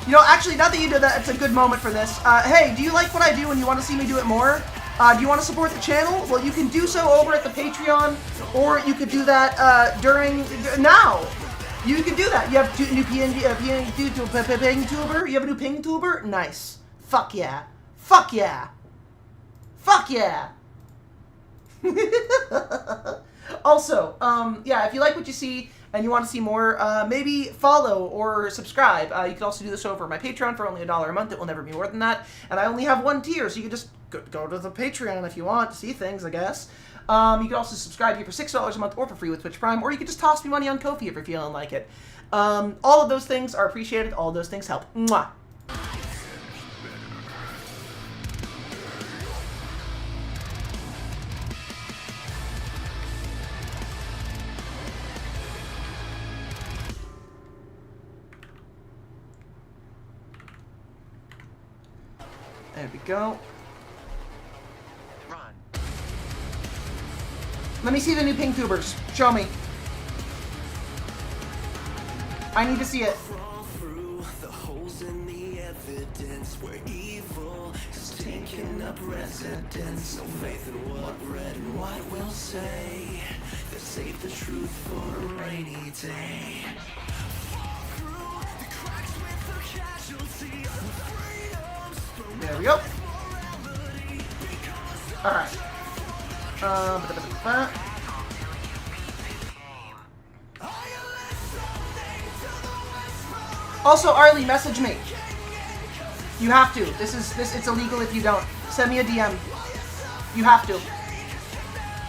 You know, actually, now that you did that, it's a good moment for this. Hey, do you like what I do and you want to see me do it more? Do you want to support the channel? Well, you can do so over at the Patreon, or you could do that now. You can do that. You have new ping-tuber? You have a new ping-tuber? Nice. Fuck yeah. Fuck yeah. Fuck yeah. Also, yeah, if you like what you see and you want to see more, maybe follow or subscribe. You can also do this over my Patreon for only $1 a month. It will never be more than that. And I only have one tier, so you can just go to the Patreon if you want to see things, I guess. You can also subscribe here for $6 a month or for free with Twitch Prime, or you can just toss me money on Ko-fi if you're feeling like it. All of those things are appreciated. All of those things help. Mwah. There we go.
Run.
Let me see the new pink tubers. Show me. I need to see it.
The holes in the evidence where evil is taking up residence. No faith in what red and white will say. They save the truth for a rainy day.
There we go. Alright. Also, Arlie, message me. You have to. It's illegal if you don't. Send me a DM. You have to.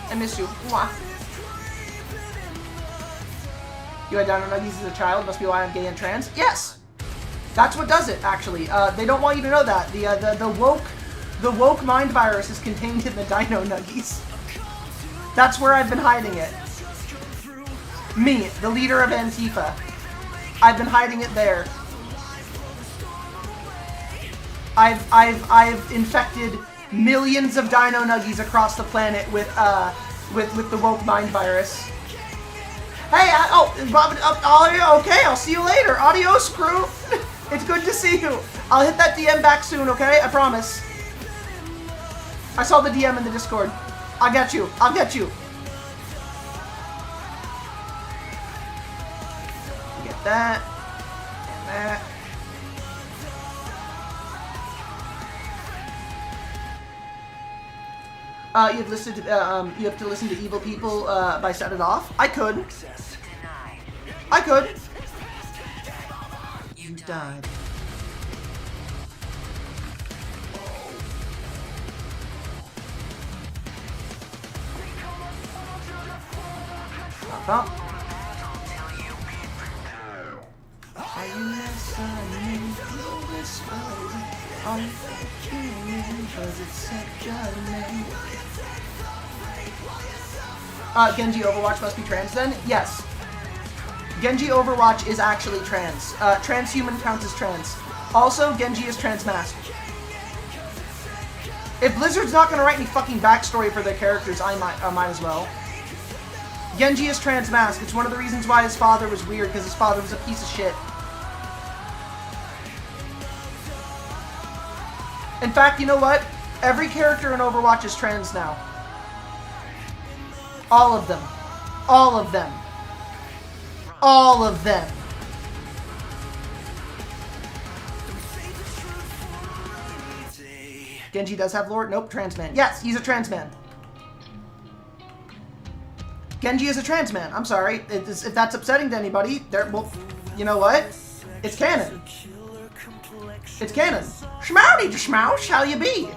I miss you. Mwah. You had dino nuggies as a child. Must be why I'm gay and trans. Yes. That's what does it, actually. They don't want you to know that. The woke mind virus is contained in the dino nuggies. That's where I've been hiding it. Me, the leader of Antifa. I've been hiding it there. I've infected millions of dino nuggies across the planet with the woke mind virus. Hey, okay, I'll see you later. Adios, crew. It's good to see you. I'll hit that DM back soon, okay? I promise. I saw the DM in the Discord. I'll get you. I'll get you. Get that. And that. You have to listen to Evil People by Set It Off. I could. I could. You died. Bump. Are you listening? Are you feeling? 'Cause it's such a name. Genji Overwatch must be trans then? Yes. Genji Overwatch is actually trans. Transhuman counts as trans. Also, Genji is trans-masked. If Blizzard's not gonna write any fucking backstory for their characters, I might as well. Genji is trans-masked. It's one of the reasons why his father was weird, because his father was a piece of shit. In fact, you know what? Every character in Overwatch is trans now. All of them. All of them. All of them. Genji does have lore? Nope, trans man. Yes, he's a trans man. Genji is a trans man. I'm sorry. If that's upsetting to anybody, well, you know what? It's canon. It's canon. Schmowdy to schmoush, how you be?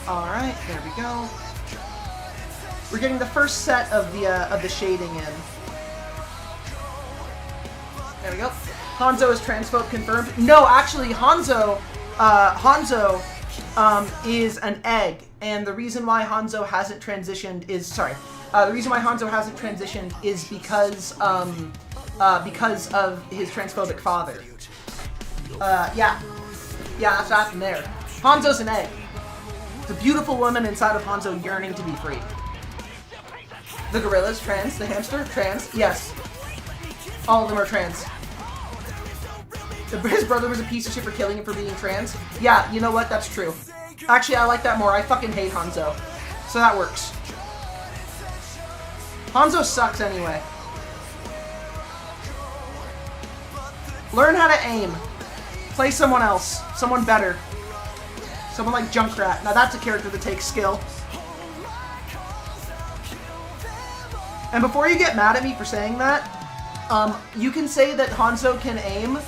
Alright, there we go. We're getting the first set of the shading in. There we go. Hanzo is transphobe confirmed. No, actually, Hanzo is an egg, and the reason why Hanzo hasn't transitioned is the reason why Hanzo hasn't transitioned is because of his transphobic father. Yeah, that's what happened there. Hanzo's an egg. It's a beautiful woman inside of Hanzo yearning to be free. The gorillas, trans. The hamster, trans. Yes. All of them are trans. His brother was a piece of shit for killing him for being trans. Yeah, you know what? That's true. Actually, I like that more. I fucking hate Hanzo. So that works. Hanzo sucks anyway. Learn how to aim. Play someone else. Someone better. Someone like Junkrat. Now that's a character that takes skill. And before you get mad at me for saying that, you can say that Hanzo can aim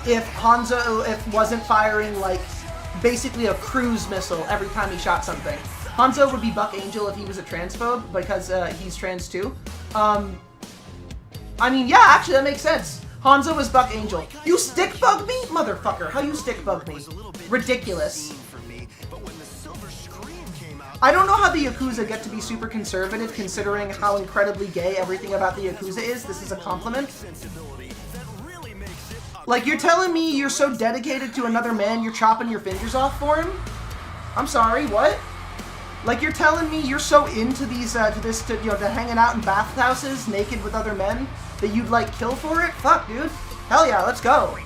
if Hanzo wasn't firing like basically a cruise missile every time he shot something. Hanzo would be Buck Angel if he was a transphobe because he's trans too. I mean, yeah, actually that makes sense. Hanzo is Buck Angel. You stick bug me? Motherfucker, how you stick bug me? Ridiculous. I don't know how the Yakuza get to be super conservative considering how incredibly gay everything about the Yakuza is. This is a compliment. Like, you're telling me you're so dedicated to another man you're chopping your fingers off for him? I'm sorry, what? Like, you're telling me you're so into these, to hanging out in bathhouses naked with other men that you'd, like, kill for it? Fuck, dude. Hell yeah, let's go.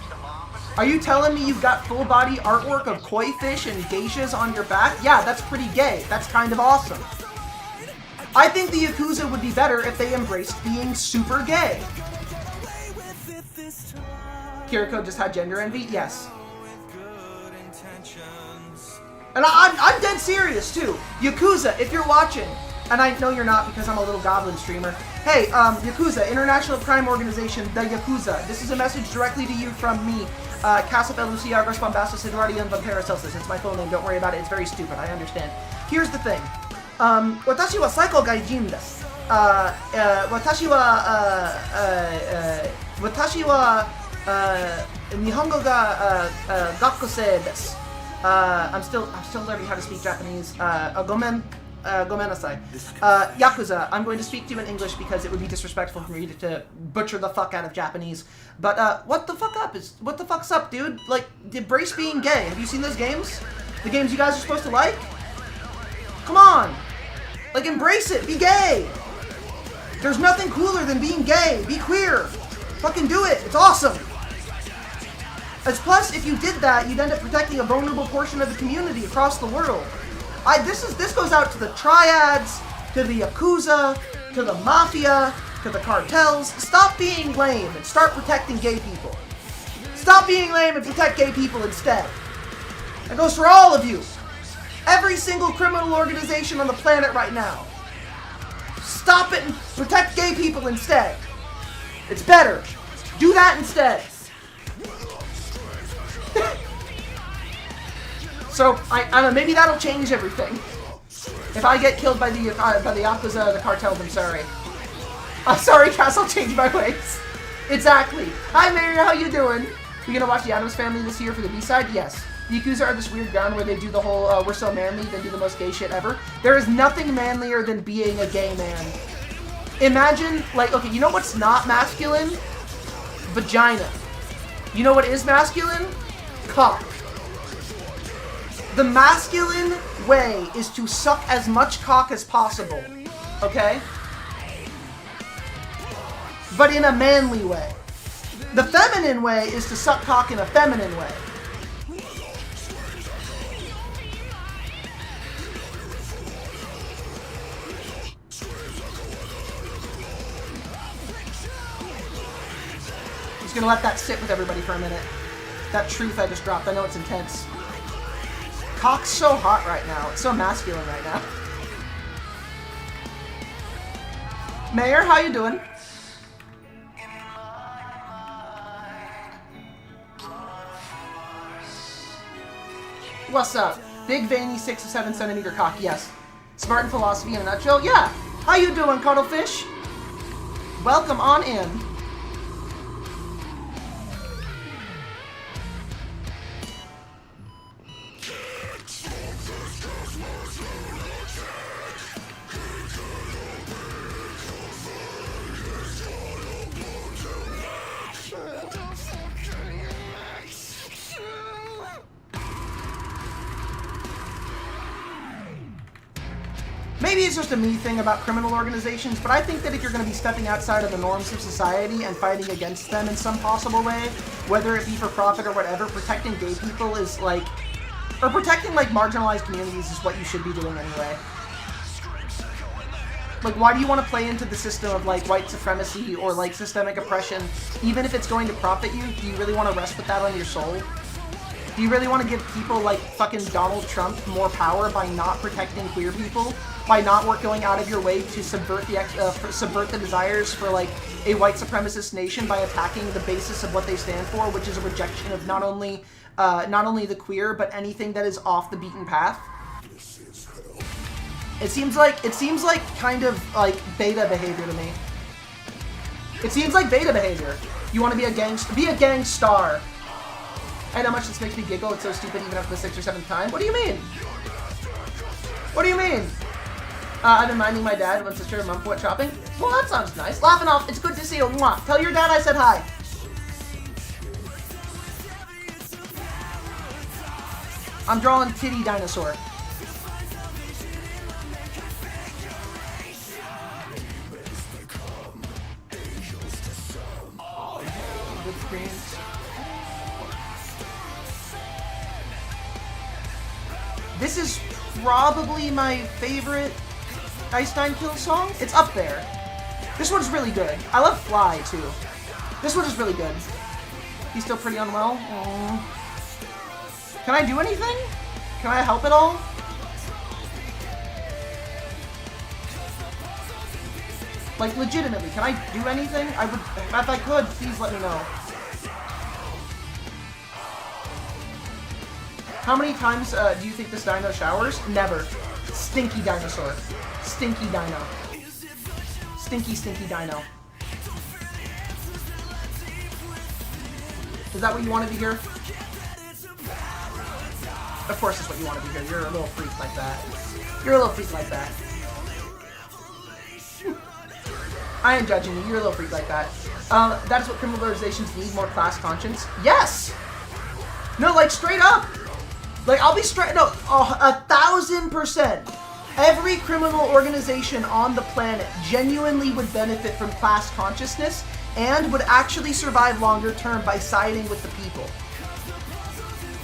Are you telling me you've got full-body artwork of koi fish and geishas on your back? Yeah, that's pretty gay. That's kind of awesome. I think the Yakuza would be better if they embraced being super gay. Kiriko just had gender envy? Yes. And I'm dead serious, too. Yakuza, if you're watching, and I know you're not because I'm a little goblin streamer. Hey, Yakuza, International Crime Organization, the Yakuza. This is a message directly to you from me. Casapel Luciagros Bombastus Eduardian Van Paracelsus. It's my full name, don't worry about it, it's very stupid, I understand. Here's the thing. Watashi wa Psycho Gaijin desu. Watashi wa Nihongo ga Gakusei desu. I'm still learning how to speak Japanese. Gomen nasai. Yakuza, I'm going to speak to you in English because it would be disrespectful for me to butcher the fuck out of Japanese. But, what the fuck's up, dude? Like, embrace being gay. Have you seen those games? The games you guys are supposed to like? Come on! Like, embrace it! Be gay! There's nothing cooler than being gay! Be queer! Fucking do it! It's awesome! Plus, if you did that, you'd end up protecting a vulnerable portion of the community across the world. This goes out to the triads, to the Yakuza, to the Mafia, to the cartels. Stop being lame and start protecting gay people. Stop being lame and protect gay people instead. That goes for all of you. Every single criminal organization on the planet right now. Stop it and protect gay people instead. It's better. Do that instead. So, I don't know, maybe that'll change everything. If I get killed by the Yakuza, the cartel, I'm sorry. Sorry, Cass, I'll change my ways. Exactly. Hi, Mary, how you doing? You gonna watch The Addams Family this year for the B-side? Yes. The Yakuza are this weird ground where they do the whole, we're so manly, they do the most gay shit ever. There is nothing manlier than being a gay man. Imagine, like, okay, you know what's not masculine? Vagina. You know what is masculine? Cock. The masculine way is to suck as much cock as possible, okay? But in a manly way. The feminine way is to suck cock in a feminine way. Just gonna let that sit with everybody for a minute. That truth I just dropped, I know it's intense. Cock's so hot right now. It's so masculine right now. Mayor, how you doing? What's up? Big veiny 6 to 7 centimeter cock, yes. Spartan philosophy in a nutshell? Yeah. How you doing, Cuddlefish? Welcome on in. Maybe it's just a me thing about criminal organizations, but I think that if you're going to be stepping outside of the norms of society and fighting against them in some possible way, whether it be for profit or whatever, protecting gay people is like, or protecting like marginalized communities is what you should be doing anyway. Like, why do you want to play into the system of like white supremacy or like systemic oppression, even if it's going to profit you? Do you really want to rest with that on your soul? Do you really want to give people like fucking Donald Trump more power by not protecting queer people? By not going out of your way to subvert the desires for like a white supremacist nation by attacking the basis of what they stand for, which is a rejection of not only the queer but anything that is off the beaten path? It seems like kind of like beta behavior to me. It seems like beta behavior. You want to be a gang star. I know how much this makes me giggle. It's so stupid even after the 6th or 7th time. What do you mean? What do you mean? I've been minding my dad when sister and mom went shopping. Well, that sounds nice. Laughing off. It's good to see you. Mwah. Tell your dad I said hi. I'm drawing titty dinosaur. This is probably my favorite Einstein Kill song. It's up there. This one's really good. I love Fly, too. This one is really good. He's still pretty unwell. Aww. Can I do anything? Can I help at all? Like, legitimately, can I do anything? I would, if I could, please let me know. How many times do you think this dino showers? Never. Stinky dinosaur. Stinky dino. Stinky, stinky dino. Is that what you wanted to hear? Of course that's what you wanted to hear. You're a little freak like that. You're a little freak like that. I am judging you. You're a little freak like that. That is what criminal organizations need, more class conscience. Yes! No, like, straight up! Like, I'll be straight, no, 1,000%. Every criminal organization on the planet genuinely would benefit from class consciousness and would actually survive longer term by siding with the people.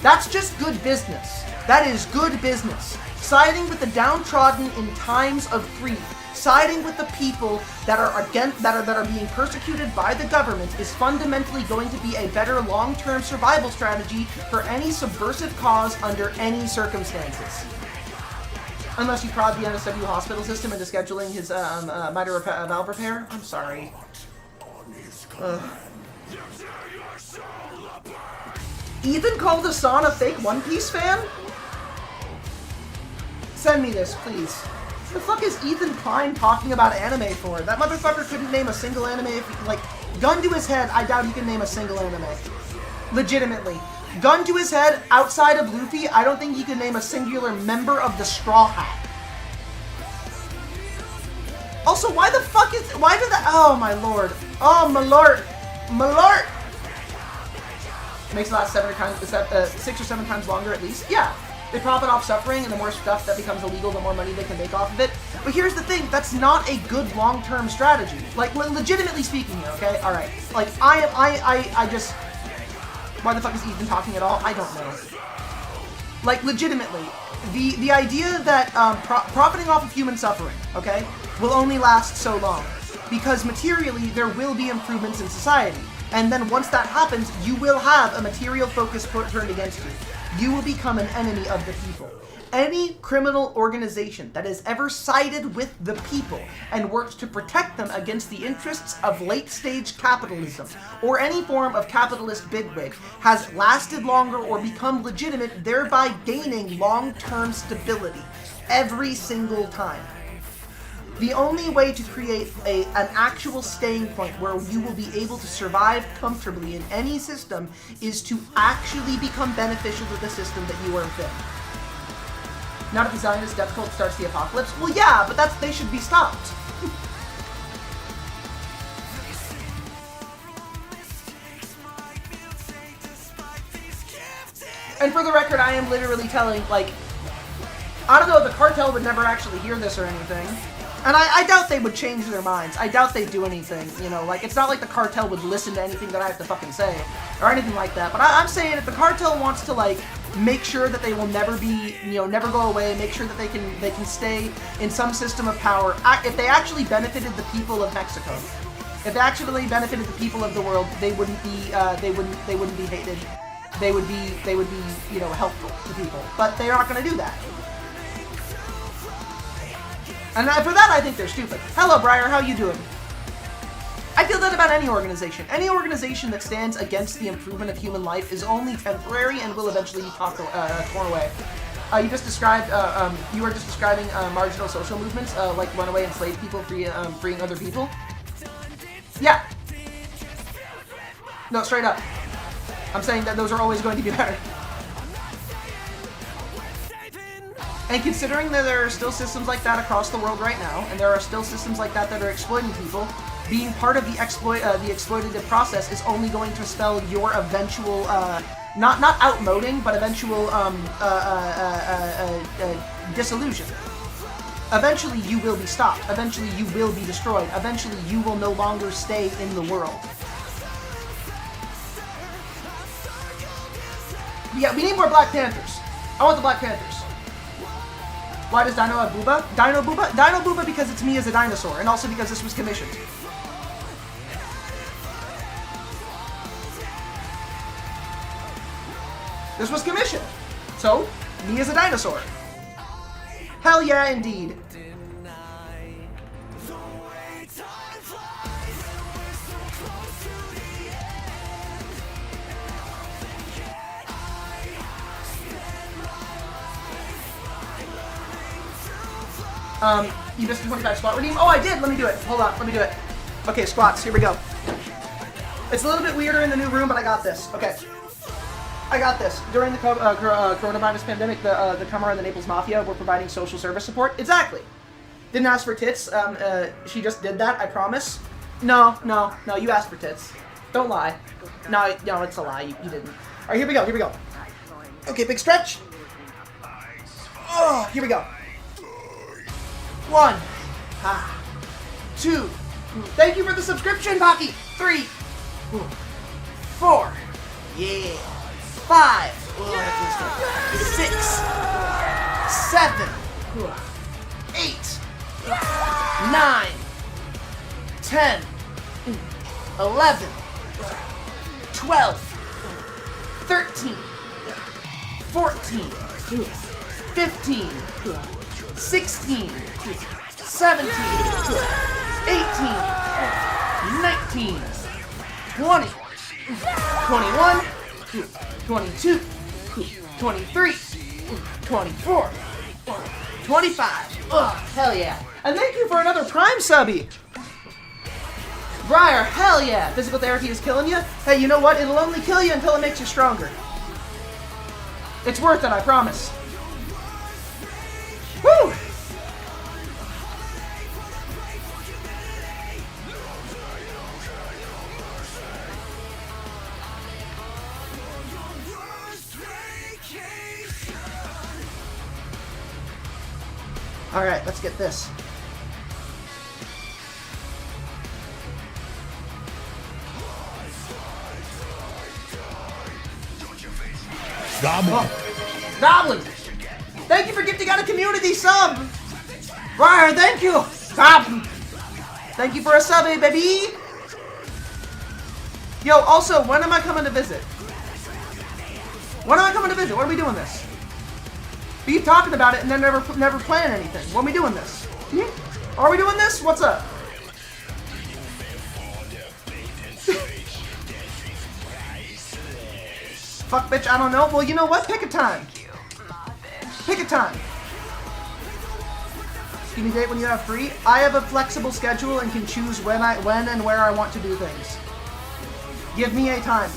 That's just good business. That is good business. Siding with the downtrodden in times of grief, siding with the people that are being persecuted by the government is fundamentally going to be a better long-term survival strategy for any subversive cause under any circumstances. Unless you prod the NSW hospital system into scheduling his miter valve repair. I'm sorry. Ethan called Hassan a fake One Piece fan? Send me this, please. The fuck is Ethan Klein talking about anime for? That motherfucker couldn't name a single anime if he, like, gun to his head, I doubt he can name a single anime. Legitimately. Gun to his head, outside of Luffy, I don't think he could name a singular member of the Straw Hat. Also, why the fuck is... Why did that... Oh, my lord. Oh, my lord. My lord! Makes it last 6 or 7 times longer at least. Yeah. They profit off suffering, and the more stuff that becomes illegal, the more money they can make off of it. But here's the thing, that's not a good long-term strategy. Like, legitimately speaking here, okay? Alright. Like, I just... Why the fuck is Ethan talking at all? I don't know. Like, legitimately, the idea that profiting off of human suffering, okay, will only last so long. Because materially, there will be improvements in society. And then once that happens, you will have a material focus turned against you. You will become an enemy of the people. Any criminal organization that has ever sided with the people and worked to protect them against the interests of late-stage capitalism or any form of capitalist bigwig has lasted longer or become legitimate, thereby gaining long-term stability every single time. The only way to create an actual staying point where you will be able to survive comfortably in any system is to actually become beneficial to the system that you are within. Not if the Zionist death cult starts the apocalypse. Well, yeah, but they should be stopped. And for the record, I am literally telling, like, I don't know, the cartel would never actually hear this or anything. And I doubt they would change their minds. I doubt they'd do anything, you know, like, it's not like the cartel would listen to anything that I have to fucking say, or anything like that. But I'm saying if the cartel wants to, like, make sure that they will never be, you know, never go away, make sure that they can stay in some system of power, if they actually benefited the people of Mexico, if they actually benefited the people of the world, they wouldn't be, they wouldn't be hated. They would be, you know, helpful to people. But they're not going to do that. And for that, I think they're stupid. Hello, Briar, how you doing? I feel that about any organization. Any organization that stands against the improvement of human life is only temporary and will eventually be torn away. You just described, you were just describing marginal social movements, like runaway enslaved people freeing other people. Yeah. No, straight up. I'm saying that those are always going to be better. And considering that there are still systems like that across the world right now, and there are still systems like that that are exploiting people, being part of the exploitative process is only going to spell your eventual, not outmoding, but eventual disillusion. Eventually you will be stopped. Eventually you will be destroyed. Eventually you will no longer stay in the world. Yeah, we need more Black Panthers. I want the Black Panthers. Why does Dino have Booba? Dino Booba because it's me as a dinosaur, and also because this was commissioned. This was commissioned. So, me as a dinosaur. Hell yeah, indeed. You missed the 25 squat redeem? Oh, I did! Let me do it. Hold on, let me do it. Okay, squats, here we go. It's a little bit weirder in the new room, but I got this. Okay. I got this. During the coronavirus pandemic, the Camera and the Naples Mafia were providing social service support. Exactly. Didn't ask for tits. She just did that, I promise. No, you asked for tits. Don't lie. No, it's a lie. You didn't. Alright, here we go. Okay, big stretch. Oh, here we go. 1, 2, thank you for the subscription, Pocky. 3, 4, yeah, 5, 6, 7, 8, 9, 10, 11, 12, 13, 14, 15, 16, 17, 18, 19, 20, 21, 22, 23, 24, 25. Ugh, hell yeah. And thank you for another Prime subby. Briar, hell yeah. Physical therapy is killing you? Hey, you know what? It'll only kill you until it makes you stronger. It's worth it, I promise. Woo! Alright, let's get this.
Goblin.
Oh. Goblin! Thank you for gifting out a community sub! Briar, thank you! Goblin! Thank you for a sub, baby! Yo, also, when am I coming to visit? When am I coming to visit? When are we doing this? We keep talking about it and then never plan anything. When are we doing this? Are we doing this? What's up? Fuck, bitch, I don't know. Well, you know what? Pick a time. Pick a time. Give me a date when you have free. I have a flexible schedule and can choose when and where I want to do things. Give me a time.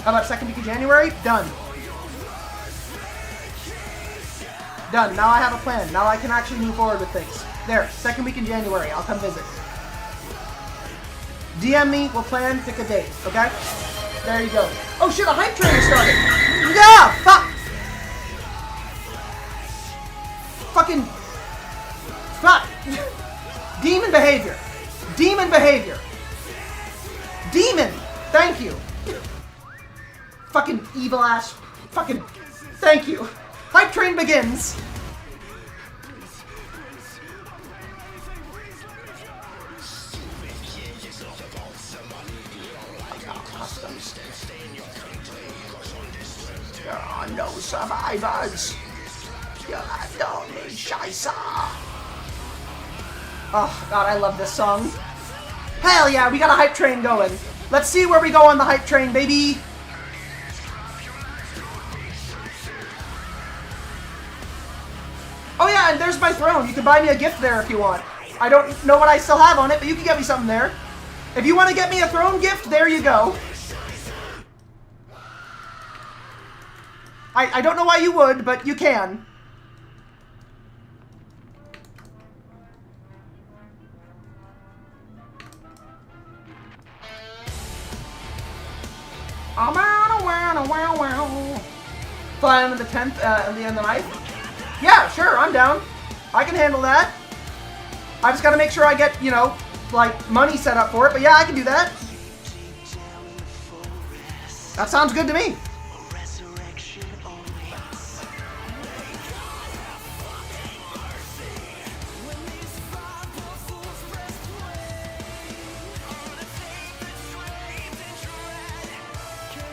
How about second week of January? Done. Done. Now I have a plan. Now I can actually move forward with things. There, second week in January. I'll come visit. DM me, we'll plan, pick a date, okay? There you go. Oh shit, a hype train is started! Yeah! Fuck! Fucking... Fuck! Demon behavior! Demon behavior! Demon! Thank you! Fucking evil ass... Fucking... Thank you! Hype train begins! There are no survivors. You don't need Shaisa. Oh, God, I love this song. Hell yeah, we got a hype train going. Let's see where we go on the hype train, baby. Oh yeah, and there's my throne. You can buy me a gift there if you want. I don't know what I still have on it, but you can get me something there. If you want to get me a throne gift, there you go. I don't know why you would, but you can. Fly on the 10th and the 9th? Yeah, sure, I'm down. I can handle that. I just gotta make sure I get, you know, like, money set up for it, but yeah, I can do that. That sounds good to me.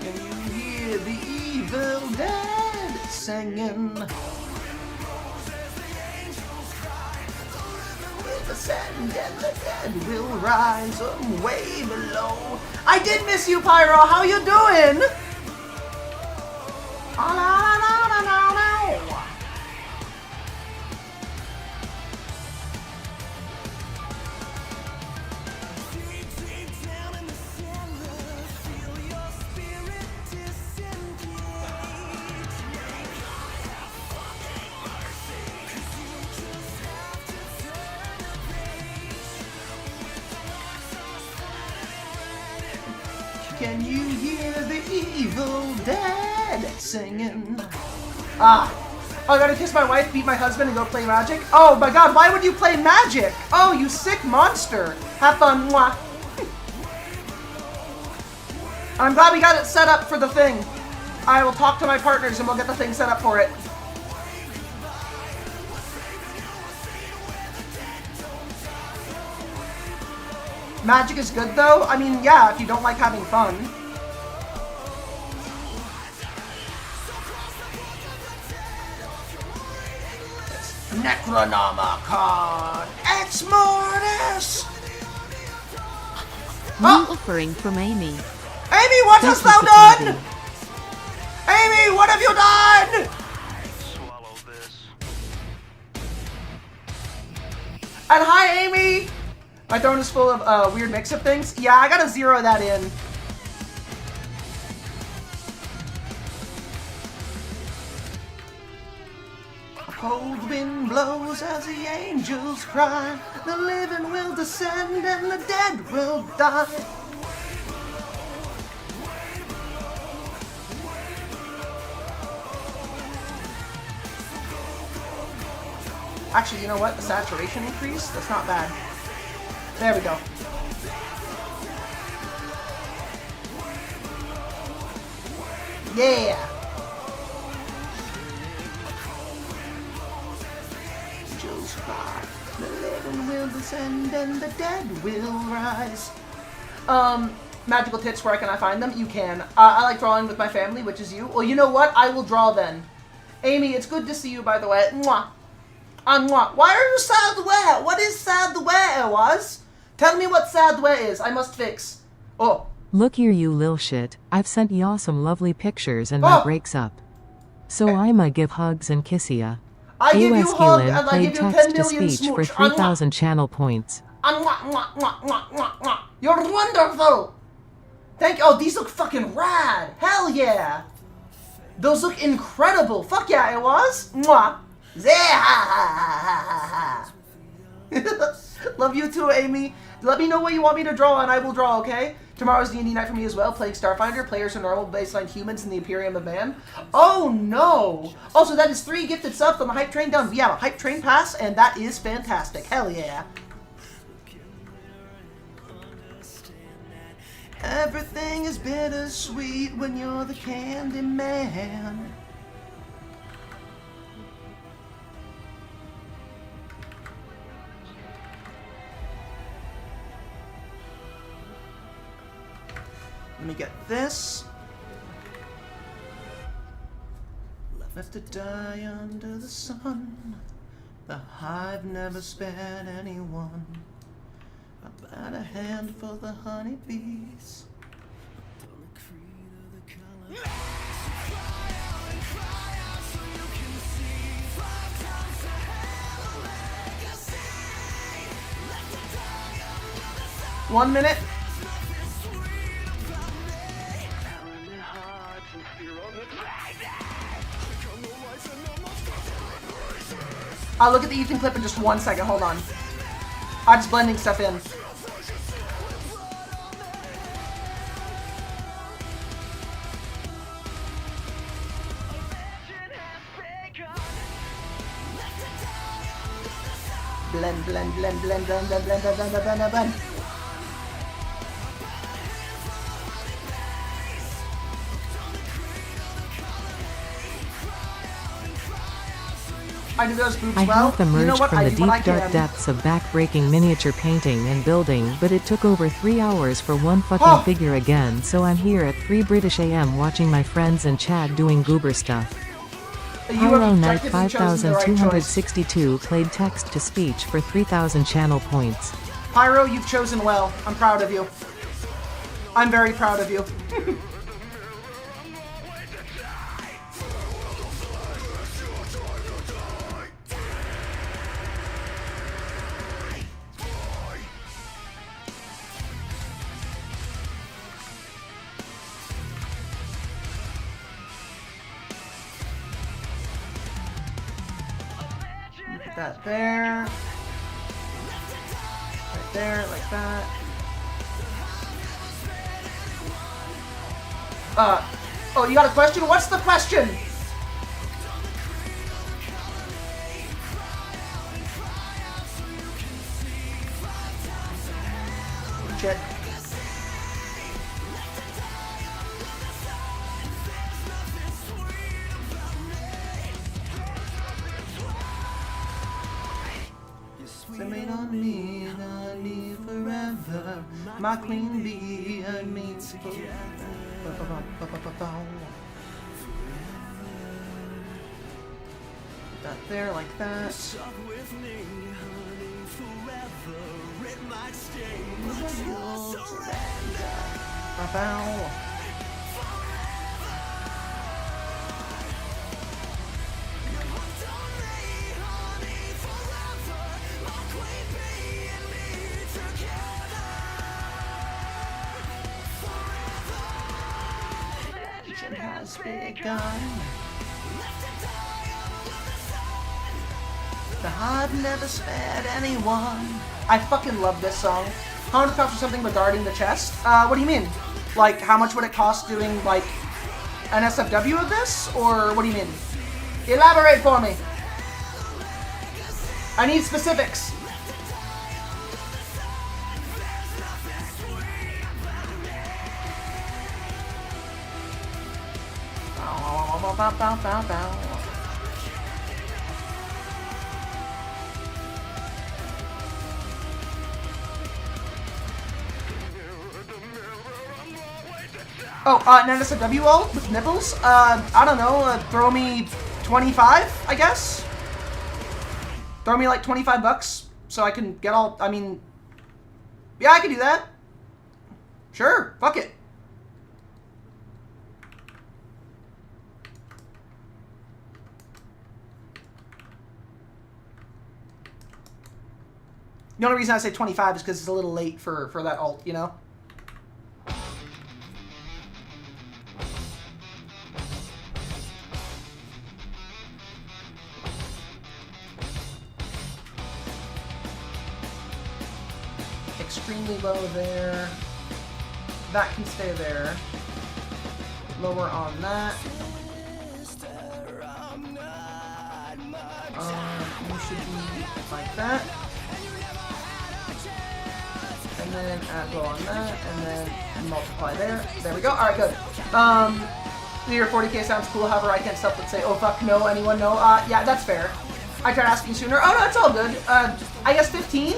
Can you hear the evil dead singing? With the sand and the dead will rise way below. I did miss you, Pyro. How you doing? Oh, no, no, no, no, no. Can you hear the evil dead singing? Ah. Oh, I gotta kiss my wife, beat my husband, and go play Magic? Oh my god, why would you play Magic? Oh, you sick monster. Have fun. Mwah. I'm glad we got it set up for the thing. I will talk to my partners and we'll get the thing set up for it. Magic is good though. I mean, yeah, if you don't like having fun. Necronomicon! It's Mortis!
New offering from Amy.
Amy, what hast thou done? Amy, what have you done? And hi, Amy! My throne is full of weird mix-up things. Yeah, I gotta zero that in. A cold wind blows as the angels cry. The living will descend and the dead will die. Actually, you know what? The saturation increase? That's not bad. There we go. Yeah! Angels cry, the living will descend and the dead will rise. Magical tips, where can I find them? You can. I like drawing with my family, which is you. Well, you know what? I will draw then. Amy, it's good to see you, by the way. Mwah. Mwah. Why are you sad where? What is sad where, was? Tell me what sad where is. I must fix. Oh.
Look here, you lil shit. I've sent y'all some lovely pictures and my breaks up. So I'ma give hugs and kiss ya.
I give you hug and I
played
give you 10
text to
million
speech for
smooch.
3,000 channel points.
You're wonderful. Thank you. Oh, these look fucking rad. Hell yeah. Those look incredible. Fuck yeah, it was. Mwah. Love you too, Amy. Let me know what you want me to draw and I will draw, okay? Tomorrow's D&D night for me as well. Playing Starfinder. Players are normal baseline humans in the Imperium of Man. Oh no! Also, that is 3 gifted subs on the Hype Train down. We have a Hype Train pass and that is fantastic. Hell yeah. Everything is bittersweet when you're the candy man. Let me get this. Left to die under the sun. The hive never spared anyone. About a hand for the honeybees. One minute. I'll look at the Ethan clip in just 1 second. Hold on. I'm just blending stuff in. Blend, blend, blend, blend, blend, blend, blend, blend, blend, blend, blend. I do those boobs
I
well.
have emerged
You know what?
from
I
the
do
deep
what I
dark
can.
depths of back-breaking miniature painting and building, but it took over 3 hours for one fucking figure again, so I'm here at 3 British AM watching my friends and Chad doing goober stuff.
You have
Pyro Knight
objectively chosen the right choice.
5262 played text-to-speech for 3,000 channel points.
Pyro, you've chosen well. I'm proud of you. I'm very proud of you. Put that there. Right there, like that. Oh, you got a question? What's the question? Shit. Remain on me, and I need forever. my queen bee and me. That there, like that. Bow. It has begun. The heart never spared anyone. I fucking love this song. How much cost for something regarding the chest? What do you mean? Like, how much would it cost doing, like, an SFW of this? Or what do you mean? Elaborate for me. I need specifics. Bow, bow, bow, bow. Oh, an SFW ult with nipples? I don't know, throw me 25, I guess? Throw me like 25 bucks so I can get all, I mean, yeah, I can do that. Sure, fuck it. The only reason I say 25 is because it's a little late for that ult, you know? Extremely low there. That can stay there. Lower on that. You should be like that. And then add low on that, and then multiply there. There we go. Alright, good. Your 40k sounds cool, however, I can't stop but say, oh fuck no, anyone no? Yeah, that's fair. I tried asking sooner. Oh no, it's all good. I guess 15?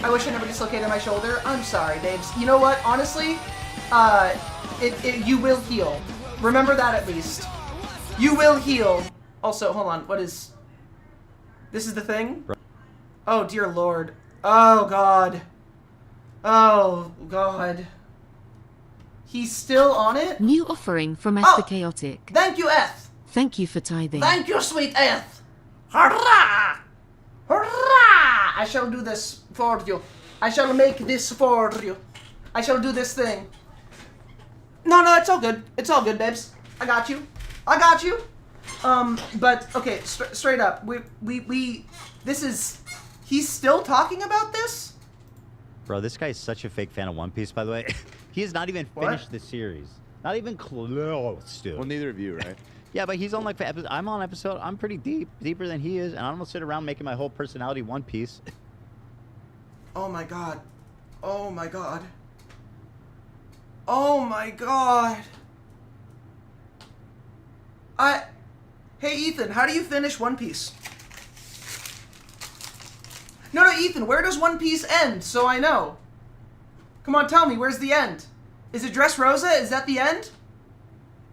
I wish I never dislocated my shoulder. I'm sorry, babes. You know what? Honestly, you will heal. Remember that at least. You will heal. Also, hold on. What is... This is the thing? Oh, dear lord. Oh, God. Oh, God. He's still on it?
New offering from Eth the Chaotic.
Thank you, Eth.
Thank you for tithing.
Thank you, sweet Eth. Hurrah! Hurrah! I shall do this for you. I shall make this for you. I shall do this thing. No, it's all good. It's all good, babes. I got you. I got you. But, okay, straight up. This is... He's still talking about this?
Bro, this guy is such a fake fan of One Piece, by the way. He has not even finished the series. Not even close to.
Well, neither of you, right?
Yeah, but he's on like I'm on episode. I'm pretty deeper than he is, and I don't sit around making my whole personality One Piece.
Oh my god. Oh my god. Oh my god. Hey Ethan, how do you finish One Piece? No, Ethan, where does One Piece end? So I know. Come on, tell me, where's the end? Is it Dressrosa? Is that the end?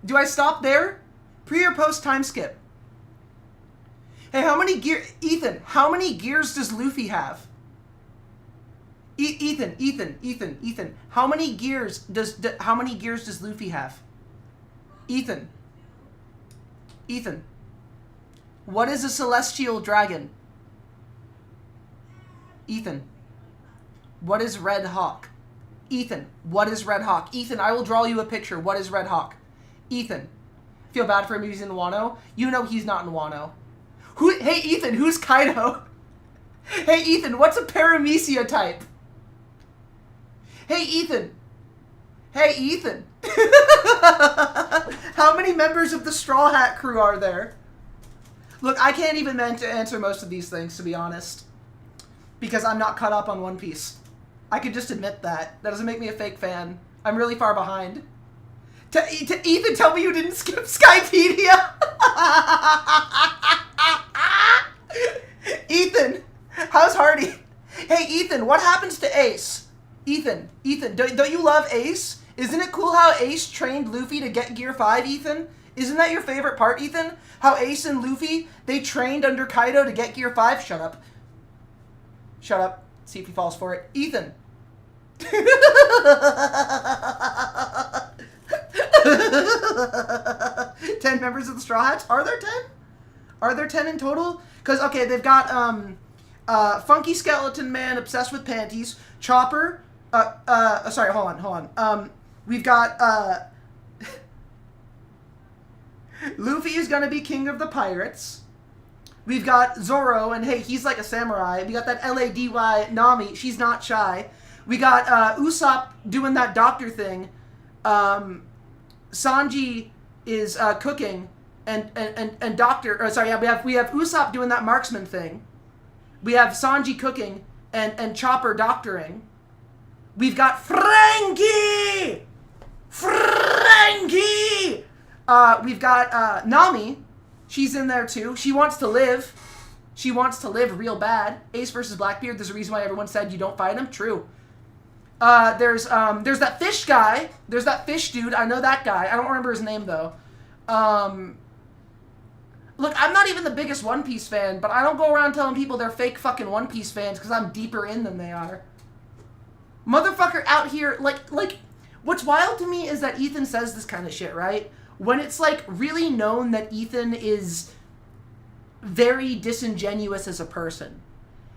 Do I stop there? Pre or post time skip? Hey, how many Ethan, how many gears does Luffy have? Ethan, how many gears does Luffy have? Ethan, what is a celestial dragon? Ethan, what is Red Hawk? Ethan, what is Red Hawk? Ethan, I will draw you a picture. What is Red Hawk? Ethan, feel bad for him, he's in Wano. You know he's not in Wano. Hey Ethan, who's Kaido? Hey Ethan, what's a Paramecia type? Hey Ethan. How many members of the Straw Hat crew are there? Look, I can't even answer most of these things, to be honest. Because I'm not caught up on One Piece. I could just admit that. That doesn't make me a fake fan. I'm really far behind. Ethan, tell me you didn't skip Skypedia! Ethan, how's Hardy? Hey Ethan, what happens to Ace? Ethan, don't you love Ace? Isn't it cool how Ace trained Luffy to get Gear 5, Ethan? Isn't that your favorite part, Ethan? How Ace and Luffy, they trained under Kaido to get Gear 5? Shut up. Shut up. See if he falls for it. Ethan. 10 members of the Straw Hats? Are there 10? Are there 10 in total? Because, okay, they've got Funky Skeleton Man, Obsessed with Panties, Chopper, sorry, hold on. We've got, Luffy is gonna be king of the pirates. We've got Zoro, and hey, he's like a samurai. We got that Lady Nami, she's not shy. We got Usopp doing that doctor thing. Sanji is cooking, and we have Usopp doing that marksman thing. We have Sanji cooking and Chopper doctoring. We've got Frankie. We've got Nami. She's in there too. She wants to live. She wants to live real bad. Ace versus Blackbeard. There's a reason why everyone said you don't fight him. True. There's that fish guy. There's that fish dude. I know that guy. I don't remember his name though. Look, I'm not even the biggest One Piece fan, but I don't go around telling people they're fake fucking One Piece fans because I'm deeper in than they are. Motherfucker out here, like, what's wild to me is that Ethan says this kind of shit, right? When it's, like, really known that Ethan is very disingenuous as a person.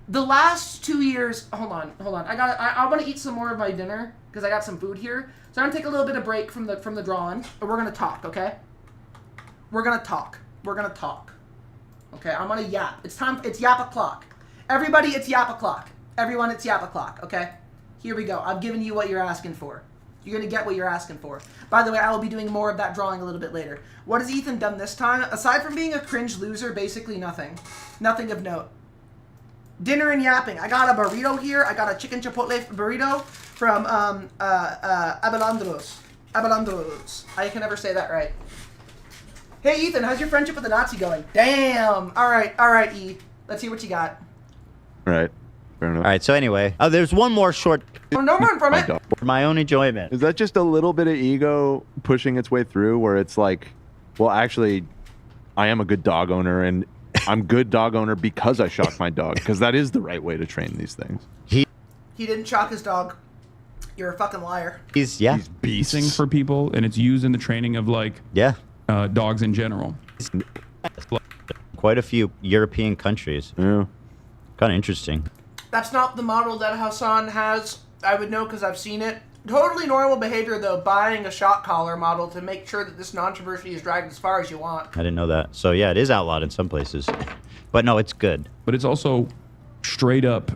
The last 2 years... Hold on. I want to eat some more of my dinner, because I got some food here. So I'm going to take a little bit of break from the drawing, and we're going to talk, okay? We're going to talk. Okay, I'm going to yap. It's yap o'clock. Everybody, it's yap o'clock. Everyone, it's yap o'clock, okay? Here we go. I'm giving you what you're asking for. You're going to get what you're asking for. By the way, I will be doing more of that drawing a little bit later. What has Ethan done this time? Aside from being a cringe loser, basically nothing. Nothing of note. Dinner and yapping. I got a burrito here. I got a chicken chipotle burrito from Abelandros. I can never say that right. Hey, Ethan, how's your friendship with the Nazi going? Damn. All right, E. Let's hear what you got.
All right. Fair enough.
All right, so anyway, there's one more short...
Oh, no run from it.
For my own enjoyment.
Is that just a little bit of ego pushing its way through where it's like, well, actually, I am a good dog owner, and I'm good dog owner because I shock my dog, because that is the right way to train these things.
He didn't shock his dog. You're a fucking liar.
He's
beasting for people, and it's used in the training of, like, dogs in general.
Quite a few European countries.
Yeah.
Kind of interesting.
That's not the model that Hassan has. I would know because I've seen it. Totally normal behavior, though, buying a shock collar model to make sure that this controversy is dragged as far as you want.
I didn't know that. So, yeah, it is outlawed in some places. But, no, it's good.
But it's also straight up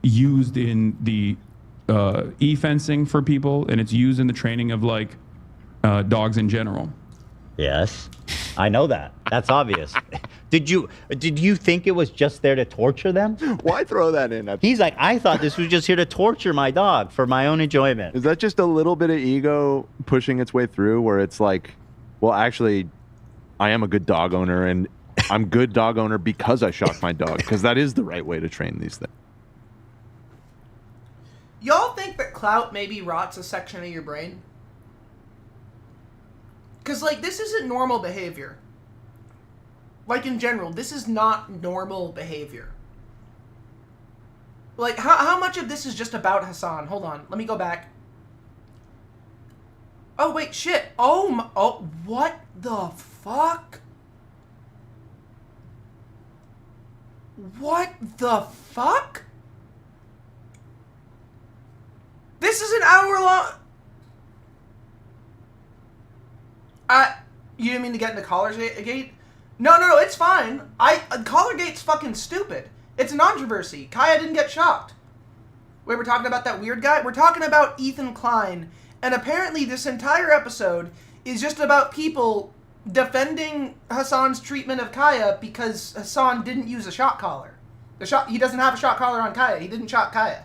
used in the e-fencing for people, and it's used in the training of, like, dogs in general.
Yes. I know that. That's obvious. Did you think it was just there to torture them?
Why throw that in?
He's like, I thought this was just here to torture my dog for my own enjoyment.
Is that just a little bit of ego pushing its way through where it's like, well, actually, I am a good dog owner, and I'm good dog owner because I shock my dog, because that is the right way to train these things.
Y'all think that clout maybe rots a section of your brain? Because, like, this isn't normal behavior. Like, in general, this is not normal behavior. Like, how much of this is just about Hassan? Hold on, let me go back. Oh, wait, shit. Oh, what the fuck? What the fuck? This is an hour long... You didn't mean to get into Collargate? No, it's fine. Collargate's fucking stupid. It's a controversy. Kaya didn't get shocked. Wait, we're talking about that weird guy? We're talking about Ethan Klein. And apparently this entire episode is just about people defending Hassan's treatment of Kaya because Hassan didn't use a shock collar. He doesn't have a shock collar on Kaya. He didn't shock Kaya.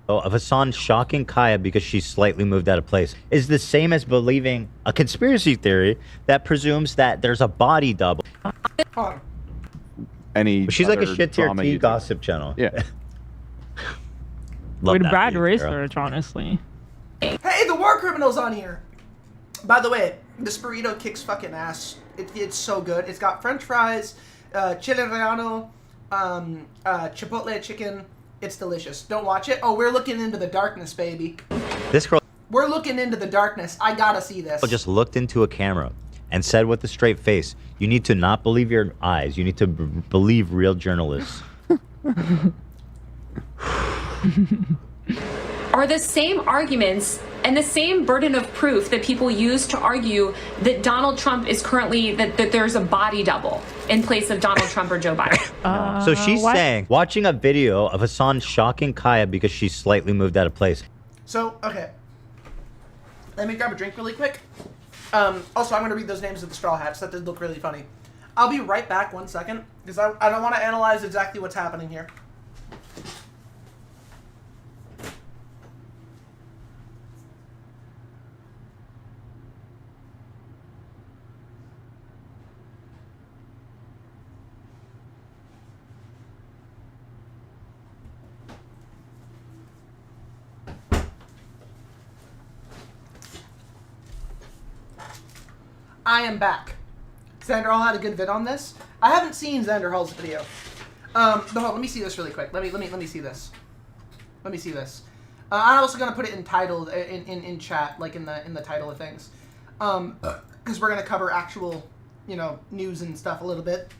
Oh, of Hassan shocking Kaya because she's slightly moved out of place is the same as believing a conspiracy theory that presumes that there's a body double.
She's
like a shit tier T gossip channel.
Yeah.
Love
With
that
bad
for you, Tara.
research, honestly.
Hey, the war criminal's on here. By the way, this burrito kicks fucking ass. It's so good. It's got French fries, chile relleno, chipotle chicken. It's delicious. Don't watch it. Oh, we're looking into the darkness, baby.
This girl
We're looking into the darkness. I gotta see this.
just looked into a camera and said with a straight face, "You need to not believe your eyes. You need to believe real journalists."
Are the same arguments and the same burden of proof that people use to argue that Donald Trump is currently, that there's a body double in place of Donald Trump or Joe Biden.
So she's saying, watching a video of Hassan shocking Kaya because she slightly moved out of place.
So, okay. Let me grab a drink really quick. Also, I'm going to read those names of the Straw Hats. That did look really funny. I'll be right back 1 second, because I don't want to analyze exactly what's happening here. I am back. Xander Hall had a good vid on this. I haven't seen Xander Hall's video. But hold on, let me see this really quick. Let me see this. Let me see this. I'm also gonna put it in titled in chat, like in the title of things, because we're gonna cover actual, you know, news and stuff a little bit.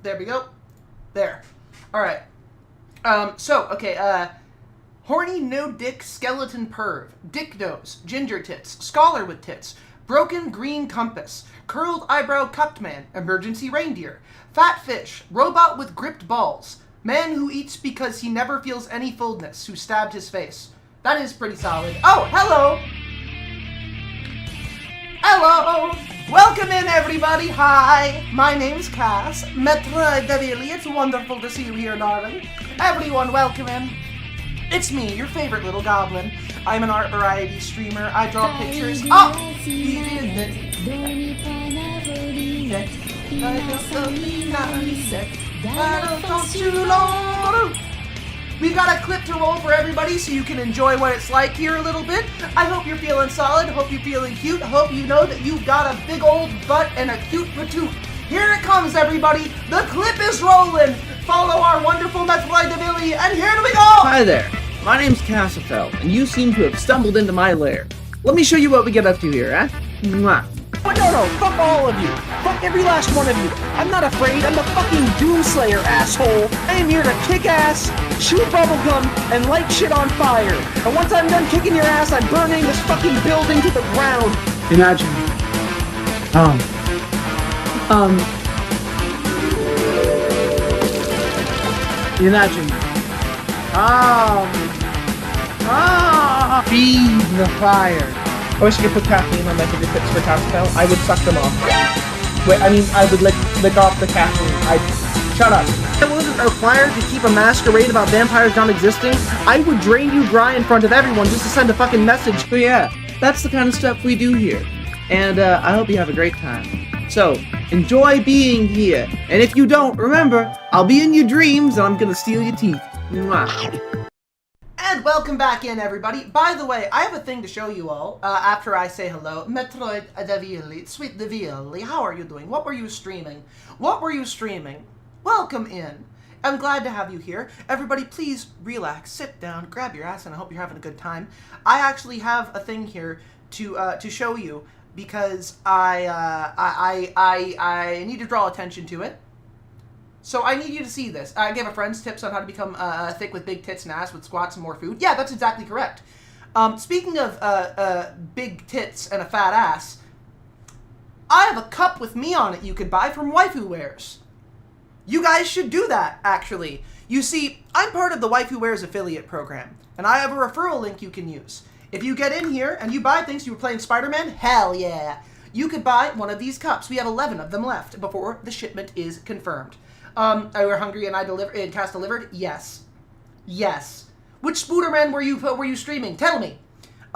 There we go. There. Alright. Horny no dick skeleton perv. Dick nose. Ginger tits. Scholar with tits. Broken green compass. Curled eyebrow cucked man. Emergency reindeer. Fat fish. Robot with gripped balls. Man who eats because he never feels any fullness. Who stabbed his face. That is pretty solid. Oh, hello! Hello! Welcome in, everybody. Hi, my name's Cass. Metroid Davili. It's wonderful to see you here, darling. Everyone, welcome in. It's me, your favorite little goblin. I'm an art variety streamer. I draw pictures. Oh! We've got a clip to roll for everybody so you can enjoy what it's like here a little bit. I hope you're feeling solid. Hope you're feeling cute. Hope you know that you've got a big old butt and a cute patoot. Here it comes, everybody. The clip is rolling. Follow our wonderful Metroid Davili, and here we go.
Hi there. My name's Cassifel, and you seem to have stumbled into my lair. Let me show you what we get up to here, eh? Mwah.
Oh, no, fuck all of you. Fuck every last one of you. I'm not afraid. I'm the fucking Doomslayer, asshole. I am here to kick ass, chew bubblegum, and light shit on fire. And once I'm done kicking your ass, I'm burning this fucking building to the ground.
Imagine. Imagine. Feed the fire.
I wish I could put caffeine on my fingertips for Cassifel. I would suck them off. Wait, I mean, I would lick off the caffeine. Shut up. If I wasn't required to keep a masquerade about vampires not existing, I would drain you dry in front of everyone just to send a fucking message.
So yeah, that's the kind of stuff we do here. And I hope you have a great time. So, enjoy being here. And if you don't, remember, I'll be in your dreams and I'm gonna steal your teeth. Mwah.
And welcome back in, everybody. By the way, I have a thing to show you all after I say hello. Metroid Davili, sweet Davili, how are you doing? What were you streaming? What were you streaming? Welcome in. I'm glad to have you here. Everybody, please relax, sit down, grab your ass, and I hope you're having a good time. I actually have a thing here to show you because I need to draw attention to it. So I need you to see this. I gave a friend's tips on how to become thick with big tits and ass with squats and more food. Yeah, that's exactly correct. Speaking of big tits and a fat ass, I have a cup with me on it you could buy from Waifu Wares. You guys should do that, actually. You see, I'm part of the Waifu Wares affiliate program, and I have a referral link you can use. If you get in here and you buy things, you were playing Spider-Man, hell yeah. you could buy one of these cups. We have 11 of them left before the shipment is confirmed. Were Hungry and Cass delivered? Yes. Yes. Which Spooderman were you streaming? Tell me.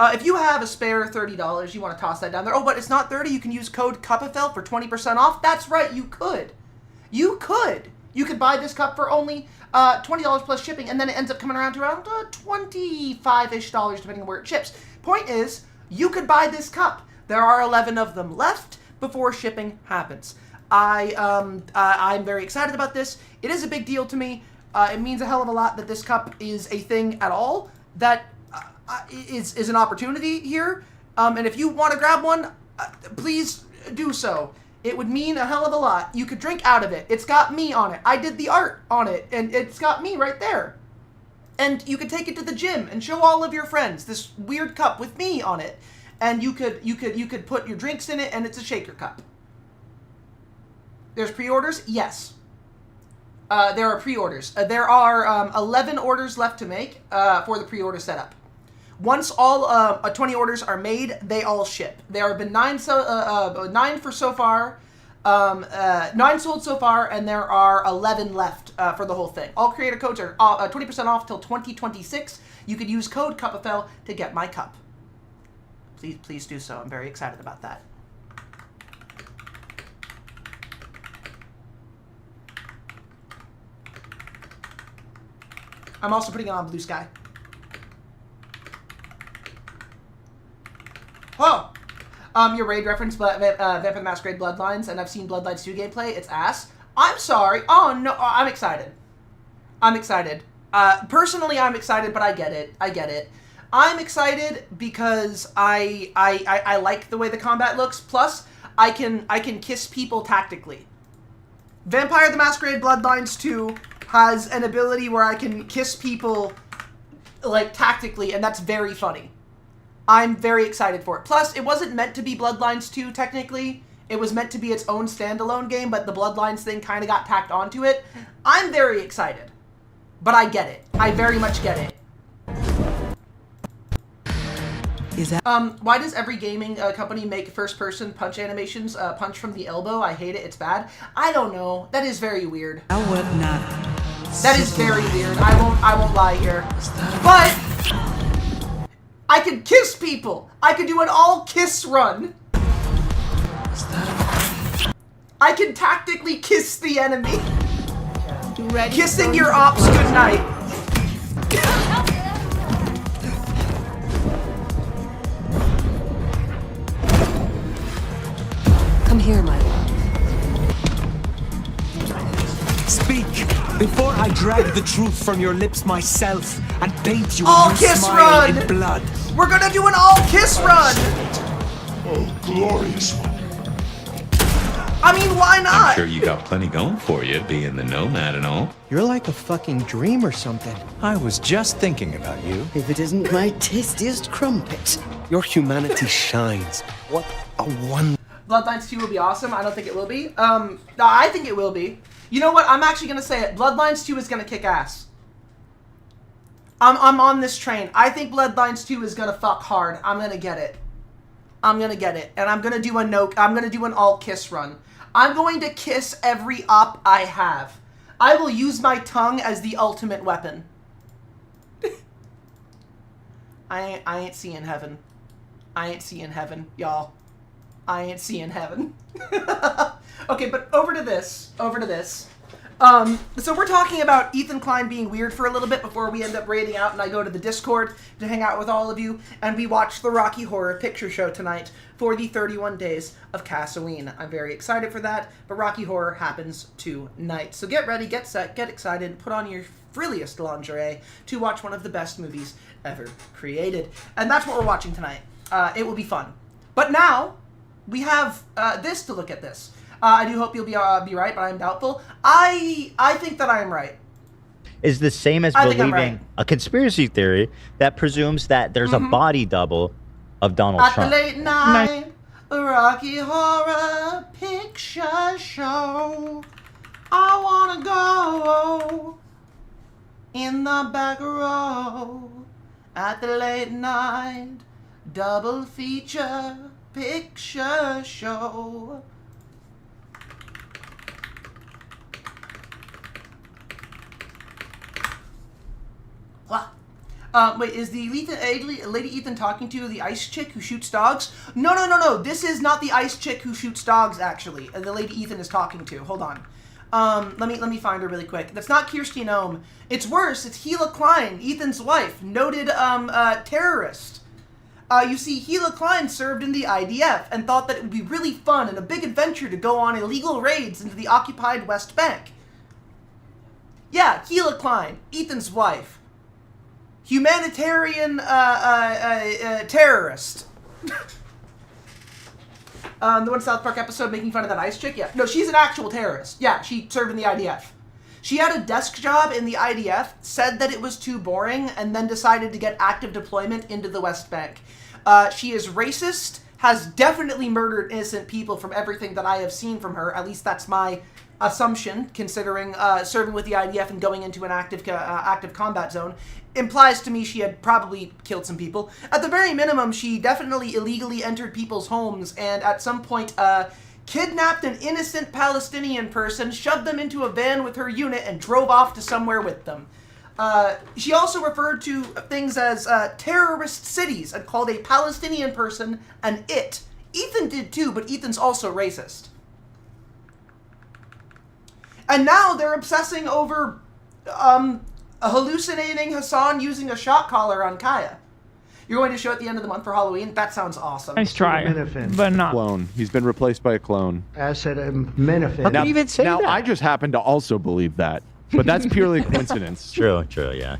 If you have a spare $30, you want to toss that down there. Oh, but it's not 30. You can use code CUPAFEL for 20% off. That's right. You could. You could. You could buy this cup for only $20 plus shipping, and then it ends up coming around to around $25-ish, depending on where it ships. Point is, you could buy this cup. There are 11 of them left before shipping happens. I'm very excited about this. It is a big deal to me. It means a hell of a lot that this cup is a thing at all. That is an opportunity here. And if you want to grab one, please do so. It would mean a hell of a lot. You could drink out of it. It's got me on it. I did the art on it, and it's got me right there. And you could take it to the gym and show all of your friends this weird cup with me on it. And you could put your drinks in it, and it's a shaker cup. There's pre-orders? Yes. There are pre-orders. There are 11 orders left to make for the pre-order setup. Once all 20 orders are made, they all ship. There have been 9 for so far, 9 sold so far, and there are 11 left for the whole thing. All creator codes are 20% off till 2026. You could use code CUPAFEL to get my cup. Please do so. I'm very excited about that. I'm also putting it on Blue Sky. Oh! Your raid reference Vampire the Masquerade Bloodlines, and I've seen Bloodlines 2 gameplay. It's ass. I'm sorry. Oh, no. I'm excited. I'm excited. Personally, I'm excited, but I get it. I get it. I'm excited because I like the way the combat looks. Plus, I can kiss people tactically. Vampire the Masquerade Bloodlines 2 has an ability where I can kiss people, like, tactically, and that's very funny. I'm very excited for it. Plus, it wasn't meant to be Bloodlines 2, technically. It was meant to be its own standalone game, but the Bloodlines thing kind of got tacked onto it. I'm very excited. But I get it. I very much get it.
Is that...
Why does every gaming company make first-person punch animations punch from the elbow? I hate it. It's bad. I don't know. That is very weird. That is very weird. I won't lie here. But I could kiss people. I could do an all-kiss run. I can tactically kiss the enemy. Kissing your ops goodnight.
Come here, my lord.
Speak before I drag the truth from your lips myself and paint you
all
a new
kiss
smile
run.
in blood.
We're gonna do an all kiss run.
Oh, glorious one.
I mean, why not?
I'm sure you got plenty going for you, being the nomad and all.
You're like a fucking dream or something.
I was just thinking about you.
If it isn't my tastiest crumpet.
Your humanity shines. What a wonder.
Bloodlines 2 will be awesome. I don't think it will be. I think it will be. You know what? I'm actually gonna say it. Bloodlines 2 is gonna kick ass. I'm on this train. I think Bloodlines 2 is gonna fuck hard. I'm gonna get it. I'm gonna get it, and I'm gonna do a I'm gonna do an all kiss run. I'm going to kiss every op I have. I will use my tongue as the ultimate weapon. I ain't seeing heaven. I ain't seeing heaven, y'all. I ain't seeing heaven. Okay, but over to this. So we're talking about Ethan Klein being weird for a little bit before we end up raiding out and I go to the Discord to hang out with all of you, and we watch the Rocky Horror Picture Show tonight for the 31 days of Castlevania. I'm very excited for that, but Rocky Horror happens tonight. So get ready, get set, get excited, put on your frilliest lingerie to watch one of the best movies ever created. And that's what we're watching tonight. It will be fun. But now, we have this to look at this. I do hope you'll be right, but I'm doubtful. I think that I am right.
Is the same as believing a conspiracy theory that presumes that there's a body double of Donald Trump.
At the late night, Rocky Horror Picture Show. I wanna go in the back row at the late night double feature. picture show. Wait, is the Lady Ethan talking to the ice chick who shoots dogs? No. This is not the ice chick who shoots dogs, actually. The Lady Ethan is talking to. Hold on. Let me find her really quick. That's not Kirsty Nome. It's worse. It's Gila Klein, Ethan's wife, noted terrorist. You see, Gila Klein served in the IDF and thought that it would be really fun and a big adventure to go on illegal raids into the occupied West Bank. Yeah, Gila Klein, Ethan's wife. Humanitarian terrorist. The one South Park episode making fun of that ice chick? Yeah. No, she's an actual terrorist. Yeah, she served in the IDF. She had a desk job in the IDF, said that it was too boring, and then decided to get active deployment into the West Bank. She is racist, has definitely murdered innocent people from everything that I have seen from her. At least that's my assumption, considering serving with the IDF and going into an active combat zone. Implies to me she had probably killed some people. At the very minimum, she definitely illegally entered people's homes and at some point kidnapped an innocent Palestinian person, shoved them into a van with her unit, and drove off to somewhere with them. She also referred to things as terrorist cities and called a Palestinian person an it. Ethan did too, but Ethan's also racist. And now they're obsessing over hallucinating Hassan using a shock collar on Kaya. You're going to show at the end of the month for Halloween? That sounds awesome.
Nice try, but not.
Clone. He's been replaced by a clone.
I said Menafin.
How can you even say
now,
that?
I just happen to also believe that, but that's purely coincidence.
True, yeah.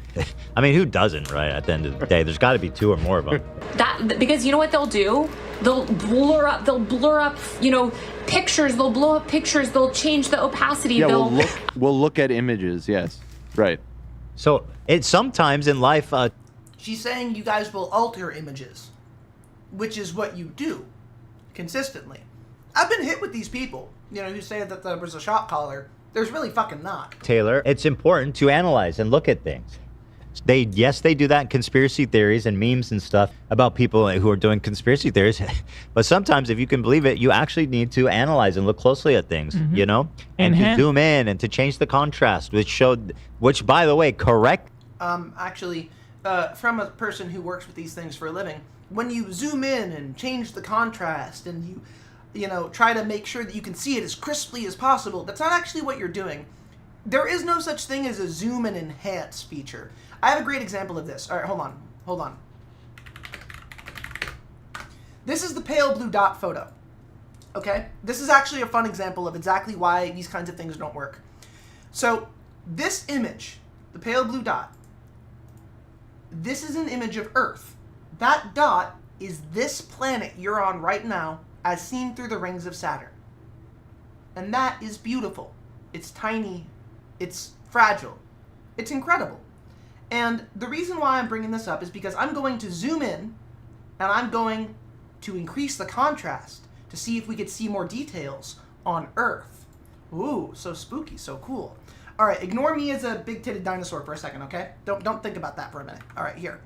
I mean, who doesn't, right? At the end of the day, there's got to be two or more of them.
That because you know what they'll do? They'll blur up, you know, pictures. They'll blow up pictures. They'll change the opacity.
Yeah,
they'll
we'll look at images. Yes, right.
So it's sometimes in life.
She's saying you guys will alter images, which is what you do consistently. I've been hit with these people, you know, who say that there was a shock collar. There's really fucking not.
Taylor, it's important to analyze and look at things. They do that in conspiracy theories and memes and stuff about people who are doing conspiracy theories. But sometimes, if you can believe it, you actually need to analyze and look closely at things, you know, and to zoom in and to change the contrast, which by the way, correct.
Actually, from a person who works with these things for a living, when you zoom in and change the contrast and you know, try to make sure that you can see it as crisply as possible, that's not actually what you're doing. There is no such thing as a zoom and enhance feature. I have a great example of this. All right, hold on. This is the pale blue dot photo. Okay? This is actually a fun example of exactly why these kinds of things don't work. So, this image, the pale blue dot, this is an image of Earth. That dot is this planet you're on right now, as seen through the rings of Saturn. And that is beautiful. It's tiny. It's fragile. It's incredible. And the reason why I'm bringing this up is because I'm going to zoom in and I'm going to increase the contrast to see if we could see more details on Earth. Ooh, so spooky, so cool. All right, ignore me as a big-titted dinosaur for a second, okay? Don't think about that for a minute. All right, here.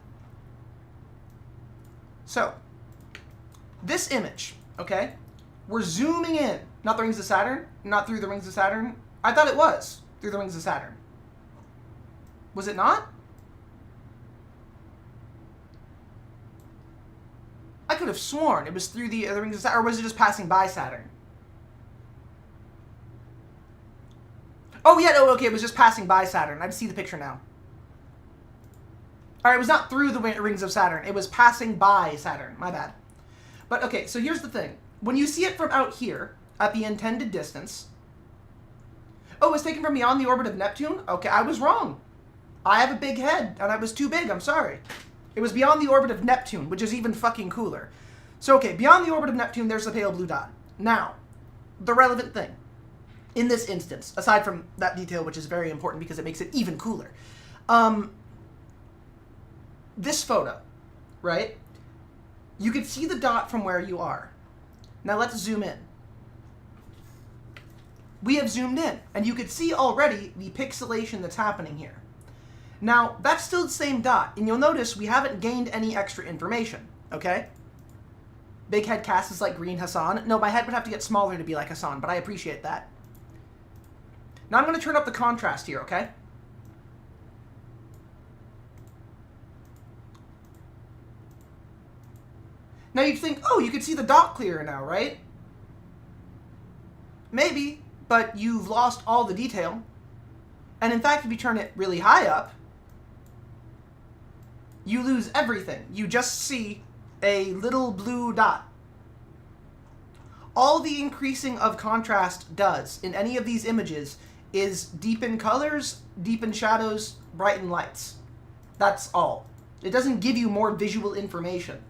So, this image, okay? We're zooming in. Not the rings of Saturn, not through the rings of Saturn. I thought it was through the rings of Saturn. Was it not? I could have sworn it was through the rings of Saturn, or was it just passing by Saturn? Oh, yeah, no, okay, it was just passing by Saturn. I see the picture now. All right, it was not through the rings of Saturn. It was passing by Saturn. My bad. But, okay, so here's the thing. When you see it from out here, at the intended distance... Oh, it was taken from beyond the orbit of Neptune? Okay, I was wrong. I have a big head, and I was too big. I'm sorry. It was beyond the orbit of Neptune, which is even fucking cooler. So, okay, beyond the orbit of Neptune, there's the pale blue dot. Now, the relevant thing. In this instance, aside from that detail, which is very important because it makes it even cooler. This photo, right? You can see the dot from where you are. Now let's zoom in. We have zoomed in, and you can see already the pixelation that's happening here. Now, that's still the same dot, and you'll notice we haven't gained any extra information, okay? Big head Cass is like Green Hassan. No, my head would have to get smaller to be like Hassan, but I appreciate that. Now I'm going to turn up the contrast here, okay? Now you'd think, oh, you could see the dot clearer now, right? Maybe, but you've lost all the detail. And in fact, if you turn it really high up, you lose everything. You just see a little blue dot. All the increasing of contrast does in any of these images is deepen colors, deepen shadows, brighten lights. That's all. It doesn't give you more visual information.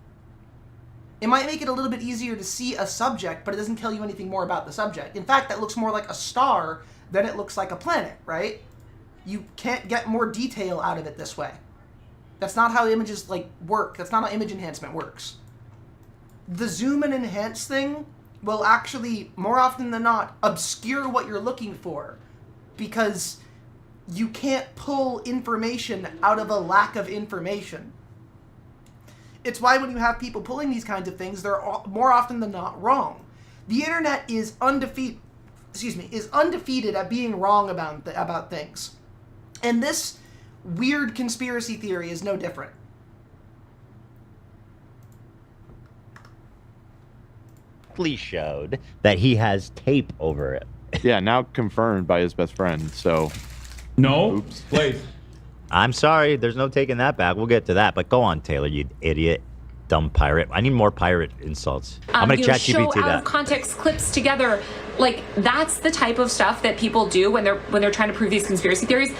It might make it a little bit easier to see a subject, but it doesn't tell you anything more about the subject. In fact, that looks more like a star than it looks like a planet, right? You can't get more detail out of it this way. That's not how images, like, work. That's not how image enhancement works. The zoom and enhance thing will actually, more often than not, obscure what you're looking for, because you can't pull information out of a lack of information. It's why when you have people pulling these kinds of things, they're more often than not wrong. The internet is undefeated at being wrong about things. And this weird conspiracy theory is no different.
Showed that he has tape over it.
Yeah, now confirmed by his best friend, so...
No,
oops.
Wait.
I'm sorry, there's no taking that back. We'll get to that, but go on, Taylor, you idiot. Dumb pirate. I need more pirate insults. I'm gonna chat
show
GPT
out
that.
of context clips together. Like, that's the type of stuff that people do when they're trying to prove these conspiracy theories.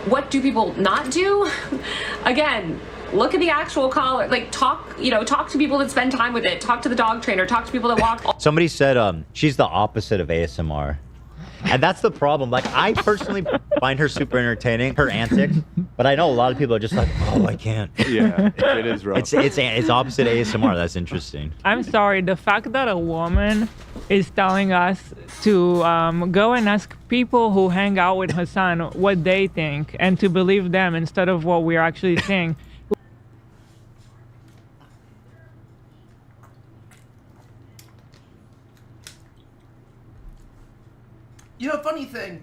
What do people not do? Again, look at the actual caller. Like, talk to people that spend time with it. Talk to the dog trainer. Talk to people that walk.
Somebody said she's the opposite of ASMR. And that's the problem. Like, I personally find her super entertaining, her antics, but I know a lot of people are just like, oh, I can't.
Yeah, it is rough.
It's opposite ASMR. That's interesting.
I'm sorry. The fact that a woman is telling us to go and ask people who hang out with Hassan what they think and to believe them instead of what we're actually saying.
You know, funny thing.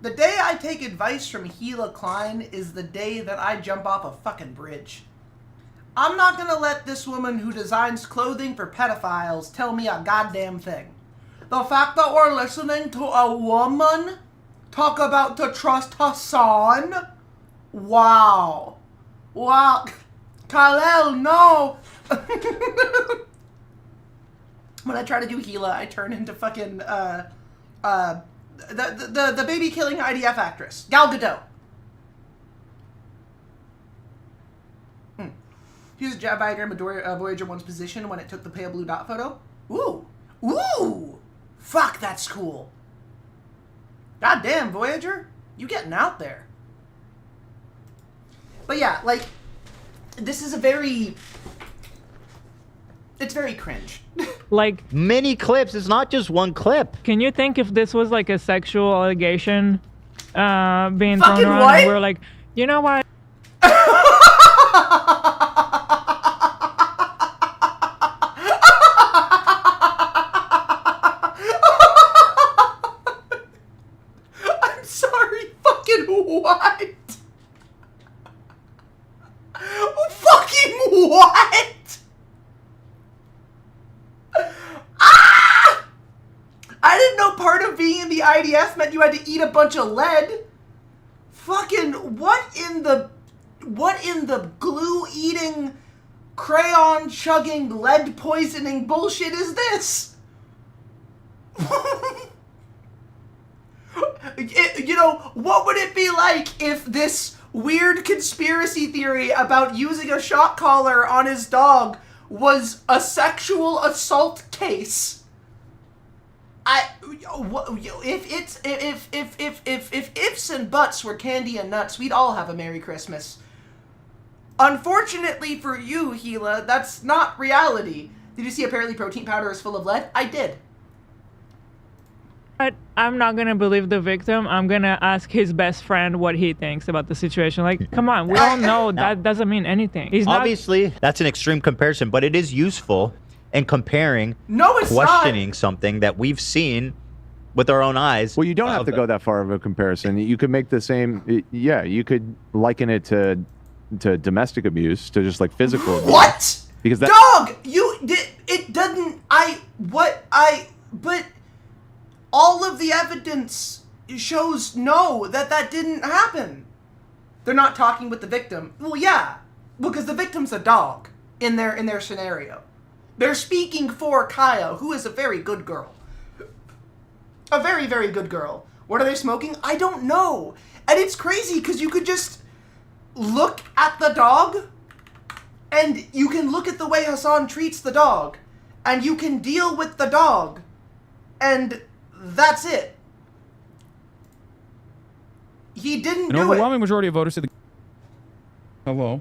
The day I take advice from Gila Klein is the day that I jump off a fucking bridge. I'm not gonna let this woman who designs clothing for pedophiles tell me a goddamn thing. The fact that we're listening to a woman talk about to trust Hassan? Wow. Wow. Khalil, no! When I try to do Gila, I turn into fucking, the baby-killing IDF actress, Gal Gadot. Here's a jab diagram of Voyager 1's position when it took the pale blue dot photo. Ooh. Ooh! Fuck, that's cool. God damn, Voyager. You getting out there. But yeah, like, this is a very... It's very cringe.
Like,
many clips. It's not just one clip.
Can you think if this was like a sexual allegation being
fucking
thrown around
what?
and we're like, you know what?
I'm sorry, fucking what? Fucking what? I didn't know part of being in the IDF meant you had to eat a bunch of lead. Fucking what in the glue-eating, crayon-chugging, lead-poisoning bullshit is this? You know, what would it be like if this weird conspiracy theory about using a shock collar on his dog was a sexual assault case? If ifs and buts were candy and nuts, we'd all have a Merry Christmas. Unfortunately for you, Gila, that's not reality. Did you see apparently protein powder is full of lead? I did.
But I'm not gonna believe the victim. I'm gonna ask his best friend what he thinks about the situation. Like, come on, we all know that doesn't mean anything. He's not.
Obviously, that's an extreme comparison, but it is useful in comparing,
No, it's
questioning something that we've seen with our own eyes.
Well, you don't have to go that far of a comparison. You could make the same. Yeah, you could liken it to domestic abuse, to just like physical abuse.
What?
Because that
Dog, it doesn't. But all of the evidence shows no, that didn't happen. They're not talking with the victim. Well, yeah, because the victim's a dog in their scenario. They're speaking for Kaya, who is a very good girl. A very, very good girl. What are they smoking? I don't know. And it's crazy because you could just look at the dog and you can look at the way Hassan treats the dog and you can deal with the dog and that's it. He didn't
An
do it.
overwhelming majority of voters said hello.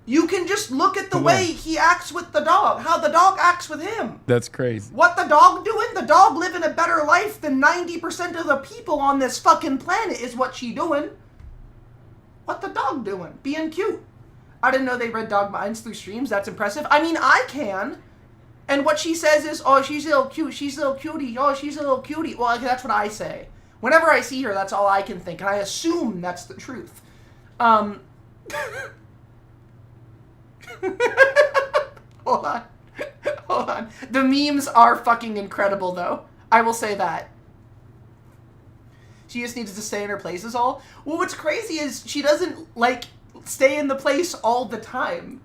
You can just look at the way he acts with the dog, how the dog acts with him.
That's crazy.
What the dog doing? The dog living a better life than 90% of the people on this fucking planet is what she doing. What the dog doing? Being cute. I didn't know they read dog minds through streams. That's impressive. I mean, I can. And what she says is, oh, she's a little cute. She's a little cutie. Oh, she's a little cutie. Well, that's what I say. Whenever I see her, that's all I can think. And I assume that's the truth. Hold on. Hold on. The memes are fucking incredible, though. I will say that. She just needs to stay in her place is all. Well, what's crazy is she doesn't, like, stay in the place all the time.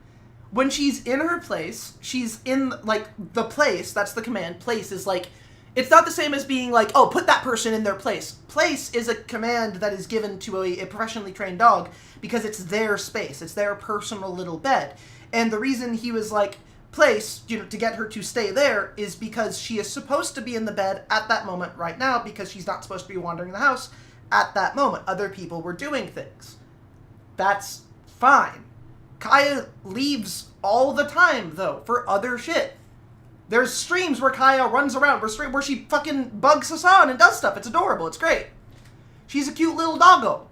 When she's in her place, she's in, like, the place. That's the command. Place is, like, it's not the same as being like, oh, put that person in their place. Place is a command that is given to a professionally trained dog because it's their space. It's their personal little bed. And the reason he was like, place, you know, to get her to stay there is because she is supposed to be in the bed at that moment right now because she's not supposed to be wandering the house at that moment. Other people were doing things. That's fine. Kaya leaves all the time, though, for other shit. There's streams where Kaya runs around, where she fucking bugs Hassan and does stuff. It's adorable. It's great. She's a cute little doggo.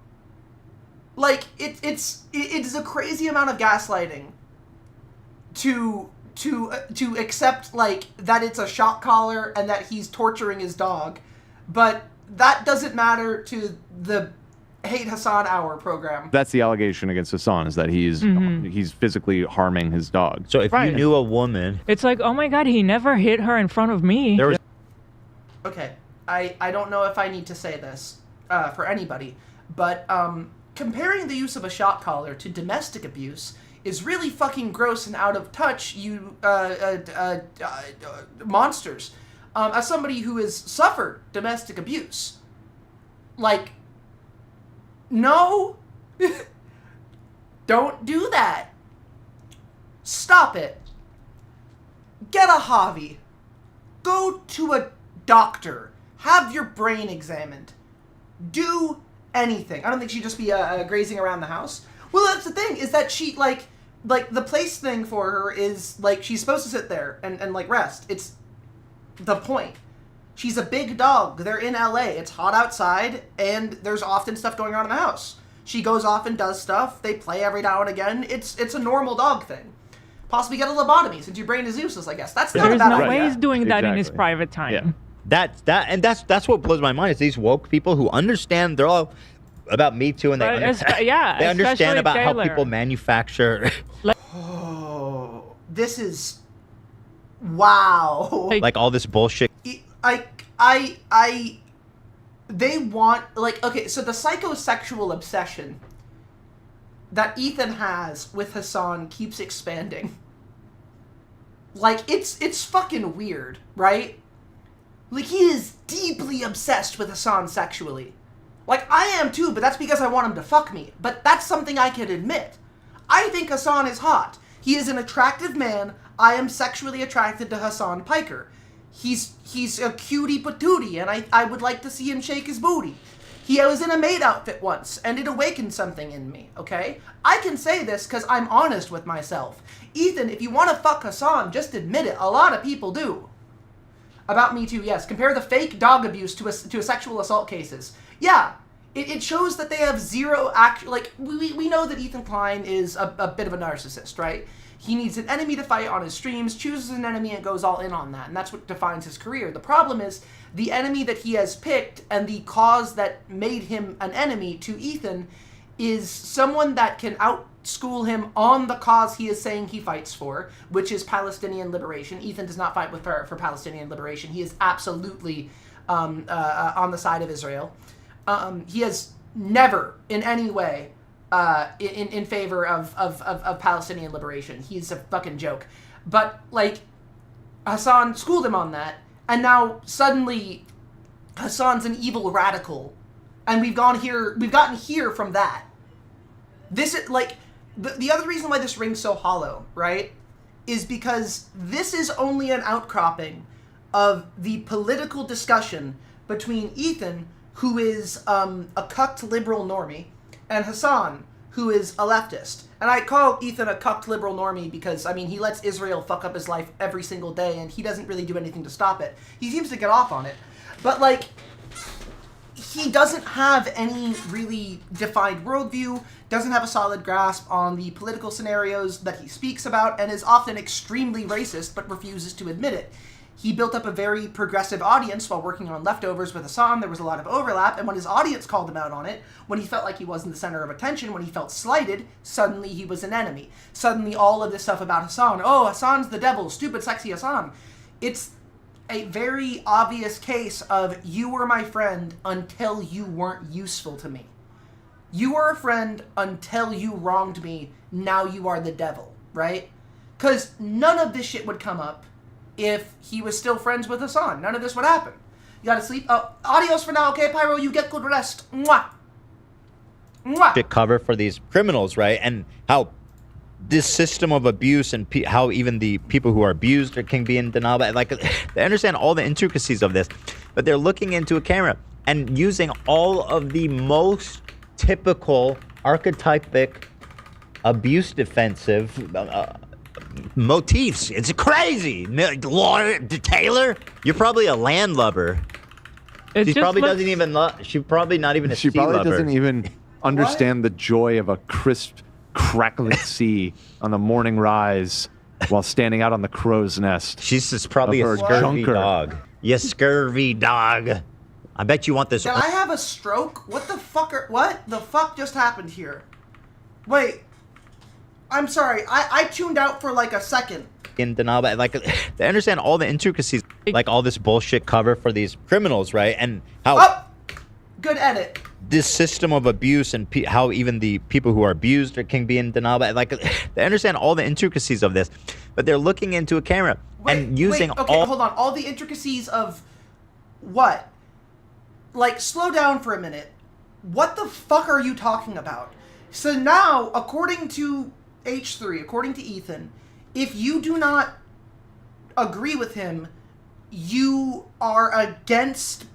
Like, it's a crazy amount of gaslighting to accept, like, that it's a shock collar and that he's torturing his dog. But that doesn't matter to the Hate Hassan Hour program.
That's the allegation against Hassan, is that he's physically harming his dog.
So if you knew a woman,
It's like, oh my god, he never hit her in front of me.
there was
Okay, I don't know if I need to say this for anybody, but comparing the use of a shock collar to domestic abuse is really fucking gross and out of touch, you monsters. As somebody who has suffered domestic abuse, like, no, don't do that. Stop it. Get a hobby. Go to a doctor. Have your brain examined. Do anything. I don't think she'd just be grazing around the house. Well, that's the thing, is that she, like the place thing for her is, like, she's supposed to sit there and like, rest. It's the point. She's a big dog. They're in LA. It's hot outside, and there's often stuff going on in the house. She goes off and does stuff. They play every now and again. It's a normal dog thing. Possibly get a lobotomy, since your brain is useless, I guess. That's not
There's
a bad
no
idea.
way he's doing that in his private time.
Yeah. That's what blows my mind is these woke people who understand they're all about Me Too and they
yeah,
they understand
especially
about how
Taylor.
people manufacture
Oh, this is wow.
like all this bullshit.
They want, like, okay, so the psychosexual obsession that Ethan has with Hassan keeps expanding. Like, it's fucking weird, right? Like, he is deeply obsessed with Hassan sexually. Like, I am too, but that's because I want him to fuck me. But that's something I can admit. I think Hassan is hot. He is an attractive man. I am sexually attracted to Hassan Piker. He's a cutie patootie, and I would like to see him shake his booty. He was in a maid outfit once, and it awakened something in me, okay? I can say this because I'm honest with myself. Ethan, if you want to fuck Hassan, just admit it. A lot of people do. About Me Too, yes. Compare the fake dog abuse to a sexual assault cases. Yeah, it shows that they have zero like, we know that Ethan Klein is a bit of a narcissist, right? He needs an enemy to fight on his streams, chooses an enemy and goes all in on that, and that's what defines his career. The problem is, the enemy that he has picked and the cause that made him an enemy to Ethan is someone that can outschool him on the cause he is saying he fights for, which is Palestinian liberation. Ethan does not fight for Palestinian liberation. He is absolutely on the side of Israel. He has never in any way in favor of Palestinian liberation. He's a fucking joke. But, like, Hassan schooled him on that, and now suddenly Hassan's an evil radical, and we've gotten here from that. This is, like, the other reason why this rings so hollow, right, is because this is only an outcropping of the political discussion between Ethan, who is a cucked liberal normie, and Hassan, who is a leftist. And I call Ethan a cucked liberal normie because, I mean, he lets Israel fuck up his life every single day, and he doesn't really do anything to stop it. He seems to get off on it. But, like, he doesn't have any really defined worldview, doesn't have a solid grasp on the political scenarios that he speaks about, and is often extremely racist, but refuses to admit it. He built up a very progressive audience while working on Leftovers with Hassan. There was a lot of overlap, and when his audience called him out on it, when he felt like he wasn't the center of attention, when he felt slighted, suddenly he was an enemy. Suddenly all of this stuff about Hassan, oh, Hassan's the devil, stupid, sexy Hassan. It's a very obvious case of you were my friend until you weren't useful to me. You were a friend until you wronged me, now you are the devil, right? Because none of this shit would come up if he was still friends with Hassan. None of this would happen. You gotta sleep. Oh, adios for now, okay, Pyro? You get good rest. Mwah. Mwah.
Cover for these criminals, right? And how this system of abuse and how even the people who are abused can be in denial. Like, they understand all the intricacies of this, but they're looking into a camera and using all of the most typical archetypic abuse defensive motifs. It's crazy. Taylor, you're probably a landlubber. She probably doesn't even she probably not even a sea lover.
Doesn't even understand the joy of a crisp, crackling sea on the morning rise while standing out on the crow's nest.
She's just probably a scurvy dog. You scurvy dog. I bet you want this.
Did I have a stroke? What the fuck just happened here? Wait. I'm sorry. I tuned out for like a second.
In denial, but like they understand all the intricacies, like all this bullshit cover for these criminals, right? And how
good edit.
This system of abuse and how even the people who are abused can be in denial, but like they understand all the intricacies of this, but they're looking into a camera and using
okay, hold on. All the intricacies of what? Like, slow down for a minute. What the fuck are you talking about? So now, according to H3, according to Ethan, if you do not agree with him, you are against,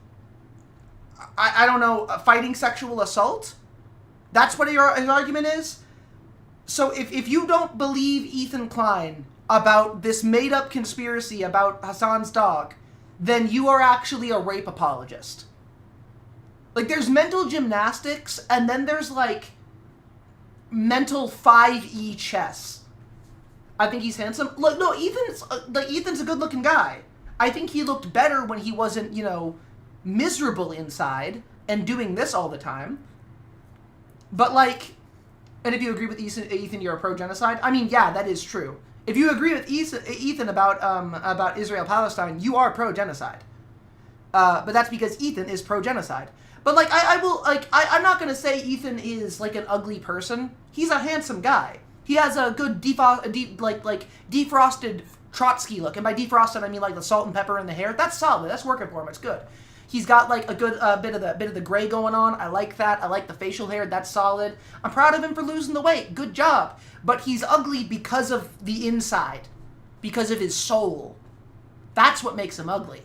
I don't know, fighting sexual assault? That's what his argument is? So if you don't believe Ethan Klein about this made-up conspiracy about Hassan's dog, then you are actually a rape apologist. Like, there's mental gymnastics, and then there's, like, mental 5E chess. I think he's handsome. Look, no, Ethan's a good-looking guy. I think he looked better when he wasn't, you know, miserable inside and doing this all the time. But, like, and if you agree with Ethan, you're a pro-genocide. I mean, yeah, that is true. If you agree with Ethan about Israel-Palestine, you are pro-genocide. But that's because Ethan is pro-genocide. But, like, I'm not gonna say Ethan is, like, an ugly person. He's a handsome guy. He has a good defrosted Trotsky look. And by defrosted, I mean, like, the salt and pepper in the hair. That's solid. That's working for him. It's good. He's got, like, a good bit of the gray going on. I like that. I like the facial hair. That's solid. I'm proud of him for losing the weight. Good job. But he's ugly because of the inside. Because of his soul. That's what makes him ugly.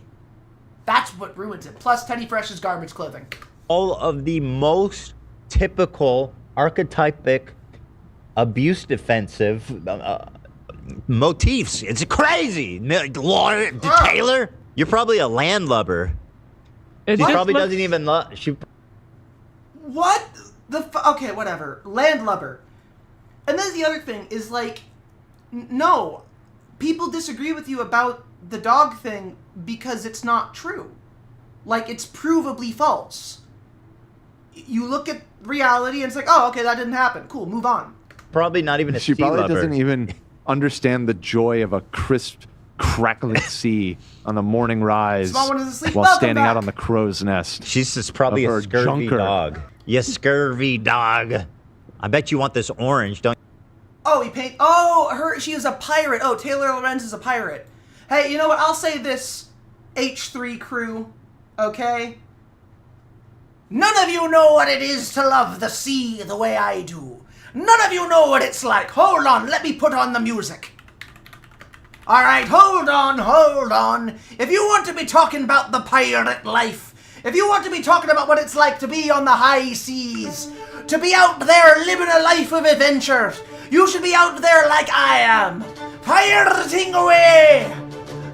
That's what ruins it. Plus, Teddy Fresh's garbage clothing.
All of the most typical archetypic abuse defensive motifs. It's crazy. Taylor, You're probably a landlubber. She probably doesn't even love. She.
What the okay, whatever. Landlubber. And then the other thing is like, no, people disagree with you about the dog thing because it's not true. Like, it's provably false. You look at reality and it's like, oh, okay, that didn't happen. Cool, move on.
Probably not even a
She
sea
probably
lover.
doesn't even understand the joy of a crisp, crackling sea on the morning rise
Small one is asleep.
while
Welcome
standing
back.
out on the crow's nest.
She's just probably
of
a
her
scurvy
junker.
dog. You scurvy dog. I bet you want this orange, don't
Oh, she is a pirate. Oh, Taylor Lorenz is a pirate. Hey, you know what? I'll say this, H3 crew, okay? None of you know what it is to love the sea the way I do. None of you know what it's like. Hold on, let me put on the music. Alright, hold on. If you want to be talking about the pirate life, if you want to be talking about what it's like to be on the high seas, to be out there living a life of adventure, you should be out there like I am, pirating away.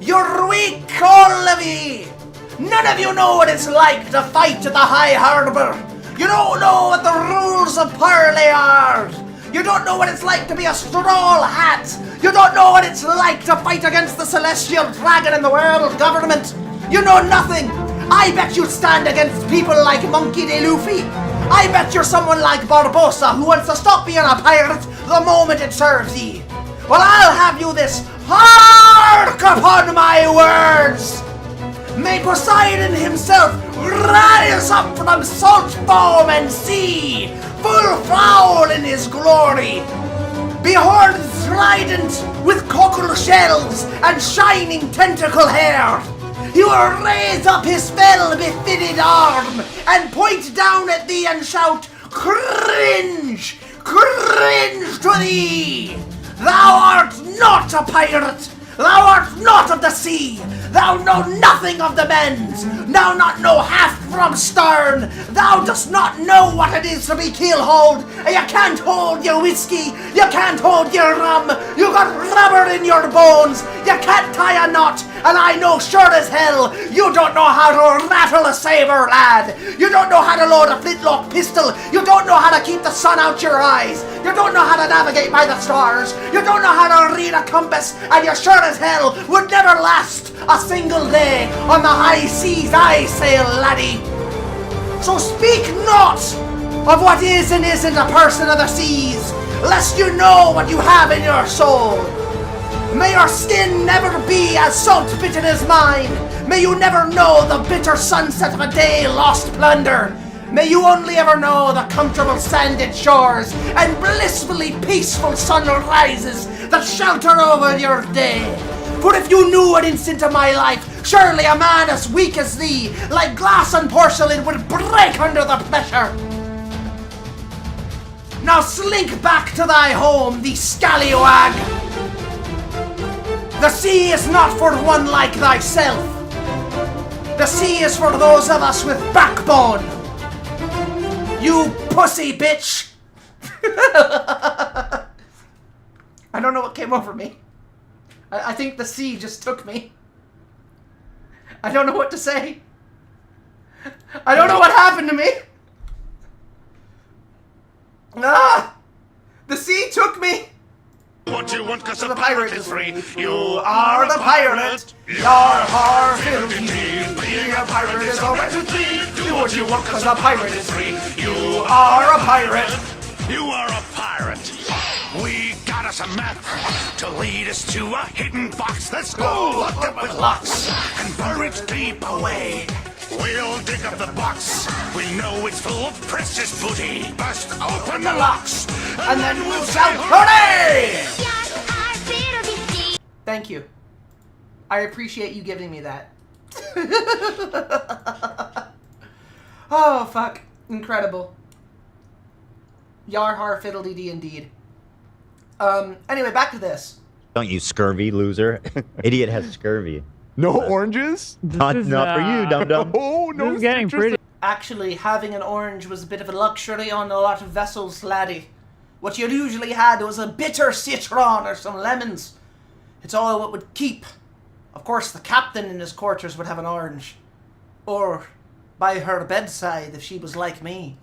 You're weak, all of ye. None of you know what it's like to fight at the High Harbor. You don't know what the rules of parley are. You don't know what it's like to be a straw hat. You don't know what it's like to fight against the celestial dragon and the world government. You know nothing. I bet you'd stand against people like Monkey D. Luffy. I bet you're someone like Barbossa who wants to stop being a pirate the moment it serves ye. Well, I'll have you this. Hark upon my words! May Poseidon himself rise up from salt foam and sea, full foul in his glory. Behold trident with cockle shells and shining tentacle hair. He will raise up his fell-befitted arm and point down at thee and shout, cringe, cringe to thee. Thou art not a pirate. Thou art not of the sea. Thou know nothing of the bends. Thou not know half from stern. Thou dost not know what it is to be keel-hauled. And you can't hold your whiskey. You can't hold your rum. You got rubber in your bones. You can't tie a knot. And I know sure as hell you don't know how to rattle a saber, lad. You don't know how to load a flintlock pistol. You don't know how to keep the sun out your eyes. You don't know how to navigate by the stars. You don't know how to read a compass. And you sure as hell would never last a single day on the high seas I sail, laddie. So speak not of what is and isn't a person of the seas, lest you know what you have in your soul. May your skin never be as salt-bitten as mine. May you never know the bitter sunset of a day lost plunder. May you only ever know the comfortable sanded shores and blissfully peaceful sunrises that shelter over your day. For if you knew an instant of my life, surely a man as weak as thee, like glass and porcelain, would break under the pressure. Now slink back to thy home, thee scallywag. The sea is not for one like thyself. The sea is for those of us with backbone. You pussy bitch! I don't know what came over me. I think the sea just took me. I don't know what to say. I don't know what happened to me. Ah! The sea took me.
What you want, cause
The
a pirate is
free.
free.
You are the pirate. Yar har fiddly dee. Being a pirate is always a treat. Do what you want, cause a pirate is free. You are a pirate.
You are a pirate. We got us a map to lead us to a hidden box that's all locked up with locks and buried deep away. We'll dig up the box. We know it's full of precious booty. Bust open the locks,
And then we'll shout, hooray! Thank you. I appreciate you giving me that. Oh, fuck. Incredible. Yar har fiddly dee indeed. Anyway, back to this.
Don't you scurvy loser. Idiot has scurvy.
No oranges?
Not for you, dum-dum.
Oh, no.
This is getting pretty.
Actually, having an orange was a bit of a luxury on a lot of vessels, laddie. What you usually had was a bitter citron or some lemons. It's all what would keep Of course, the captain in his quarters would have an orange. Or by her bedside if she was like me.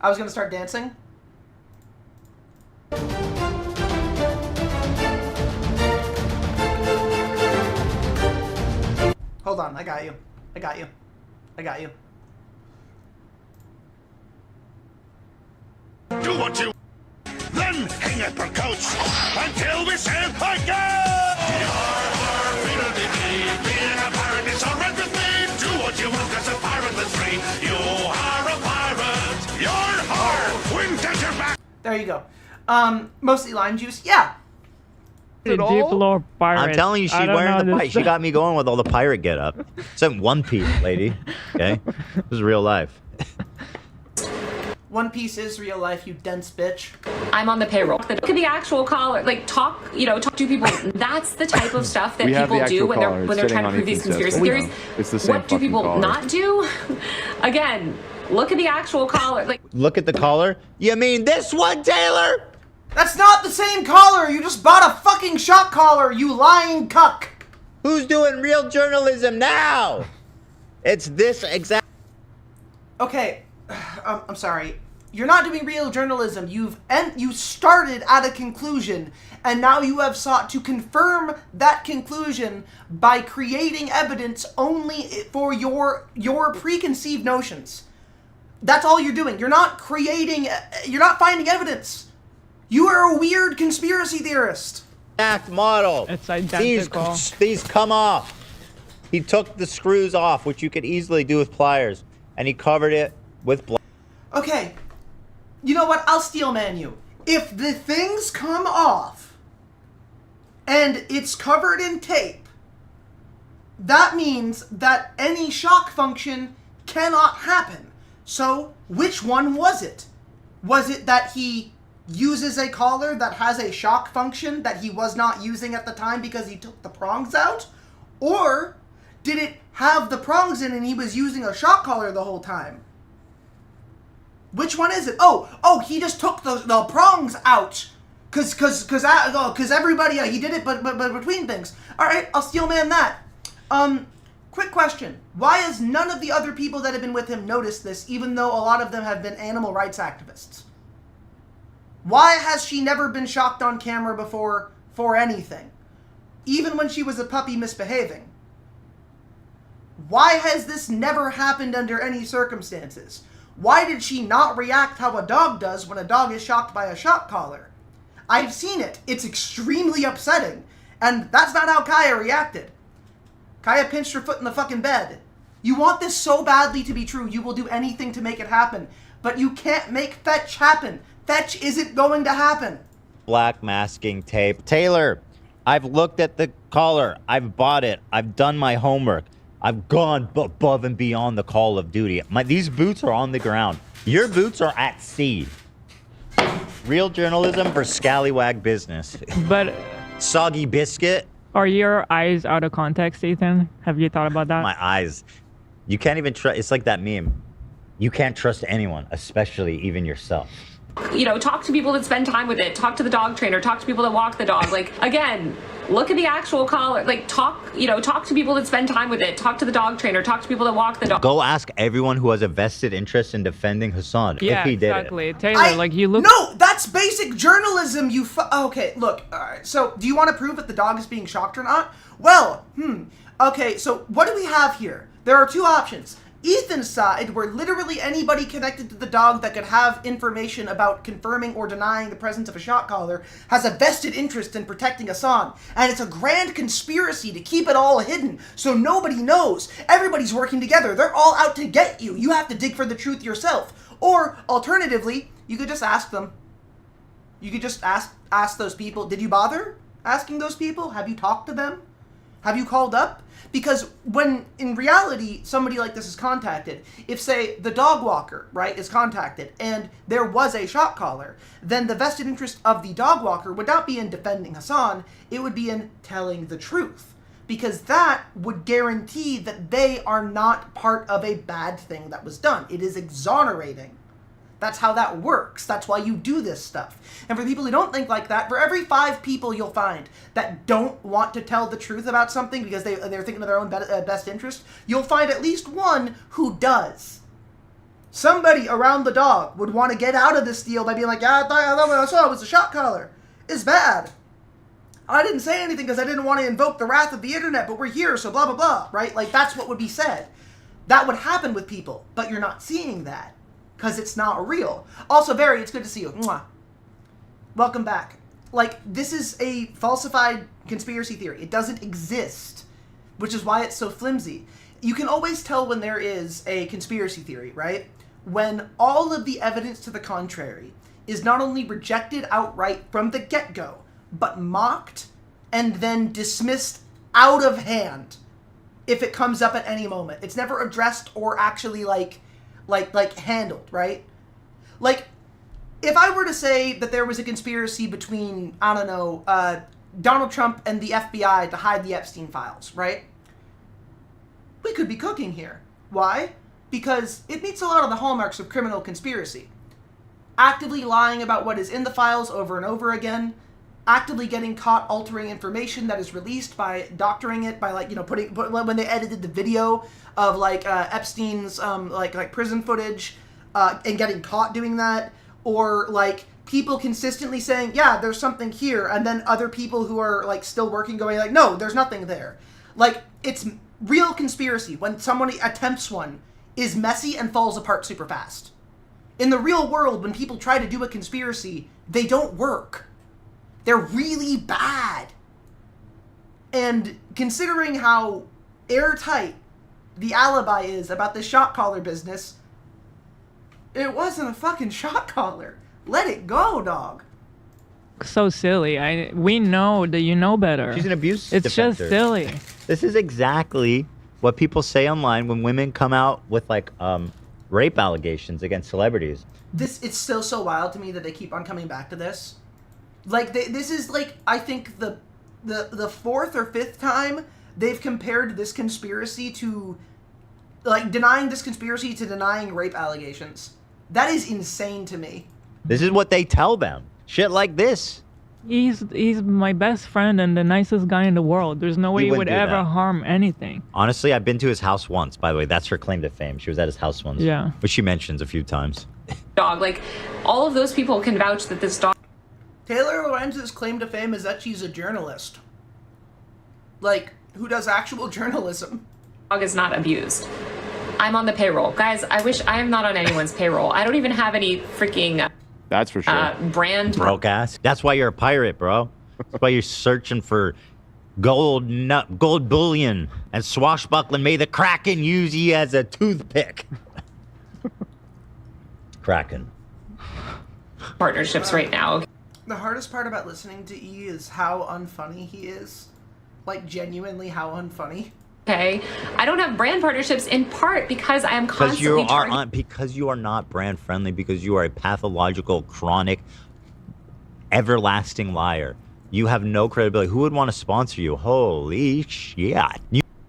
I was gonna start dancing. Hold on, I got you. I got you. I got you.
Do what you then hang up your coats until we say again. Being a pirate is horrendous thing. Do what you want, cause a pirate is free. You are a pirate. Your heart wind at your back.
There you go. Mostly lime juice. Yeah.
Deep lore pirate.
I'm telling you, she's wearing the pirate. She got me going with all the pirate get up. It's in One Piece, lady. Okay? This is real life.
One Piece is real life, you dense bitch.
I'm on the payroll. That could be actual caller, like talk to people. That's the type of stuff that people do when they're trying to prove these conspiracy theories.
It's the same.
What do people
collar.
not do? Again, look at the actual collar. Like,
look at the collar. You mean this one, Taylor?
That's not the same collar. You just bought a fucking shock collar, you lying cuck.
Who's doing real journalism now? It's this exact.
Okay, I'm sorry. You're not doing real journalism. You started at a conclusion, and now you have sought to confirm that conclusion by creating evidence only for your preconceived notions. That's all you're doing. You're not creating. You're not finding evidence. You are a weird conspiracy theorist.
Exact model.
It's identical.
These come off. He took the screws off, which you could easily do with pliers, and he covered it with blood.
Okay. You know what? I'll steel man you. If the things come off and it's covered in tape, that means that any shock function cannot happen. So, which one was it? Was it that he uses a collar that has a shock function that he was not using at the time because he took the prongs out? Or did it have the prongs in and he was using a shock collar the whole time? Which one is it? Oh, he just took the prongs out. Cause everybody, he did it, but between things. All right, I'll steel man that. Quick question. Why has none of the other people that have been with him noticed this, even though a lot of them have been animal rights activists? Why has she never been shocked on camera before for anything? Even when she was a puppy misbehaving. Why has this never happened under any circumstances? Why did she not react how a dog does when a dog is shocked by a shock collar? I've seen it. It's extremely upsetting. And that's not how Kaya reacted. Kaya pinched her foot in the fucking bed. You want this so badly to be true, you will do anything to make it happen. But you can't make fetch happen. Fetch isn't going to happen.
Black masking tape. Taylor, I've looked at the collar. I've bought it. I've done my homework. I've gone above and beyond the call of duty. These boots are on the ground. Your boots are at sea. Real journalism for scallywag business.
But
soggy biscuit.
Are your eyes out of context, Ethan? Have you thought about that?
My eyes. You can't even trust. It's like that meme. You can't trust anyone, especially even yourself.
Talk to people that spend time with it. Talk to the dog trainer. Talk to people that walk the dog. Like, again, look at the actual collar. Like, talk to people that spend time with it. Talk to the dog trainer. Talk to people that walk the dog.
Go ask everyone who has a vested interest in defending Hassan
yeah,
if he did
exactly.
it.
Taylor, like you look.
No, that's basic journalism. Okay, look. All right. So, do you want to prove that the dog is being shocked or not? Well, Okay, so what do we have here? There are two options. Ethan's side, where literally anybody connected to the dog that could have information about confirming or denying the presence of a shock collar has a vested interest in protecting Hassan. And it's a grand conspiracy to keep it all hidden so nobody knows. Everybody's working together. They're all out to get you. You have to dig for the truth yourself. Or, alternatively, you could just ask them. You could just ask those people, did you bother asking those people? Have you talked to them? Have you called up? Because when, in reality, somebody like this is contacted, if, say, the dog walker, right, is contacted, and there was a shock collar, then the vested interest of the dog walker would not be in defending Hassan, it would be in telling the truth. Because that would guarantee that they are not part of a bad thing that was done. It is exonerating. That's how that works. That's why you do this stuff. And for people who don't think like that, for every 5 people you'll find that don't want to tell the truth about something because they're thinking of their own best interest, you'll find at least one who does. Somebody around the dog would want to get out of this deal by being like, yeah, I thought what I saw was a shot collar. It's bad. I didn't say anything because I didn't want to invoke the wrath of the internet, but we're here, so blah, blah, blah, right? Like, that's what would be said. That would happen with people, but you're not seeing that because it's not real. Also, Very, it's good to see you. Mwah. Welcome back. Like, this is a falsified conspiracy theory. It doesn't exist, which is why it's so flimsy. You can always tell when there is a conspiracy theory, right? When all of the evidence to the contrary is not only rejected outright from the get-go, but mocked and then dismissed out of hand if it comes up at any moment. It's never addressed or actually like handled, right? Like, if I were to say that there was a conspiracy between, I don't know, Donald Trump and the FBI to hide the Epstein files, right? We could be cooking here. Why? Because it meets a lot of the hallmarks of criminal conspiracy. Actively lying about what is in the files over and over again, actively getting caught altering information that is released by doctoring it, by like, you know, when they edited the video of like Epstein's like prison footage and getting caught doing that, or like people consistently saying, yeah, there's something here, and then other people who are like still working going like, no, there's nothing there. Like, it's real conspiracy when somebody attempts one is messy and falls apart super fast. In the real world, when people try to do a conspiracy, they don't work. They're really bad. And considering how airtight the alibi is about the shot collar business, it wasn't a fucking shot collar. Let it go, dog.
So silly. We know that you know better.
She's an abuse
It's
defender.
just silly.
This is exactly what people say online when women come out with like rape allegations against celebrities.
It's still so wild to me that they keep on coming back to this. Like, this is like, I think the 4th or 5th time they've compared this conspiracy to, like, denying this conspiracy to denying rape allegations. That is insane to me.
This is what they tell them. Shit like this.
He's my best friend and the nicest guy in the world. There's no way he would
wouldn't do
ever
that.
harm anything.
Honestly, I've been to his house once, by the way. That's her claim to fame. She was at his house once.
Yeah.
Which she mentions a few times.
Dog, like, all of those people can vouch that this dog.
Taylor Lorenz's claim to fame is that she's a journalist. Like, who does actual journalism.
Dog is not abused. I'm on the payroll. Guys, I wish I am not on anyone's payroll. I don't even have any freaking
That's for sure.
brand.
Broke ass. That's why you're a pirate, bro. That's why you're searching for gold bullion and swashbuckling. May the Kraken use ye as a toothpick. Kraken.
Partnerships right now.
The hardest part about listening to E is how unfunny he is. Like, genuinely how unfunny.
Okay, I don't have brand partnerships in part because I am constantly
Because you are not brand friendly, because you are a pathological, chronic, everlasting liar. You have no credibility. Who would want to sponsor you? Holy shit.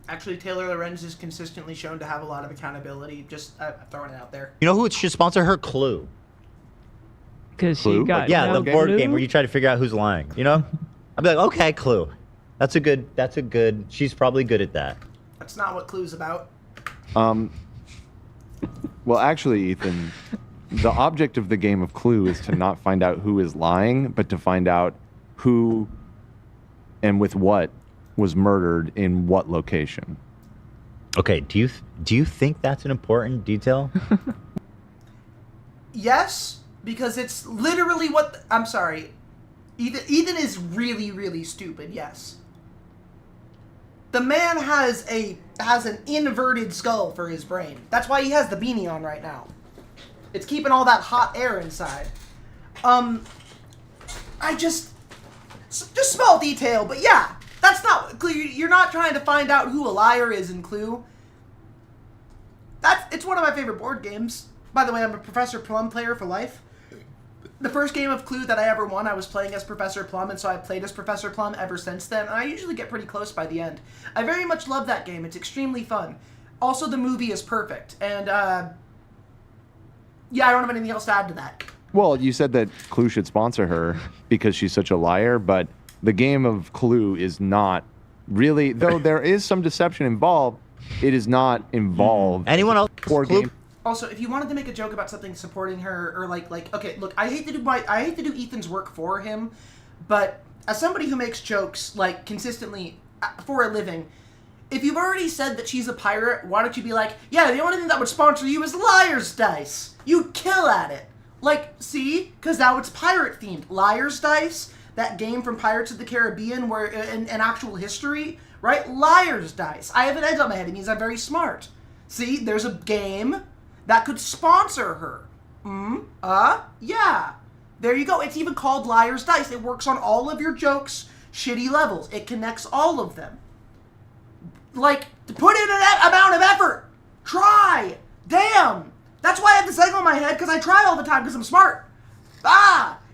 Actually, Taylor Lorenz is consistently shown to have a lot of accountability. Just throwing it out there.
You know who should sponsor her? Clue.
Because she got
the board
Clue?
game where you try to figure out who's lying. You know, I'd be like, okay, Clue. That's a good. She's probably good at that.
That's not what Clue's about.
Well, actually, Ethan, the object of the game of Clue is to not find out who is lying, but to find out who and with what was murdered in what location.
Okay, do you think that's an important detail?
Yes, because it's literally what... I'm sorry. Ethan is really, really stupid, yes. The man has an inverted skull for his brain. That's why he has the beanie on right now. It's keeping all that hot air inside. Just small detail, but yeah. That's not... You're not trying to find out who a liar is in Clue. It's one of my favorite board games. By the way, I'm a Professor Plum player for life. The first game of Clue that I ever won, I was playing as Professor Plum, and so I've played as Professor Plum ever since then, and I usually get pretty close by the end. I very much love that game. It's extremely fun. Also, the movie is perfect, and Yeah, I don't have anything else to add to that.
Well, you said that Clue should sponsor her because she's such a liar, but the game of Clue is not really, though there is some deception involved, it is not involved.
Anyone else?
Game.
Also, if you wanted to make a joke about something supporting her, or like, okay, look, I hate to do Ethan's work for him, but as somebody who makes jokes like consistently for a living, if you've already said that she's a pirate, why don't you be like, yeah, the only thing that would sponsor you is Liar's Dice. You kill at it. Like, see? Because now it's pirate themed. Liar's Dice, that game from Pirates of the Caribbean where in actual history, right? Liar's Dice. I have an egg on my head. It means I'm very smart. See? There's a game that could sponsor her. Yeah. There you go. It's even called Liar's Dice. It works on all of your jokes, shitty levels. It connects all of them. Like, put in an amount of effort. Try. Damn. That's why I have this egg on my head, because I try all the time, because I'm smart.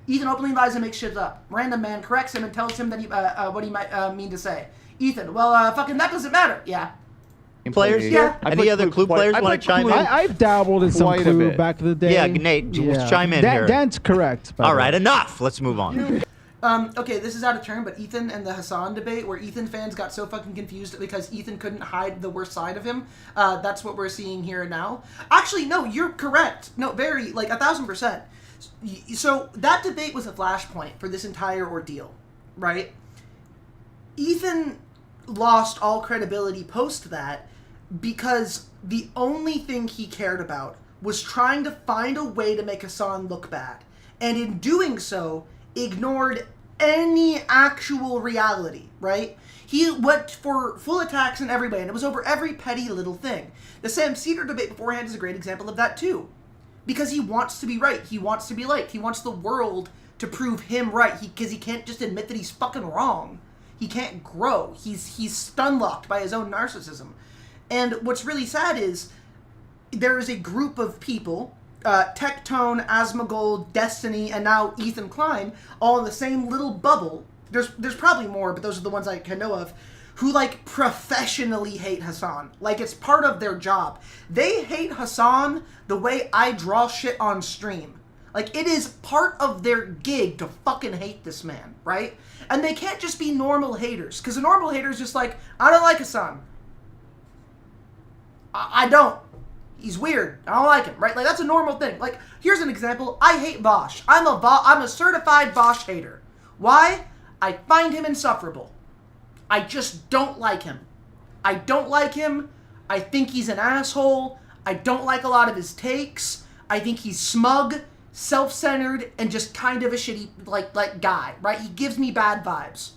Ethan openly lies and makes shit up. Random man corrects him and tells him that he, what he might mean to say. Ethan, well, fucking that doesn't matter. Yeah.
Players?
Yeah.
Any other Clue players want to chime in?
I've dabbled in some
Quite a
Clue
bit.
back in the day.
Yeah, Nate, chime in here.
Dan's correct. by
All
the
right,
way.
enough. Let's move on.
Okay, this is out of turn, but Ethan and the Hassan debate, where Ethan fans got so fucking confused because Ethan couldn't hide the worst side of him. That's what we're seeing here now. Actually, no, you're correct. No, very, like, 1,000%. So, that debate was a flashpoint for this entire ordeal, right? Ethan lost all credibility post that because the only thing he cared about was trying to find a way to make Hassan look bad. And in doing so, ignored any actual reality, right? He went for full attacks on everybody, and it was over every petty little thing. The Sam Cedar debate beforehand is a great example of that too. Because he wants to be right. He wants to be liked. He wants the world to prove him right. Because he can't just admit that he's fucking wrong. He can't grow. He's stun-locked by his own narcissism. And what's really sad is there is a group of people, Tectone, Asmongold, Destiny, and now Ethan Klein, all in the same little bubble. There's probably more, but those are the ones I can know of, who, like, professionally hate Hassan. Like, it's part of their job. They hate Hassan the way I draw shit on stream. Like, it is part of their gig to fucking hate this man, right? And they can't just be normal haters, because a normal hater is just like, I don't like Hassan. I don't. He's weird. I don't like him, right? Like, that's a normal thing. Like, here's an example. I hate Bosch. I'm a certified Bosch hater. Why? I find him insufferable. I just don't like him. I don't like him. I think he's an asshole. I don't like a lot of his takes. I think he's smug, self-centered, and just kind of a shitty, like guy, right? He gives me bad vibes.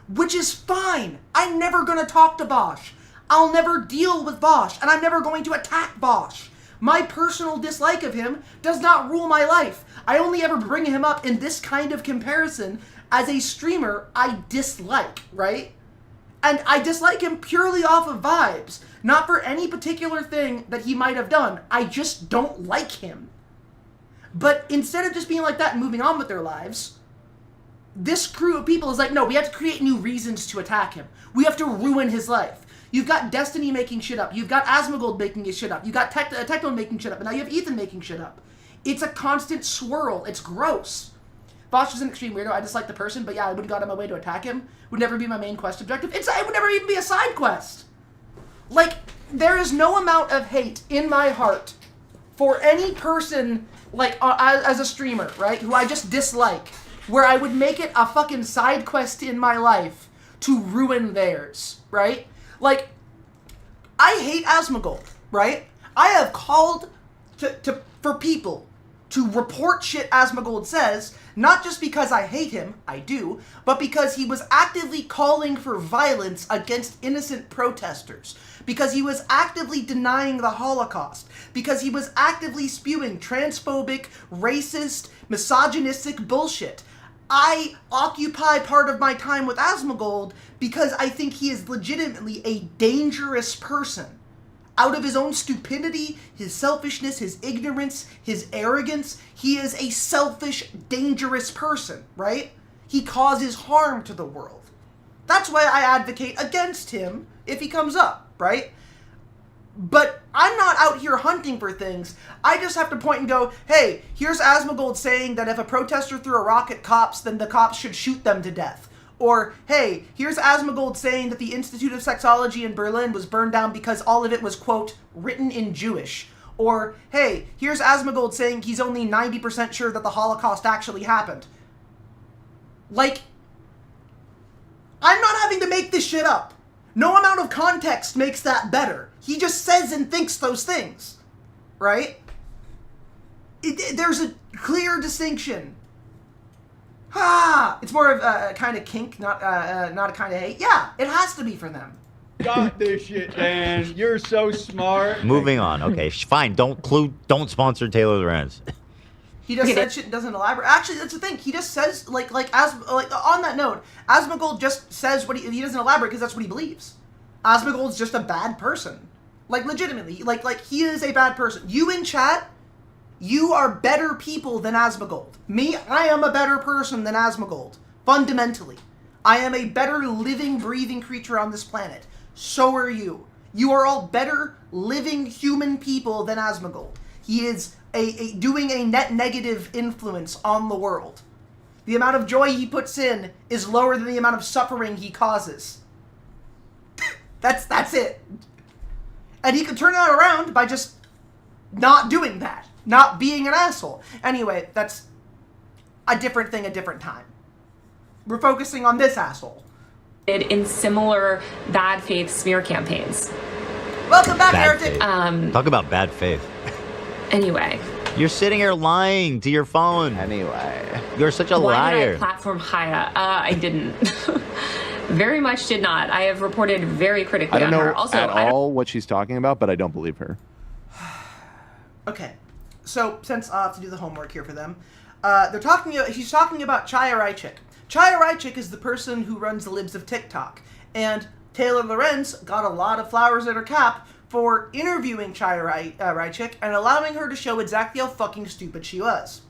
Which is fine. I'm never gonna talk to Bosch. I'll never deal with Bosch, and I'm never going to attack Bosch. My personal dislike of him does not rule my life. I only ever bring him up in this kind of comparison as a streamer I dislike, right? And I dislike him purely off of vibes, not for any particular thing that he might have done. I just don't like him. But instead of just being like that and moving on with their lives, this crew of people is like, no, we have to create new reasons to attack him. We have to ruin his life. You've got Destiny making shit up. You've got Asmongold making his shit up. You've got Tectone making shit up. And now you have Ethan making shit up. It's a constant swirl. It's gross. Bosch is an extreme weirdo. I dislike the person, but yeah, I would have gone on my way to attack him. Would never be my main quest objective. It would never even be a side quest. Like, there is no amount of hate in my heart for any person, like, as a streamer, right, who I just dislike, where I would make it a fucking side quest in my life to ruin theirs, right? Like, I hate Asmongold, right? I have called for people to report shit Asmongold says, not just because I hate him, I do, but because he was actively calling for violence against innocent protesters, because he was actively denying the Holocaust, because he was actively spewing transphobic, racist, misogynistic bullshit. I occupy part of my time with Asmongold because I think he is legitimately a dangerous person. Out of his own stupidity, his selfishness, his ignorance, his arrogance, he is a selfish, dangerous person, right? He causes harm to the world. That's why I advocate against him if he comes up, right? But I'm not out here hunting for things. I just have to point and go, hey, here's Asmongold saying that if a protester threw a rock at cops, then the cops should shoot them to death. Or, hey, here's Asmongold saying that the Institute of Sexology in Berlin was burned down because all of it was, quote, written in Jewish. Or, hey, here's Asmongold saying he's only 90% sure that the Holocaust actually happened. Like, I'm not having to make this shit up. No amount of context makes that better. He just says and thinks those things, right? There's a clear distinction. It's more of a kind of kink, not a kind of hate. Yeah, it has to be for them.
Got this shit, Dan. You're so smart.
Moving on. Okay, fine. Don't sponsor Taylor Lorenz.
He just said shit and doesn't elaborate. Actually, that's the thing. He just says like on that note, Asmongold just says what he doesn't elaborate because that's what he believes. Asmongold's just a bad person. Like legitimately, like he is a bad person. You in chat, you are better people than Asmongold. Me, I am a better person than Asmongold. Fundamentally, I am a better living, breathing creature on this planet. So are you. You are all better living human people than Asmongold. He is doing a net negative influence on the world. The amount of joy he puts in is lower than the amount of suffering he causes. That's it. And he could turn that around by just not doing that. Not being an asshole. Anyway, that's a different thing, a different time. We're focusing on this asshole.
In similar bad faith smear campaigns.
Welcome back,
Bad
Heretic.
faith. Talk about bad faith.
Anyway.
You're sitting here lying to your phone.
Anyway.
You're such a
Why
liar.
did I platform Haya? I didn't. Very much did not. I have reported very critically
I don't
on her.
know
Also,
at all what she's talking about, but I don't believe her.
Okay, so since I have to do the homework here for them, she's talking about Chaya Raichik. Chaya Raichik is the person who runs the libs of TikTok, and Taylor Lorenz got a lot of flowers at her cap for interviewing Chaya Raichik and allowing her to show exactly how fucking stupid she was.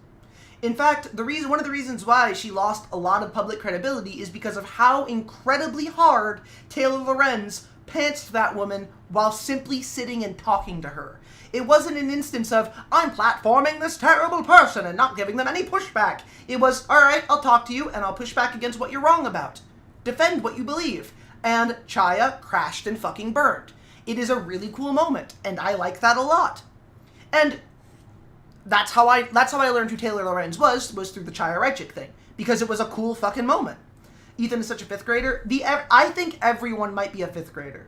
In fact, one of the reasons why she lost a lot of public credibility is because of how incredibly hard Taylor Lorenz pantsed that woman while simply sitting and talking to her. It wasn't an instance of, I'm platforming this terrible person and not giving them any pushback. It was, alright, I'll talk to you and I'll push back against what you're wrong about. Defend what you believe. And Chaya crashed and fucking burned. It is a really cool moment, and I like that a lot. And that's how I learned who Taylor Lorenz was through the Chaya Raichik thing, because it was a cool fucking moment. Ethan is such a 5th grader. I think everyone might be a 5th grader.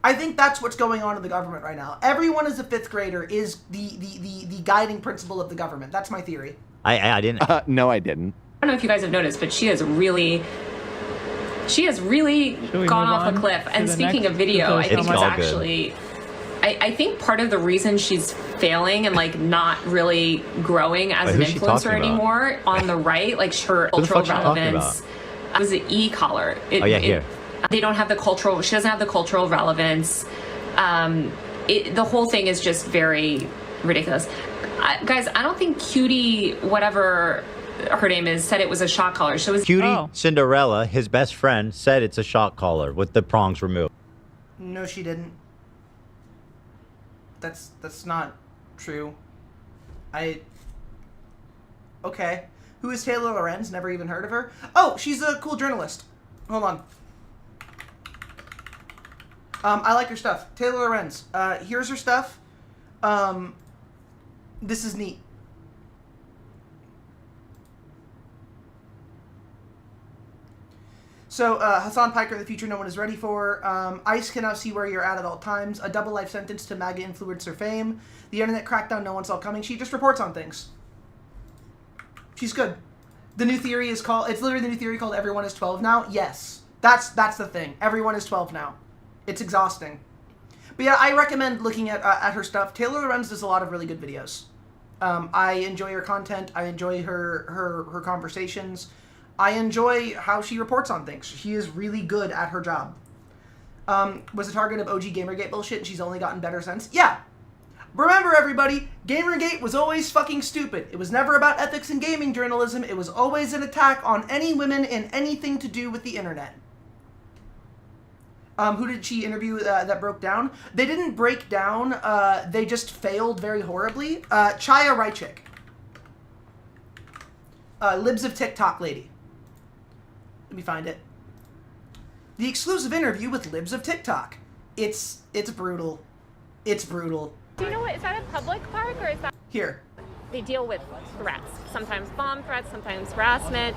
I think that's what's going on in the government right now. Everyone is a 5th grader is the guiding principle of the government. That's my theory.
I didn't.
No, I didn't.
I don't know if you guys have noticed, but she has really gone off the cliff. And speaking of video, I think it's actually, I think part of the reason she's failing and like not really growing as an influencer anymore on the right, like her cultural relevance, was the e-collar.
Here.
They don't have the cultural, she doesn't have the cultural relevance. The whole thing is just very ridiculous. Guys, I don't think Cutie, whatever her name is, said it was a shock collar. So it was
Cutie Cinderella, his best friend, said it's a shock collar with the prongs removed.
No, she didn't. That's not true. Okay. Who is Taylor Lorenz? Never even heard of her. Oh, she's a cool journalist. Hold on. I like her stuff. Taylor Lorenz. Here's her stuff. This is neat. So, Hassan Piker, the future no one is ready for. ICE can now see where you're at all times. A double life sentence to MAGA influencer fame. The internet crackdown no one saw coming. She just reports on things. She's good. The new theory is called, it's literally the new theory called Everyone is 12 now. Yes. That's the thing. Everyone is 12 now. It's exhausting. But yeah, I recommend looking at her stuff. Taylor Lorenz does a lot of really good videos. I enjoy her content. I enjoy her conversations. I enjoy how she reports on things. She is really good at her job. Was a target of OG Gamergate bullshit, and she's only gotten better since. Yeah. Remember, everybody, Gamergate was always fucking stupid. It was never about ethics in gaming journalism. It was always an attack on any women in anything to do with the internet. Who did she interview that broke down? They didn't break down. They just failed very horribly. Chaya Raichik. Libs of TikTok lady. Let me find it. The exclusive interview with Libs of TikTok. It's brutal. It's brutal.
Do you know what, is that a public park or is that?
Here.
They deal with threats. Sometimes bomb threats, sometimes harassment.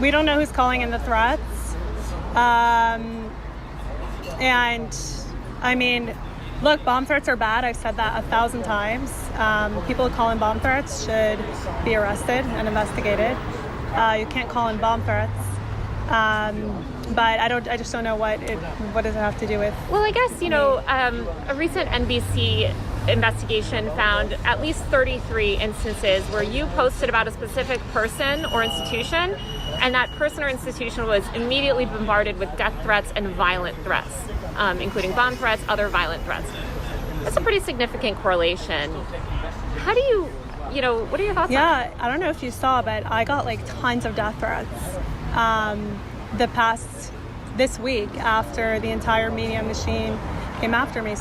We don't know who's calling in the threats. And I mean, look, bomb threats are bad. I've said that 1,000 times. People who call in bomb threats should be arrested and investigated. You can't call in bomb threats. But I just don't know what does it have to do with.
Well, I guess, you know, a recent NBC investigation found at least 33 instances where you posted about a specific person or institution, and that person or institution was immediately bombarded with death threats and violent threats, including bomb threats, other violent threats. That's a pretty significant correlation. How do you know, what are your thoughts on that?
Yeah, I don't know if you saw, but I got like tons of death threats this week after the entire media machine came after me.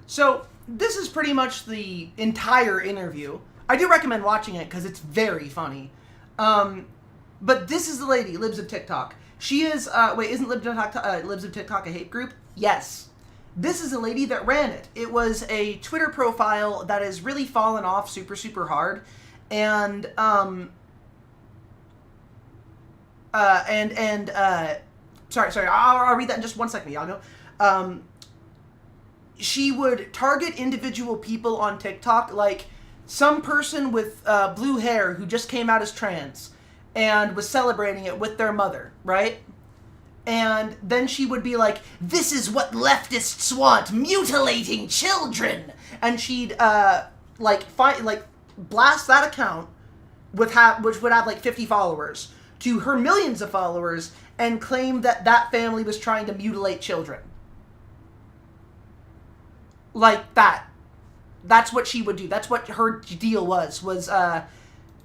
So this is pretty much the entire interview. I do recommend watching it because it's very funny. But this is the lady, Libs of TikTok. She is, isn't Libs of TikTok a hate group? Yes. This is a lady that ran it. It was a Twitter profile that has really fallen off super, super hard. And, sorry, I'll read that in just 1 second, Iago. She would target individual people on TikTok, like some person with blue hair who just came out as trans and was celebrating it with their mother, right? And then she would be like, "This is what leftists want, mutilating children," and she'd blast that account which would have like 50 followers to her millions of followers and claim that that family was trying to mutilate children. Like that. That's what she would do. That's what her deal was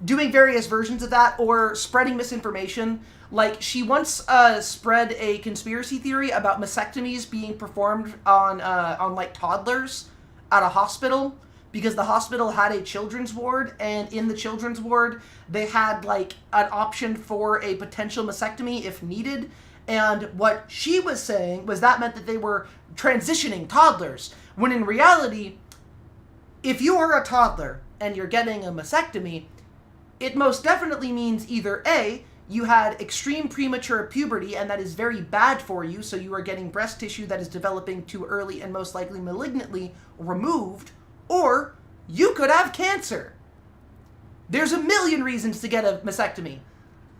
doing various versions of that or spreading misinformation. Like, she once spread a conspiracy theory about mastectomies being performed on like toddlers at a hospital because the hospital had a children's ward, and in the children's ward they had like an option for a potential mastectomy if needed. And what she was saying was that meant that they were transitioning toddlers, when in reality, if you are a toddler and you're getting a mastectomy, it most definitely means either A, you had extreme premature puberty and that is very bad for you, so you are getting breast tissue that is developing too early and most likely malignantly removed, or you could have cancer. There's a million reasons to get a mastectomy.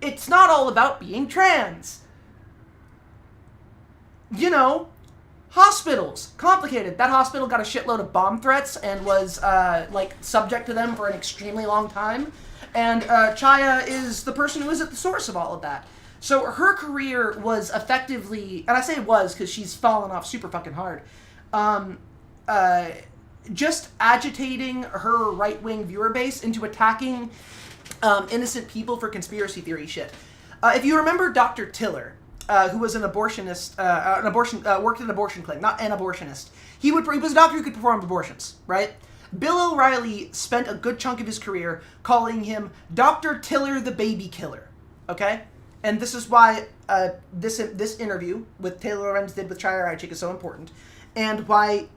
It's not all about being trans. You know, hospitals, complicated. That hospital got a shitload of bomb threats and was subject to them for an extremely long time. And Chaya is the person who is at the source of all of that. So her career was effectively, and I say was because she's fallen off super fucking hard, just agitating her right-wing viewer base into attacking innocent people for conspiracy theory shit. If you remember Dr. Tiller, who was an abortionist, worked in an abortion clinic, not an abortionist. He was a doctor who could perform abortions, right? Bill O'Reilly spent a good chunk of his career calling him Dr. Tiller the Baby Killer, okay? And this is why this interview with Taylor Lorenz did with Chaya Raichik is so important, and why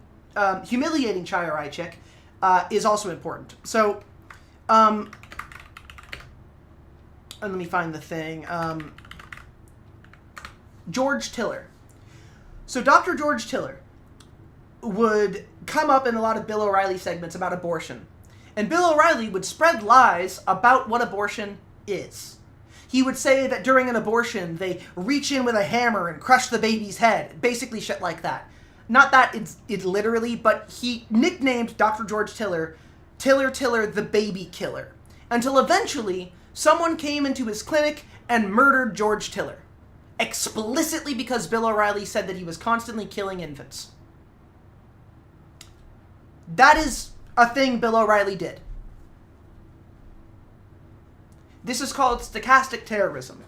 humiliating Chaya Raichik is also important. So, and let me find the thing. George Tiller. So Dr. George Tiller would come up in a lot of Bill O'Reilly segments about abortion. And Bill O'Reilly would spread lies about what abortion is. He would say that during an abortion, they reach in with a hammer and crush the baby's head. Basically shit like that. Not that it's literally, but he nicknamed Dr. George Tiller, Tiller the Baby Killer. Until eventually, someone came into his clinic and murdered George Tiller. Explicitly because Bill O'Reilly said that he was constantly killing infants. That is a thing Bill O'Reilly did. This is called stochastic terrorism.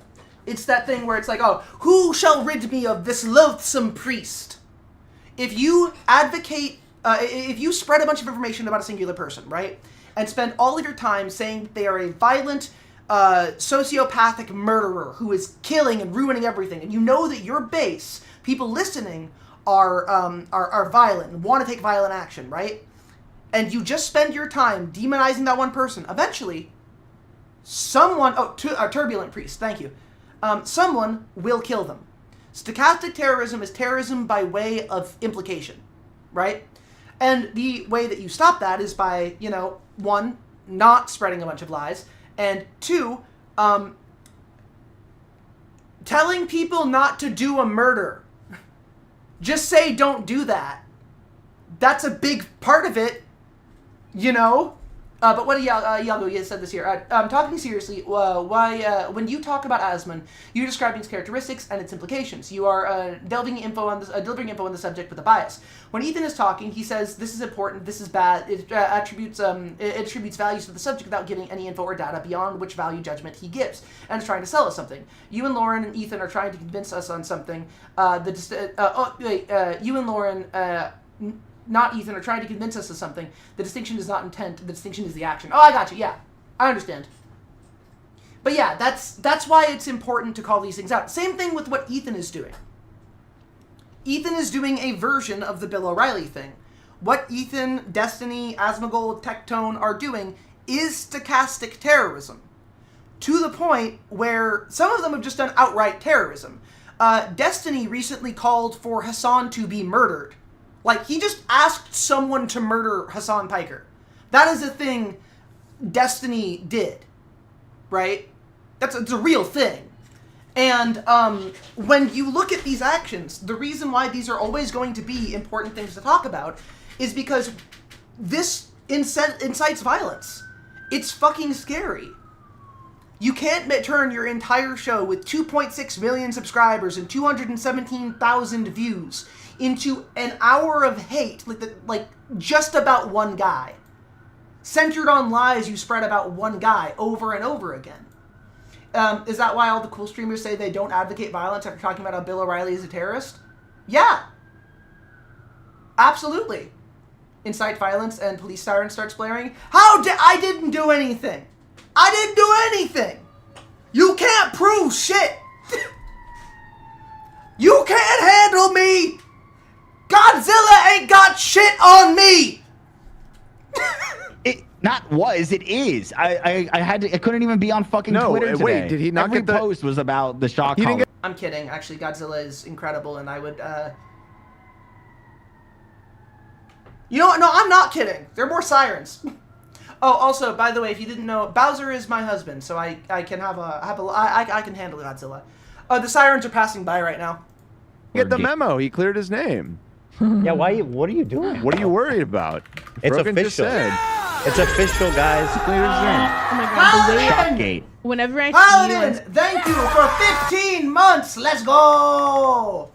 It's that thing where it's like, oh, who shall rid me of this loathsome priest? If you advocate, if you spread a bunch of information about a singular person, right, and spend all of your time saying that they are a violent, sociopathic murderer who is killing and ruining everything, and you know that your base, people listening, are violent and want to take violent action, right? And you just spend your time demonizing that one person, eventually, someone, turbulent priest, thank you, someone will kill them. Stochastic terrorism is terrorism by way of implication, right? And the way that you stop that is by, you know, one, not spreading a bunch of lies, and two, telling people not to do a murder. Just say don't do that. That's a big part of it, you know? But what Iago said this here. Talking seriously, when you talk about Asmon, you're describing its characteristics and its implications. You are delivering info on the subject with a bias. When Ethan is talking, he says this is important, this is bad. It attributes values to the subject without giving any info or data beyond which value judgment he gives, and is trying to sell us something. You and Lauren and Ethan are trying to convince us on something. You and Lauren. Not Ethan, are trying to convince us of something. The distinction is not intent, the distinction is the action. Oh, I got you, yeah. I understand. But yeah, that's why it's important to call these things out. Same thing with what Ethan is doing. Ethan is doing a version of the Bill O'Reilly thing. What Ethan, Destiny, Asmongold, Tectone are doing is stochastic terrorism. To the point where some of them have just done outright terrorism. Destiny recently called for Hassan to be murdered. Like, he just asked someone to murder Hassan Piker. That is a thing Destiny did, right? It's a real thing. And when you look at these actions, the reason why these are always going to be important things to talk about is because this incites violence. It's fucking scary. You can't turn your entire show with 2.6 million subscribers and 217,000 views into an hour of hate, like just about one guy, centered on lies you spread about one guy over and over again. Is that why all the cool streamers say they don't advocate violence after talking about how Bill O'Reilly is a terrorist? Yeah, absolutely. Incite violence and police siren starts blaring. I didn't do anything. I didn't do anything. You can't prove shit. You can't handle me. Godzilla ain't got shit on me!
It is. I couldn't even be on fucking Twitter today.
Wait, did he not
Every
get the
post was about the shock collar.
I'm kidding. Actually, Godzilla is incredible, and I would, You know what? No, I'm not kidding. There are more sirens. Oh, also, by the way, if you didn't know, Bowser is my husband, so I can I can handle Godzilla. The sirens are passing by right now.
Get the memo. He cleared his name.
Yeah, what are you doing?
What are you worried about?
It's
Brogan
official.
just said.
It's official, guys.
Cleared his name.
Oh my god, the way
Shockgate.
whenever I
Paladin,
see you
thank you for 15 months. Let's go.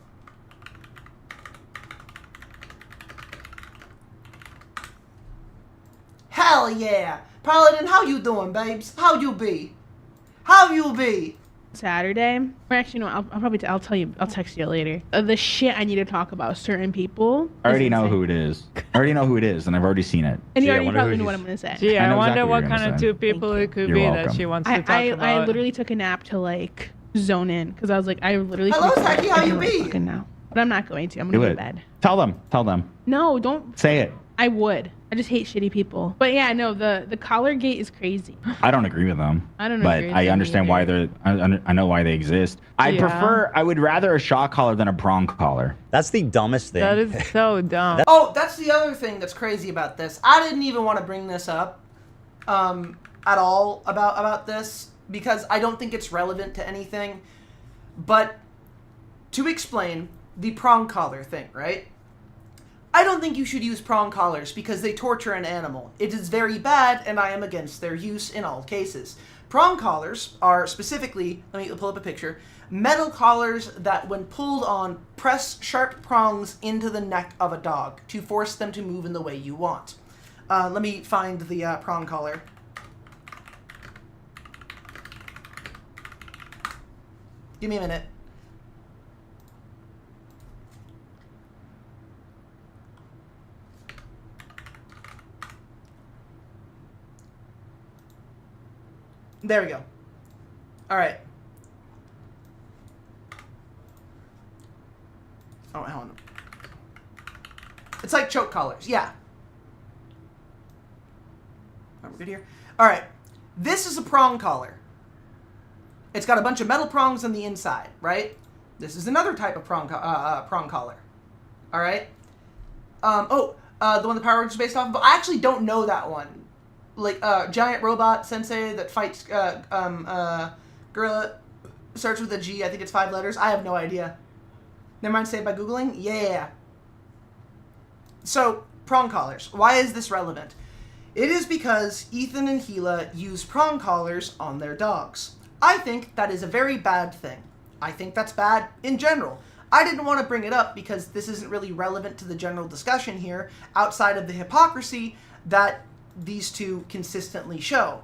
Hell yeah. Paladin, how you doing, babes? How you be? How you be?
Saturday, or actually no, I'll tell you, I'll text you later. The shit I need to talk about certain people.
I already know who it is. I already know who it is, and I've already seen it.
And you already probably know what I'm gonna say.
Gee, I wonder
exactly
what
what
kind
you're
of
gonna
two people it could
You're
be
welcome.
that she wants to talk about.
I literally took a nap to like zone in because I was like, I literally.
Hello, Saki, how you
be?
be?
Fucking now, but I'm not going to. I'm gonna
Do
go
it.
to bed.
Tell them.
No, don't
Say it.
I would. I just hate shitty people. But yeah, no, the collar gate is crazy.
I don't agree with them.
I don't
but
agree with
I
them
understand why they're. I know why they exist. I would rather a shock collar than a prong collar.
That's the dumbest thing.
That is so dumb.
Oh, that's the other thing that's crazy about this. I didn't even want to bring this up at all about this because I don't think it's relevant to anything. But to explain the prong collar thing, right? I don't think you should use prong collars because they torture an animal. It is very bad, and I am against their use in all cases. Prong collars are specifically, let me pull up a picture, metal collars that when pulled on, press sharp prongs into the neck of a dog to force them to move in the way you want. Let me find the prong collar. Give me a minute. There we go. All right. Oh, hold on. It's like choke collars. Yeah. Are we good here? All right. This is a prong collar. It's got a bunch of metal prongs on the inside, right? This is another type of prong collar. All right. The one the Power Rangers is based off of. I actually don't know that one. Like giant robot sensei that fights gorilla. Starts with a G. I think it's 5 letters. I have no idea. Never mind. Say it by Googling. Yeah. So prong collars. Why is this relevant? It is because Ethan and Gila use prong collars on their dogs. I think that is a very bad thing. I think that's bad in general. I didn't want to bring it up because this isn't really relevant to the general discussion here, outside of the hypocrisy that these two consistently show.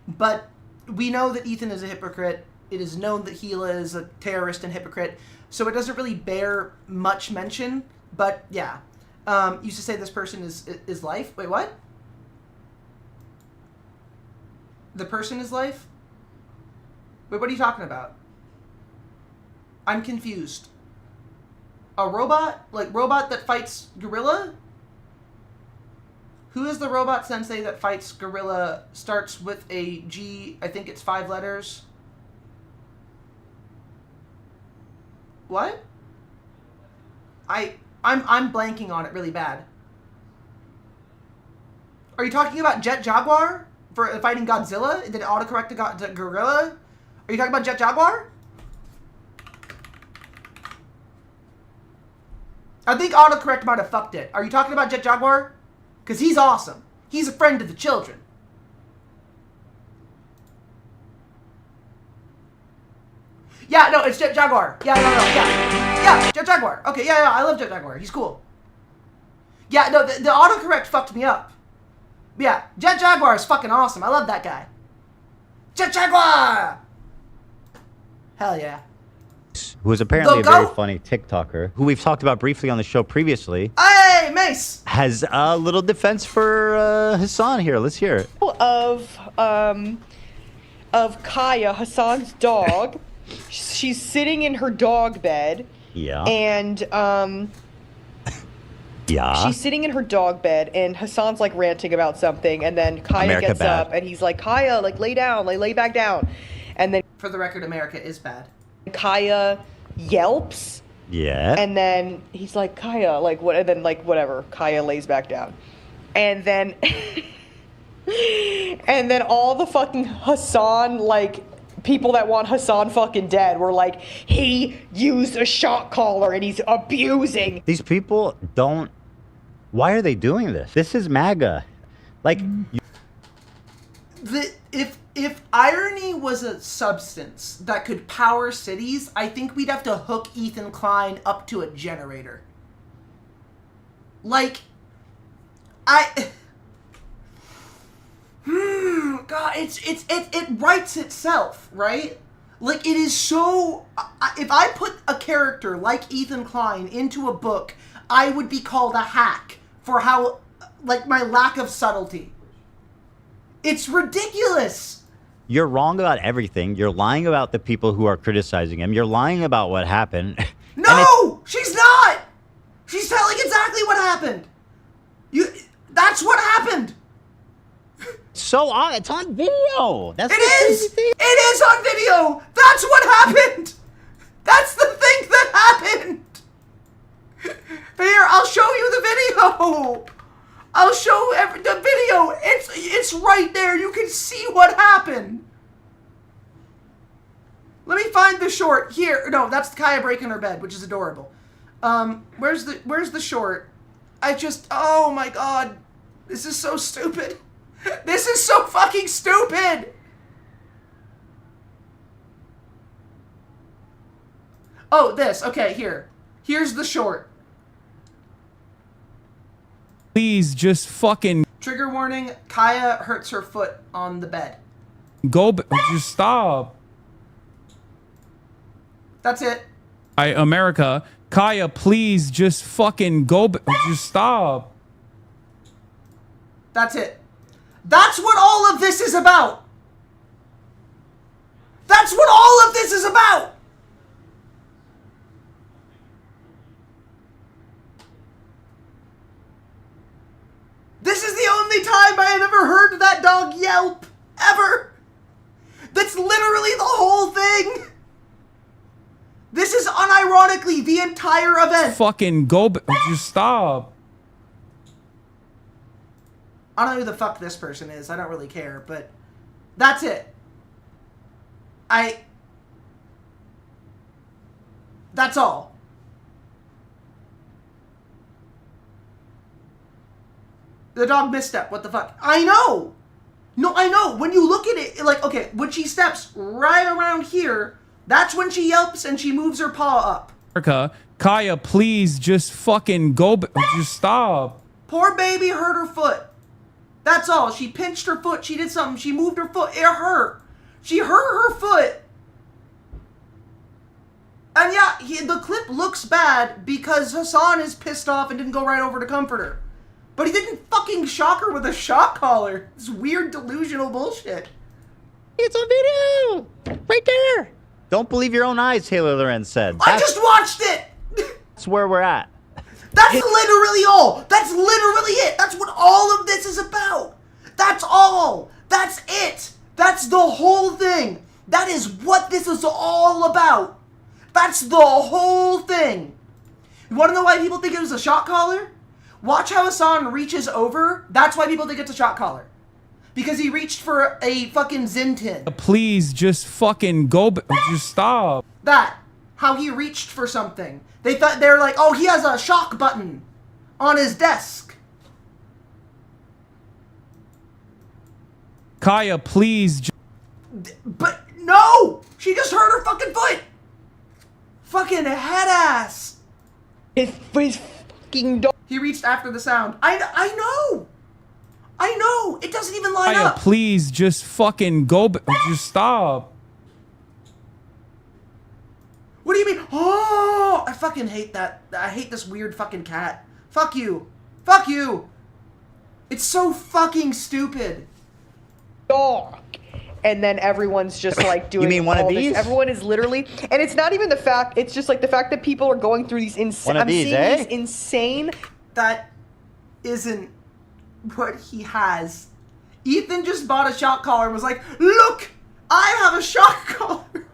But we know that Ethan is a hypocrite. It is known that Gila is a terrorist and hypocrite, so it doesn't really bear much mention. But yeah, used to say this person is life. Wait, what? The person is life? Wait, what are you talking about? I'm confused. A robot? Like robot that fights gorilla? Who is the robot sensei that fights gorilla? Starts with a G. I think it's 5 letters. What? I'm blanking on it really bad. Are you talking about Jet Jaguar for fighting Godzilla? Did it autocorrect to gorilla? Are you talking about Jet Jaguar? I think autocorrect might have fucked it. Are you talking about Jet Jaguar? Because he's awesome. He's a friend of the children. Yeah, no, it's Jet Jaguar. Yeah, yeah, Jet Jaguar. Okay, yeah, I love Jet Jaguar. He's cool. Yeah, no, the autocorrect fucked me up. Yeah, Jet Jaguar is fucking awesome. I love that guy. Jet Jaguar! Hell yeah.
Who is apparently a very funny TikToker, who we've talked about briefly on the show previously.
Hey, Mace!
Has a little defense for Hassan here. Let's hear it.
Of Kaya, Hassan's dog. She's sitting in her dog bed.
Yeah.
And
yeah.
She's sitting in her dog bed, and Hassan's like ranting about something, and then Kaya
America
gets
bad.
up, and he's like, Kaya, like lay down, like lay back down, and then
for the record, America is bad.
Kaya yelps.
Yeah.
And then he's like, Kaya, like what? And then like whatever, Kaya lays back down, and then and then all the fucking Hassan like people that want Hassan fucking dead were like, he used a shock collar and he's abusing.
These people don't. Why are they doing this? This is MAGA. Like,
if irony was a substance that could power cities, I think we'd have to hook Ethan Klein up to a generator. Like, God, it writes itself, right? Like, it is so... if I put a character like Ethan Klein into a book, I would be called a hack for how, like, my lack of subtlety. It's ridiculous!
you're wrong about everything. You're lying about the people who are criticizing him. You're lying about what happened.
No! She's not! She's telling exactly what happened! That's what happened!
So it's on video. That's
It is on video. That's what happened. That's the thing that happened. Here, I'll show you the video. I'll show the video. It's right there. You can see what happened. Let me find the short here. No, that's Kaya breaking her bed, which is adorable. Where's the short? Oh my god, this is so stupid. This is so fucking stupid! Oh, this. Okay, here. Here's the short.
Please just fucking
Trigger warning, Kaya hurts her foot on the bed.
go. Just stop.
That's it.
America, Kaya, please just fucking go. Just stop.
That's it. That's what all of this is about. That's what all of this is about. This is the only time I have ever heard that dog yelp. Ever. That's literally the whole thing. This is unironically the entire event.
Fucking go. Just stop.
I don't know who the fuck this person is. I don't really care, but that's it. That's all. The dog misstep. What the fuck? I know. No, I know. When you look at it, like, okay, when she steps right around here, that's when she yelps and she moves her paw up.
America, Kaya, please just fucking go. Just stop.
Poor baby hurt her foot. That's all. She pinched her foot. She did something. She moved her foot. It hurt. She hurt her foot. And yeah, the clip looks bad because Hassan is pissed off and didn't go right over to comfort her. But he didn't fucking shock her with a shock collar. This weird delusional bullshit.
It's on video! Right there! Don't believe your own eyes, Taylor Lorenz said.
I just watched it!
That's where we're at.
That's literally all. That's literally it. That's what all of this is about. That's all. That's it. That's the whole thing. That is what this is all about. That's the whole thing. You want to know why people think it was a shock collar? Watch how Hassan reaches over. That's why people think it's a shock collar. Because he reached for a fucking Zintin.
Please just fucking go. Just stop.
That. How he reached for something. They're like, oh, he has a shock button on his desk.
Kaya, please.
But no! She just hurt her fucking foot. Fucking head ass.
His fucking dog.
He reached after the sound. I know. I know. It doesn't even line
Kaya,
up.
please just fucking go. Just stop.
What do you mean? Oh, I fucking hate that. I hate this weird fucking cat. Fuck you. Fuck you. It's so fucking stupid.
Dog. And then everyone's just like doing.
You mean one of
all
these?
This. Everyone is literally, and it's not even the fact. It's just like the fact that people are going through these insane. I'm seeing these insane.
That isn't what he has. Ethan just bought a shock collar and was like, "Look, I have a shock collar."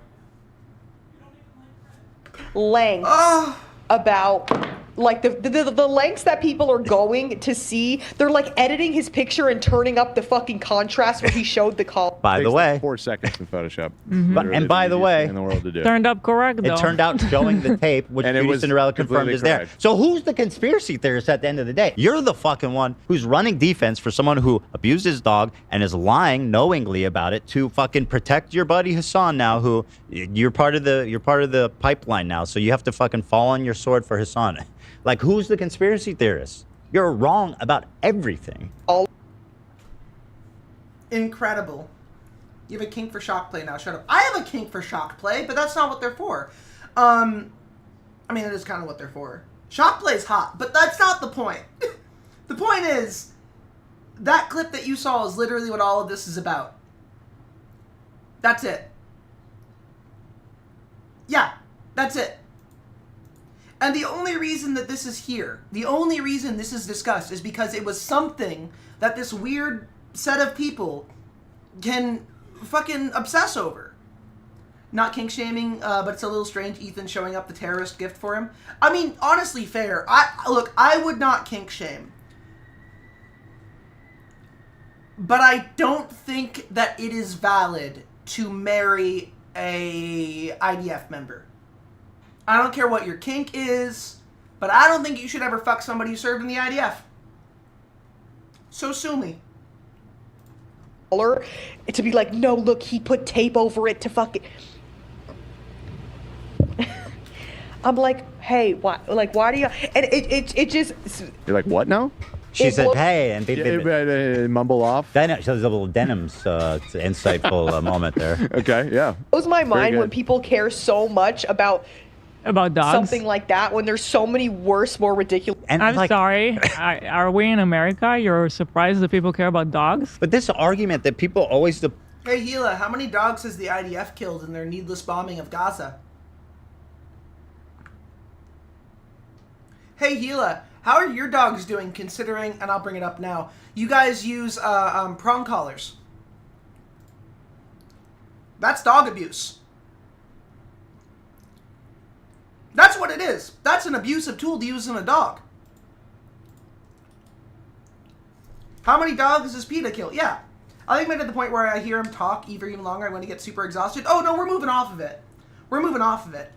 Lengths about like the lengths that people are going to see. They're like editing his picture and turning up the fucking contrast where he showed the collar.
By the way,
4 seconds in Photoshop.
And by the way,
in the world to do.
Turned up correct though.
It turned out showing the tape, which Judy Cinderella confirmed is there.
correct.
So who's the conspiracy theorist at the end of the day? You're the fucking one who's running defense for someone who abused his dog and is lying knowingly about it to fucking protect your buddy Hassan now, who you're part of the pipeline now. So you have to fucking fall on your sword for Hassan. Like, who's the conspiracy theorist? You're wrong about everything.
Incredible. You have a kink for shock play now. Shut up. I have a kink for shock play, but that's not what they're for. I mean, it is kind of what they're for. Shock play is hot, but that's not the point. The point is, that clip that you saw is literally what all of this is about. That's it. Yeah, that's it. And the only reason that this is here, the only reason this is discussed is because it was something that this weird set of people can fucking obsess over. Not kink shaming, but it's a little strange Ethan showing up the terrorist gift for him. I mean, honestly fair. Look, I would not kink shame. But I don't think that it is valid to marry a IDF member. I don't care what your kink is, but I don't think you should ever fuck somebody who served in the IDF. So sue me.
To be like, no, look, he put tape over it to fucking. I'm like, hey, why? Like, why do you? And it just.
You're like, what now?
She said, "Hey," and
mumble off.
So there's a little Denim's insightful moment there.
Okay, yeah.
Blows my mind when people care so much about
dogs,
something like that, when there's so many worse, more ridiculous.
And
I'm sorry. Are we in America? You're surprised that people care about dogs?
But this argument that people always
Hey, Gila, how many dogs has the IDF killed in their needless bombing of Gaza? Hey, Gila, how are your dogs doing considering, and I'll bring it up now, you guys use prong collars. That's dog abuse. That's what it is. That's an abusive tool to use in a dog. How many dogs does PETA kill? Yeah. I think I'm at the point where I hear him talk even longer, I'm going to get super exhausted. Oh, no, we're moving off of it. We're moving off of it.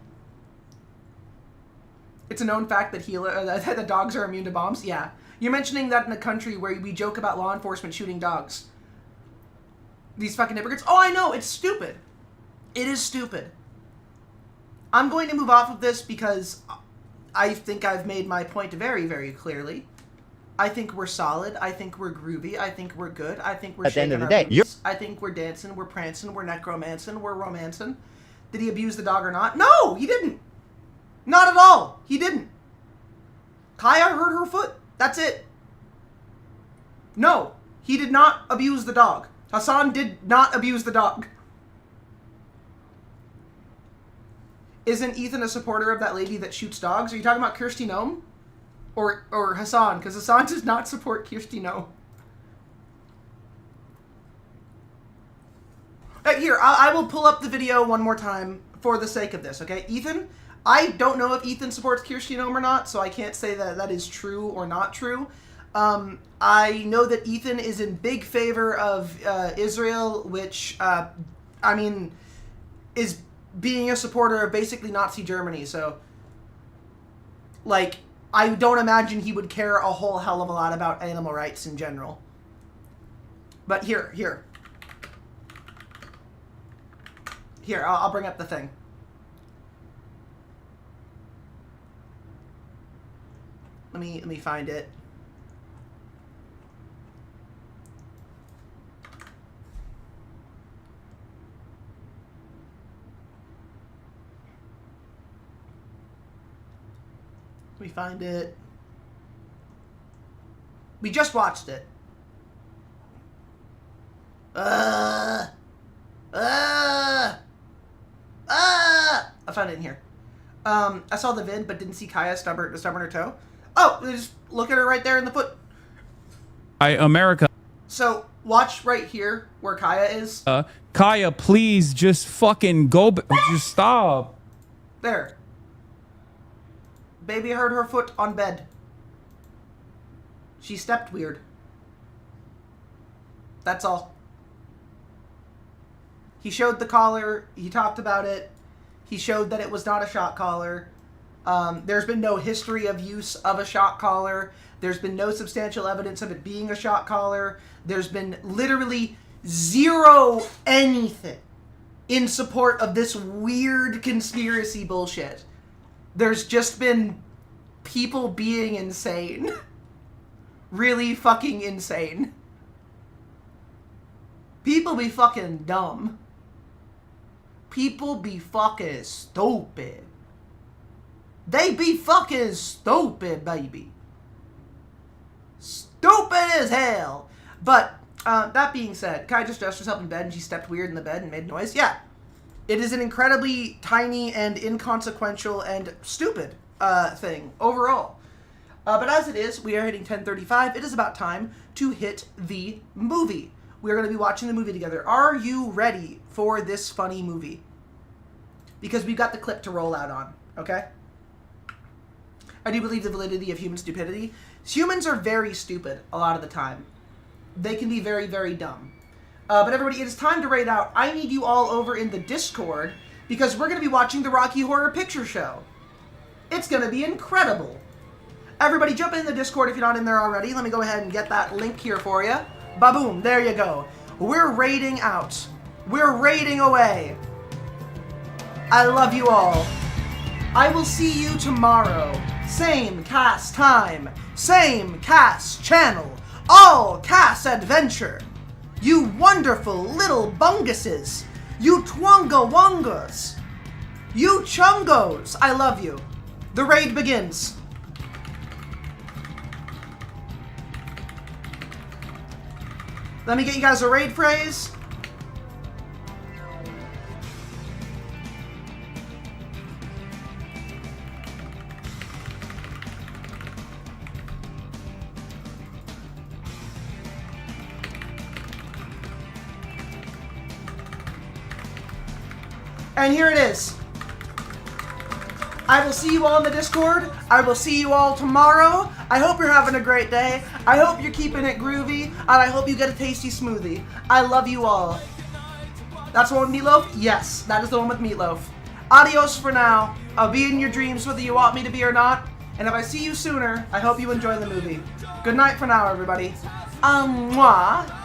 It's a known fact that the dogs are immune to bombs? Yeah. You're mentioning that in a country where we joke about law enforcement shooting dogs. These fucking hypocrites. Oh, I know. It's stupid. It is stupid. I'm going to move off of this because I think I've made my point very, very clearly. I think we're solid. I think we're groovy. I think we're good. I think we're
At the end of the
shaking our
day,
boots. I think we're dancing. We're prancing. We're necromancing. We're romancing. Did he abuse the dog or not? No, he didn't. Not at all. He didn't. Kaya hurt her foot. That's it. No, he did not abuse the dog. Hassan did not abuse the dog. Isn't Ethan a supporter of that lady that shoots dogs? Are you talking about Kirsty Nome? Or Hassan? Because Hassan does not support Kirsty Nome. Here, I will pull up the video one more time for the sake of this, okay? Ethan, I don't know if Ethan supports Kirsty Nome or not, so I can't say that that is true or not true. I know that Ethan is in big favor of Israel, which, I mean, is being a supporter of basically Nazi Germany, so, like, I don't imagine he would care a whole hell of a lot about animal rights in general. But here. Here, I'll bring up the thing. Let me find it. We find it. We just watched it. I found it in here. I saw the vid, but didn't see Kaya stubborn her toe. Oh, just look at her right there in the foot.
America.
So watch right here where Kaya is.
Kaya, please just fucking go. Just stop.
There. Baby hurt her foot on bed. She stepped weird. That's all. He showed the collar. He talked about it. He showed that it was not a shock collar. There's been no history of use of a shock collar. There's been no substantial evidence of it being a shock collar. There's been literally zero anything in support of this weird conspiracy bullshit. There's just been people being insane. Really fucking insane. People be fucking dumb. People be fucking stupid. They be fucking stupid, baby. Stupid as hell. But, that being said, Kai just dressed herself in bed and she stepped weird in the bed and made noise. Yeah. It is an incredibly tiny and inconsequential and stupid thing overall. But as it is, we are hitting 10:35. It is about time to hit the movie. We're going to be watching the movie together. Are you ready for this funny movie? Because we've got the clip to roll out on, okay? I do believe the validity of human stupidity. Humans are very stupid a lot of the time. They can be very, very dumb. But everybody, it is time to rate out. I need you all over in the Discord because we're going to be watching the Rocky Horror Picture Show. It's going to be incredible. Everybody jump in the Discord if you're not in there already. Let me go ahead and get that link here for you. Ba-boom, there you go. We're raiding out. We're raiding away. I love you all. I will see you tomorrow, Same cast time, same cast channel, all cast adventure. You wonderful little bunguses, you twonga wongas, you chungos, I love you. The raid begins. Let me get you guys a raid phrase. And here it is. I will see you all in the Discord. I will see you all tomorrow. I hope you're having a great day. I hope you're keeping it groovy. And I hope you get a tasty smoothie. I love you all. That's the one with Meatloaf? Yes, that is the one with Meatloaf. Adios for now. I'll be in your dreams whether you want me to be or not. And if I see you sooner, I hope you enjoy the movie. Good night for now, everybody. Mwah.